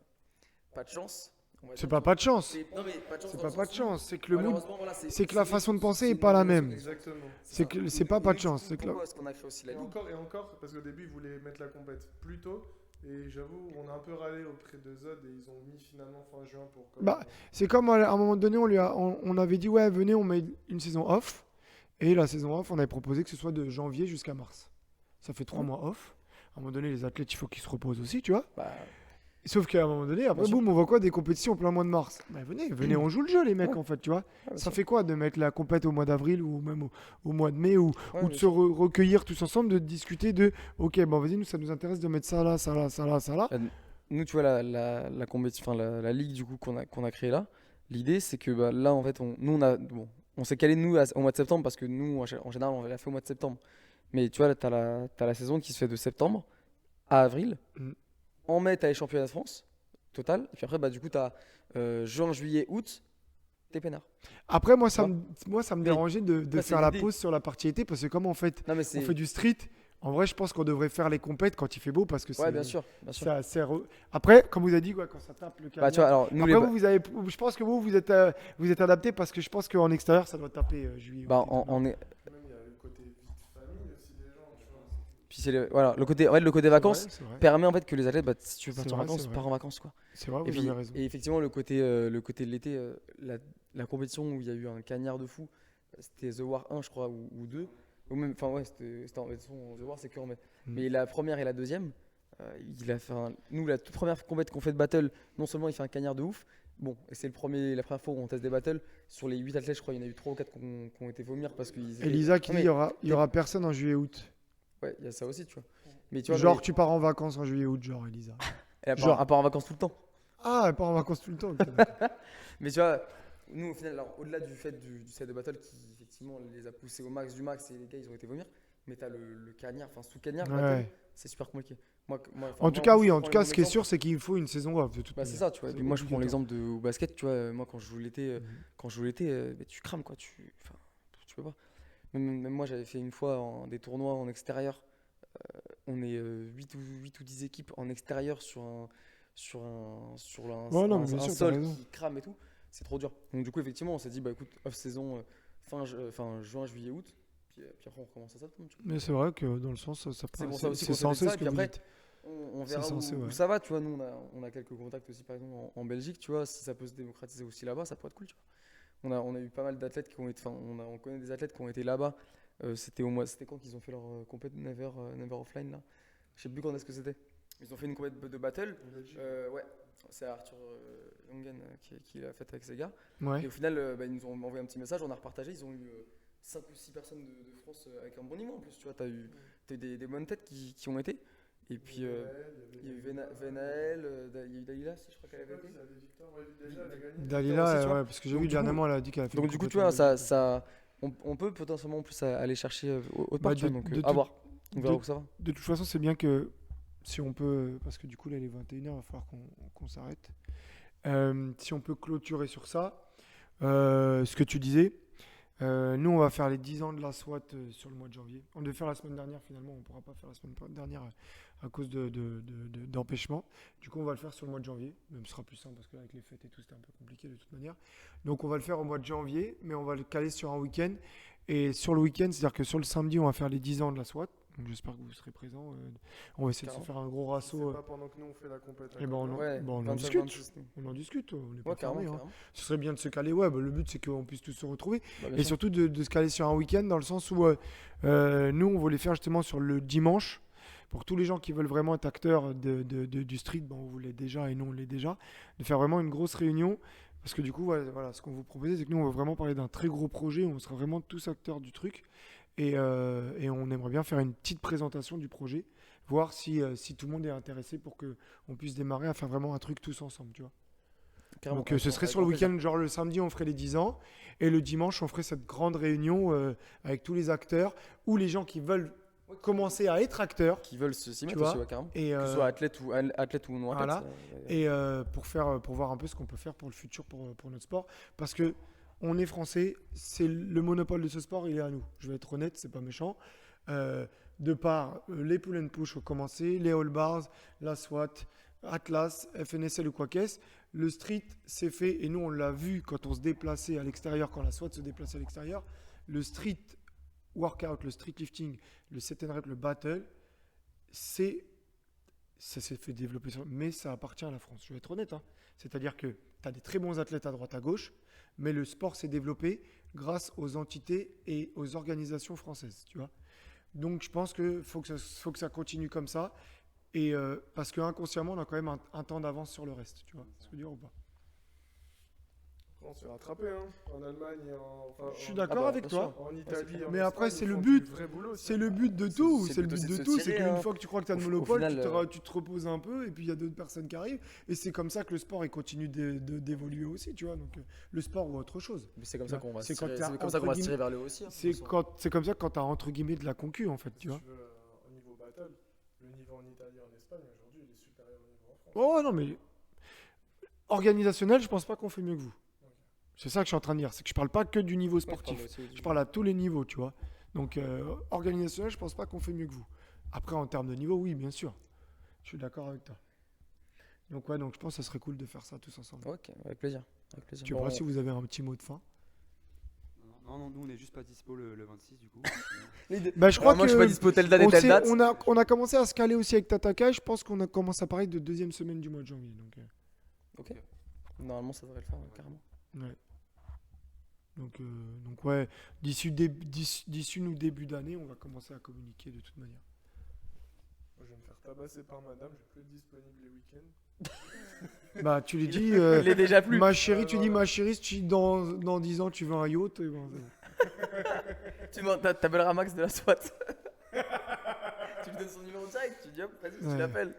pas de chance. on va C'est dire. pas de chance. Non, mais pas de chance C'est dans le pas de sens où, chance. C'est que le mood, malheureusement, voilà, c'est que la façon de penser c'est est pas la une même. évolution. Exactement. C'est que c'est pas de chance. C'est que là- Pourquoi est-ce qu'on a créé aussi la Et ligue? encore, parce qu'au début, ils voulaient mettre la compète plus tôt. Et j'avoue, on a un peu râlé auprès de Zod et ils ont mis finalement fin juin pour. Bah, c'est comme à un moment donné, on avait dit ouais, venez, on met une saison off. Et la saison off, on avait proposé que ce soit de janvier jusqu'à mars. Ça fait 3 mois off. À un moment donné, les athlètes, il faut qu'ils se reposent aussi, tu vois. Bah, Sauf qu'à un moment donné, après, Bien sûr. boum, on voit quoi? Des compétitions en plein mois de mars. Bah, venez, on joue le jeu, les mecs, Ouais. en fait, tu vois. bien Ça sûr. fait quoi de mettre la compète au mois d'avril ou même au mois de mai ou Ouais, de bien se sûr. recueillir tous ensemble, de discuter de ok, bon, vas-y, nous, ça nous intéresse de mettre ça là, ça là, ça là, ça là. Nous, tu vois, la compétition, enfin, la ligue du coup qu'on a créée là, l'idée c'est que bah, là, en fait, on s'est calé nous au mois de septembre parce que nous, en général, on l'a fait au mois de septembre. Mais tu vois, là, t'as la saison qui se fait de septembre à avril. Mm. En mai, t'as les championnats de France, total. Et puis après, bah, du coup, t'as juin, juillet, août, t'es peinard. Après, moi, Tu ça vois me Mais dérangeait de ça, c'est faire la l'idée. pause sur la partie été parce que comme en fait, Non, mais on c'est. fait du street, en vrai, je pense qu'on devrait faire les compètes quand il fait beau parce que Ouais, c'est bien sûr. Bien sûr. c'est assez Après, comme vous avez dit, quoi, quand ça tape le Bah, tu vois, cagnard. alors, nous, Après, les. vous avez, je pense que vous êtes adapté parce que je pense qu'en extérieur, ça doit taper juillet. Bah, août et tout. on est. Même il y a le côté vie de famille aussi des gens, tu vois. Puis c'est voilà, le côté, en fait, le côté vacances C'est vrai, permet en fait que les athlètes, bah, si tu veux C'est partir en vrai, vacances, c'est vrai. pars en vacances, quoi. c'est vrai, Et vous puis, avez raison. et effectivement, le côté de l'été, la compétition où il y a eu un cagnard de fou, c'était The War 1, je crois, ou 2. Ou même, enfin, ouais, c'était en de toute façon, The War, c'est que en mai. Mais la première et la deuxième, il a fait nous, la toute première compétition qu'on fait de battle, non seulement il fait un cagnard de ouf, bon, et c'est la première fois où on teste des battles. Sur les 8 athlètes, je crois, il y en a eu 3 ou 4 qui ont été vomir parce qu'ils étaient. Elisa qui Non, dit mais il y aura personne en juillet-août. Ouais, il y a ça aussi, tu vois. Mais tu vois, Genre, mais tu pars en vacances en juillet-août, genre, Elisa. elle genre- part en vacances tout le temps. Ah, elle part en vacances tout le temps. ok, d'accord. Mais tu vois, nous au final, alors, au-delà du fait du set de battle qui effectivement les a poussés au max du max et les gars ils ont été vomir, mais t'as le cagnard, enfin sous cagnard, Ouais. battle, c'est super compliqué. En tout cas, oui, en tout cas, ce qui est sûr, c'est qu'il faut une saison off de toute bah, c'est manière. ça, tu vois. Et puis moi je prends obligatoire. l'exemple au basket, tu vois, moi quand je joue l'été, bah, tu crames quoi, enfin, tu peux pas. Même moi j'avais fait une fois des tournois en extérieur, on est 8 ou 10 équipes en extérieur Ouais, non, mais bien sûr, t'as sol raison. qui crame et tout, c'est trop dur. Donc du coup effectivement on s'est dit bah écoute off saison fin juin, juillet, août, puis après on recommence à septembre. Tu vois. Mais c'est vrai que dans le sens, ça C'est pour ça aussi qu'on c'est s'est censé fait ça, ce et puis que vous après, dites. on C'est verra censé, où ouais. ça va, tu vois. Nous on a quelques contacts aussi par exemple en Belgique, tu vois, si ça peut se démocratiser aussi là-bas, ça pourrait être cool, tu vois. On a eu pas mal d'athlètes qui ont été, enfin on connaît des athlètes qui ont été là-bas. C'était quand qu'ils ont fait leur compète Never Offline là. Je sais plus quand est-ce que c'était. Ils ont fait une compète de battle. Ouais, c'est Arthur Jongen qui l'a fait avec ses gars. Ouais. Et au final, bah, ils nous ont envoyé un petit message, on a repartagé. Ils ont eu 5 ou 6 personnes de France avec un bon niveau en plus. Tu vois, t'as eu des bonnes têtes qui ont été. Et puis il y a eu Venael, il y a eu Dalila, si je crois qu'elle avait été. Dalila, aussi, tu vois. ouais, parce que j'ai Donc, vu du coup- dernièrement, elle a dit qu'elle a fait Donc une du coup, compète tu vois, en Belgique. on peut potentiellement en plus aller chercher autre Bah, part, tu vois, de- donc de à tout- voir. On verra de- où ça va. De toute façon, c'est bien que si on peut, parce que du coup là il est 21h, il va falloir qu'on s'arrête. Si on peut clôturer sur ça, ce que tu disais, nous on va faire les 10 ans de la SWAT sur le mois de janvier. On devait faire la semaine dernière, finalement on ne pourra pas faire la semaine dernière à cause d'empêchement. Du coup on va le faire sur le mois de janvier, même ce sera plus simple parce que avec les fêtes et tout c'était un peu compliqué de toute manière. Donc on va le faire au mois de janvier, mais on va le caler sur un week-end. Et sur le week-end, c'est-à-dire que sur le samedi on va faire les 10 ans de la SWAT. Donc j'espère que vous serez présents. On va essayer de se faire un gros C'est rasso. pas pendant que nous on fait la compète. Et ben on en, Ouais, bon, on en 25, discute. 26, On en discute. On n'est pas Ouais, carrément, fermé, hein. carrément. Ce serait bien de se caler. Ouais, bah, le but c'est qu'on puisse tous se retrouver. Bah, bien Et sûr. surtout de se caler sur un week-end dans le sens où nous on voulait faire justement sur le dimanche. Pour tous les gens qui veulent vraiment être acteurs du street, bon, vous l'êtes déjà et nous on l'est déjà, de faire vraiment une grosse réunion. Parce que du coup, voilà, ce qu'on vous proposait, c'est que nous on veut vraiment parler d'un très gros projet. On sera vraiment tous acteurs du truc. Et on aimerait bien faire une petite présentation du projet, voir si tout le monde est intéressé pour qu'on puisse démarrer à faire vraiment un truc tous ensemble, tu vois. Carrément, Donc avec ce grand- serait avec sur le grand plaisir. week-end, genre le samedi on ferait les 10 ans, et le dimanche on ferait cette grande réunion avec tous les acteurs, ou les gens qui veulent commencer à être acteurs, Qui veulent s'y tu mettre vois. aussi, ouais, carrément. et, Que ce soit athlète ou non athlète. voilà. Pour voir un peu ce qu'on peut faire pour le futur, pour notre sport. Parce que on est français, c'est le monopole de ce sport, il est à nous. Je vais être honnête, c'est pas méchant. de par les pull and push ont commencé, les all bars, la SWAT, Atlas, FNSL ou quoi qu'est-ce, le street s'est fait, et nous on l'a vu quand on se déplaçait à l'extérieur, quand la SWAT se déplaçait à l'extérieur, le street workout, le street lifting, le set and rep, le battle, ça s'est fait développer, mais ça appartient à la France. Je vais être honnête, hein. C'est-à-dire que tu as des très bons athlètes à droite à gauche, mais le sport s'est développé grâce aux entités et aux organisations françaises, tu vois. Donc je pense qu'il faut que ça continue comme ça, et parce qu'inconsciemment on a quand même un temps d'avance sur le reste, tu vois. Ce que je veux dire ou pas? On s'est rattrapé, hein, en Allemagne et Je suis d'accord avec toi. en Italie. en Mais après, Espagne, c'est ils le font but. du vrai boulot aussi. C'est le but de tout. C'est C'est le le but but aussi de de tout. se C'est tirer, qu'une hein. fois que tu crois que tu as le Au monopole, final, tu te reposes un peu et puis il y a d'autres personnes qui arrivent. Et c'est comme ça que le sport il continue d'évoluer aussi, tu vois. Donc le sport ou autre chose. Mais c'est comme ça qu'on va C'est se quand tirer, t'as, c'est comme ça qu'on va entre se tirer vers le haut aussi. Hein, C'est comme ça que quand tu as entre guillemets de la concu en fait, tu Si vois. tu veux, au niveau battle, le niveau en Italie et en Espagne, aujourd'hui, il est supérieur au niveau en France. Oh non, mais organisationnel, je pense pas qu'on fait mieux que vous. C'est ça que je suis en train de dire. C'est que je parle pas que du niveau sportif. Je parle à tous les niveaux, tu vois. Donc, organisationnel, je pense pas qu'on fait mieux que vous. Après, en termes de niveau, oui, bien sûr. Je suis d'accord avec toi. Donc, ouais, donc je pense que ça serait cool de faire ça tous ensemble. Ok, avec plaisir. Avec plaisir. Tu vois, si vous avez un petit mot de fin. Non, nous on n'est juste pas dispo le 26 du coup. Bah, je crois moi, que je suis pas dispo telle date et on, telle s'est- date. on a commencé à se caler aussi avec Tataka. Je pense qu'on a commencé à parler de deuxième semaine du mois de janvier. Donc, Normalement, ça devrait le faire, ouais, carrément. ouais. Donc ouais, d'ici nous début d'année, on va commencer à communiquer de toute manière. Moi, je vais me faire tabasser par madame, je vais plus être disponible les week-ends. Bah, tu lui dis, Il est déjà plus. ma chérie, tu dis, voilà. ma chérie, si dans 10 ans, tu veux un yacht, et ben, Tu t'appelleras Max de la SWAT. Tu lui donnes son numéro direct, tu dis hop, vas-y, Ouais. tu l'appelles.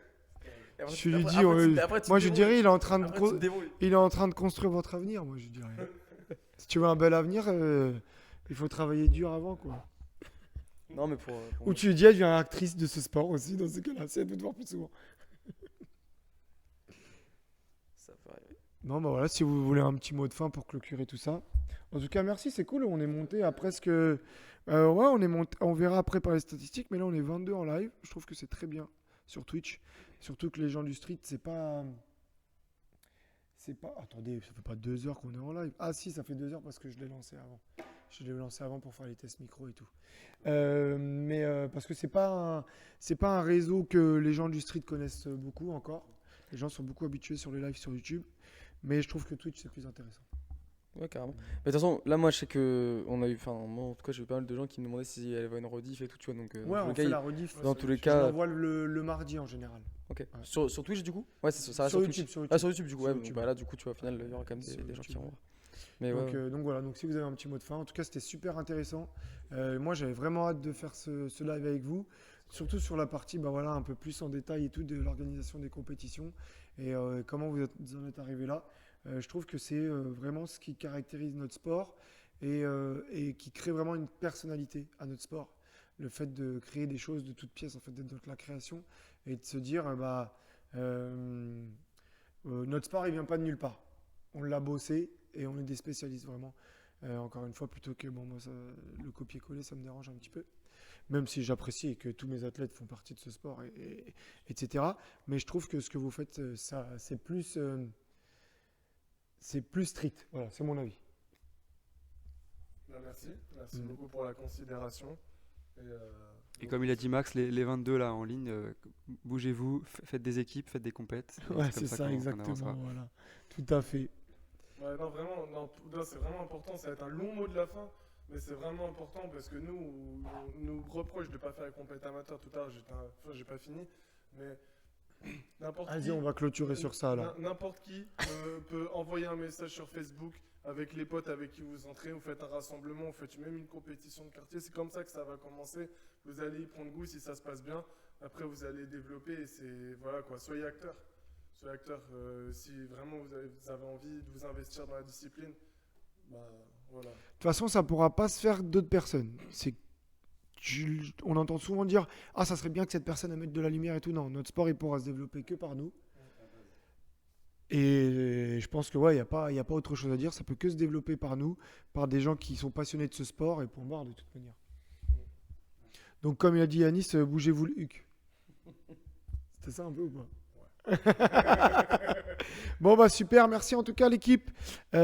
Et après, je lui dis, après, tu moi te je débrouilles. dirais, il est en train de, Après, tu te débrouilles. il est en train de construire votre avenir, moi je dirais. Si tu veux un bel avenir, il faut travailler dur avant, quoi. Non, mais pour Ou tu lui dis, elle devient actrice de ce sport aussi, dans ces cas-là, si elle peut te voir plus souvent. ça peut arriver. Non, bah voilà, si vous voulez un petit mot de fin pour clôturer tout ça. En tout cas, merci, c'est cool. On est monté à presque. Ouais, on est monté. On verra après par les statistiques, mais là, on est 22 en live. Je trouve que c'est très bien sur Twitch. Surtout que les gens du street, c'est pas. Attendez, ça fait pas 2 heures qu'on est en live. Ah, si, ça fait 2 heures parce que je l'ai lancé avant. Je l'ai lancé avant pour faire les tests micro et tout. Mais parce que c'est pas un réseau que les gens du street connaissent beaucoup encore. Les gens sont beaucoup habitués sur les lives sur YouTube. Mais je trouve que Twitch, c'est plus intéressant. Ouais, carrément. Mais de toute façon, là, moi, je sais que on a eu. Enfin, moi, en tout cas, j'ai eu pas mal de gens qui me demandaient si elle avait une rediff et tout, tu vois. Donc, Ouais, dans tous on les fait cas, la rediff. dans tous les Je cas. l'envoie le mardi en général. Ok. Sur Twitch, du coup? Ouais, ça reste Sur sur YouTube, Twitch. sur YouTube. Ah, sur YouTube, du coup, Sur ouais. YouTube. Bah là, du coup, tu vois, au final, il y aura quand même Sur des gens qui YouTube. vont voir. Mais ouais. Donc voilà, donc si vous avez un petit mot de fin, en tout cas c'était super intéressant. Moi j'avais vraiment hâte de faire ce live avec vous, surtout sur la partie bah, voilà, un peu plus en détail et tout de l'organisation des compétitions et comment vous en êtes arrivé là. Je trouve que c'est vraiment ce qui caractérise notre sport et qui crée vraiment une personnalité à notre sport. Le fait de créer des choses de toutes pièces, en fait, d'être dans la création et de se dire notre sport il vient pas de nulle part. On l'a bossé et on est des spécialistes vraiment. Encore une fois, plutôt que moi, le copier-coller, ça me dérange un petit peu. Même si j'apprécie et que tous mes athlètes font partie de ce sport, etc. Mais je trouve que ce que vous faites, c'est plus street. Voilà, c'est mon avis. Merci beaucoup pour la considération. Et comme il a dit Max, les 22 là en ligne, bougez-vous, faites des équipes, faites des compètes. Et Ouais, comme c'est qu'on ça, exactement. avancera. Voilà. Tout à fait. Ouais, non, vraiment, c'est vraiment important. Ça va être un long mot de la fin, mais c'est vraiment important parce que nous, on nous reproche de ne pas faire les compètes amateurs. Tout à l'heure, j'ai pas fini, mais n'importe qui. Vas-y, on va clôturer sur ça alors. N'importe qui peut envoyer un message sur Facebook avec les potes avec qui vous entrez. Vous faites un rassemblement, vous faites même une compétition de quartier. C'est comme ça que ça va commencer. Vous allez y prendre goût si ça se passe bien. Après, vous allez développer et c'est voilà quoi. Soyez acteur. Si vraiment vous avez envie de vous investir dans la discipline, bah voilà. De toute façon, ça ne pourra pas se faire d'autres personnes. On entend souvent dire « Ah, ça serait bien que cette personne mette de la lumière et tout. » Non, notre sport, il pourra se développer que par nous. Et je pense que ouais, il n'y a pas autre chose à dire. Ça peut que se développer par nous, par des gens qui sont passionnés de ce sport et point barre de toute manière. Donc, comme il a dit Yanis, bougez-vous le huc. C'était ça un peu ou pas? Bon, bah super, merci en tout cas l'équipe. À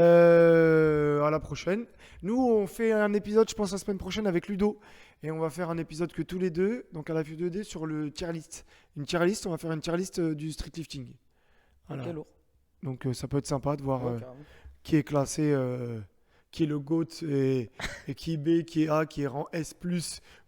la prochaine. Nous, on fait un épisode, je pense, la semaine prochaine avec Ludo. Et on va faire un épisode que tous les deux, donc à la FU2D, sur le tier list. Une tier list, on va faire une tier list du street lifting. Voilà. Ok, lourd. Donc ça peut être sympa de voir Ouais, carrément. qui est classé, qui est le GOAT et qui est B, qui est A, qui est rang S+,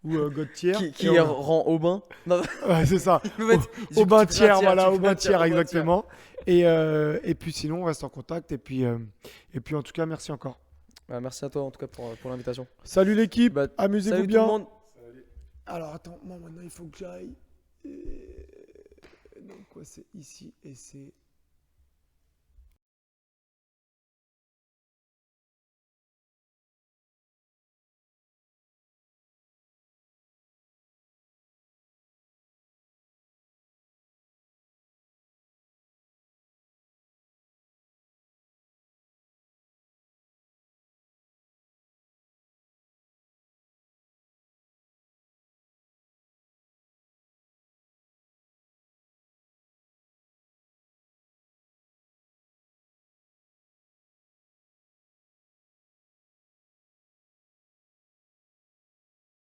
ou GOAT tier. Qui Et on- rend Aubin. Non, Ouais, c'est ça. tu peux mettre- Au bain tu peux tiers, un voilà, tu au peux bain un tiers, au bain tiers. exactement. Et puis sinon, on reste en contact. Et puis en tout cas, merci encore. Bah, merci à toi en tout cas pour l'invitation. Salut l'équipe, Bah, amusez-vous Salut tout bien. le monde. Alors attends, moi maintenant il faut que j'aille. Donc quoi, c'est ici et c'est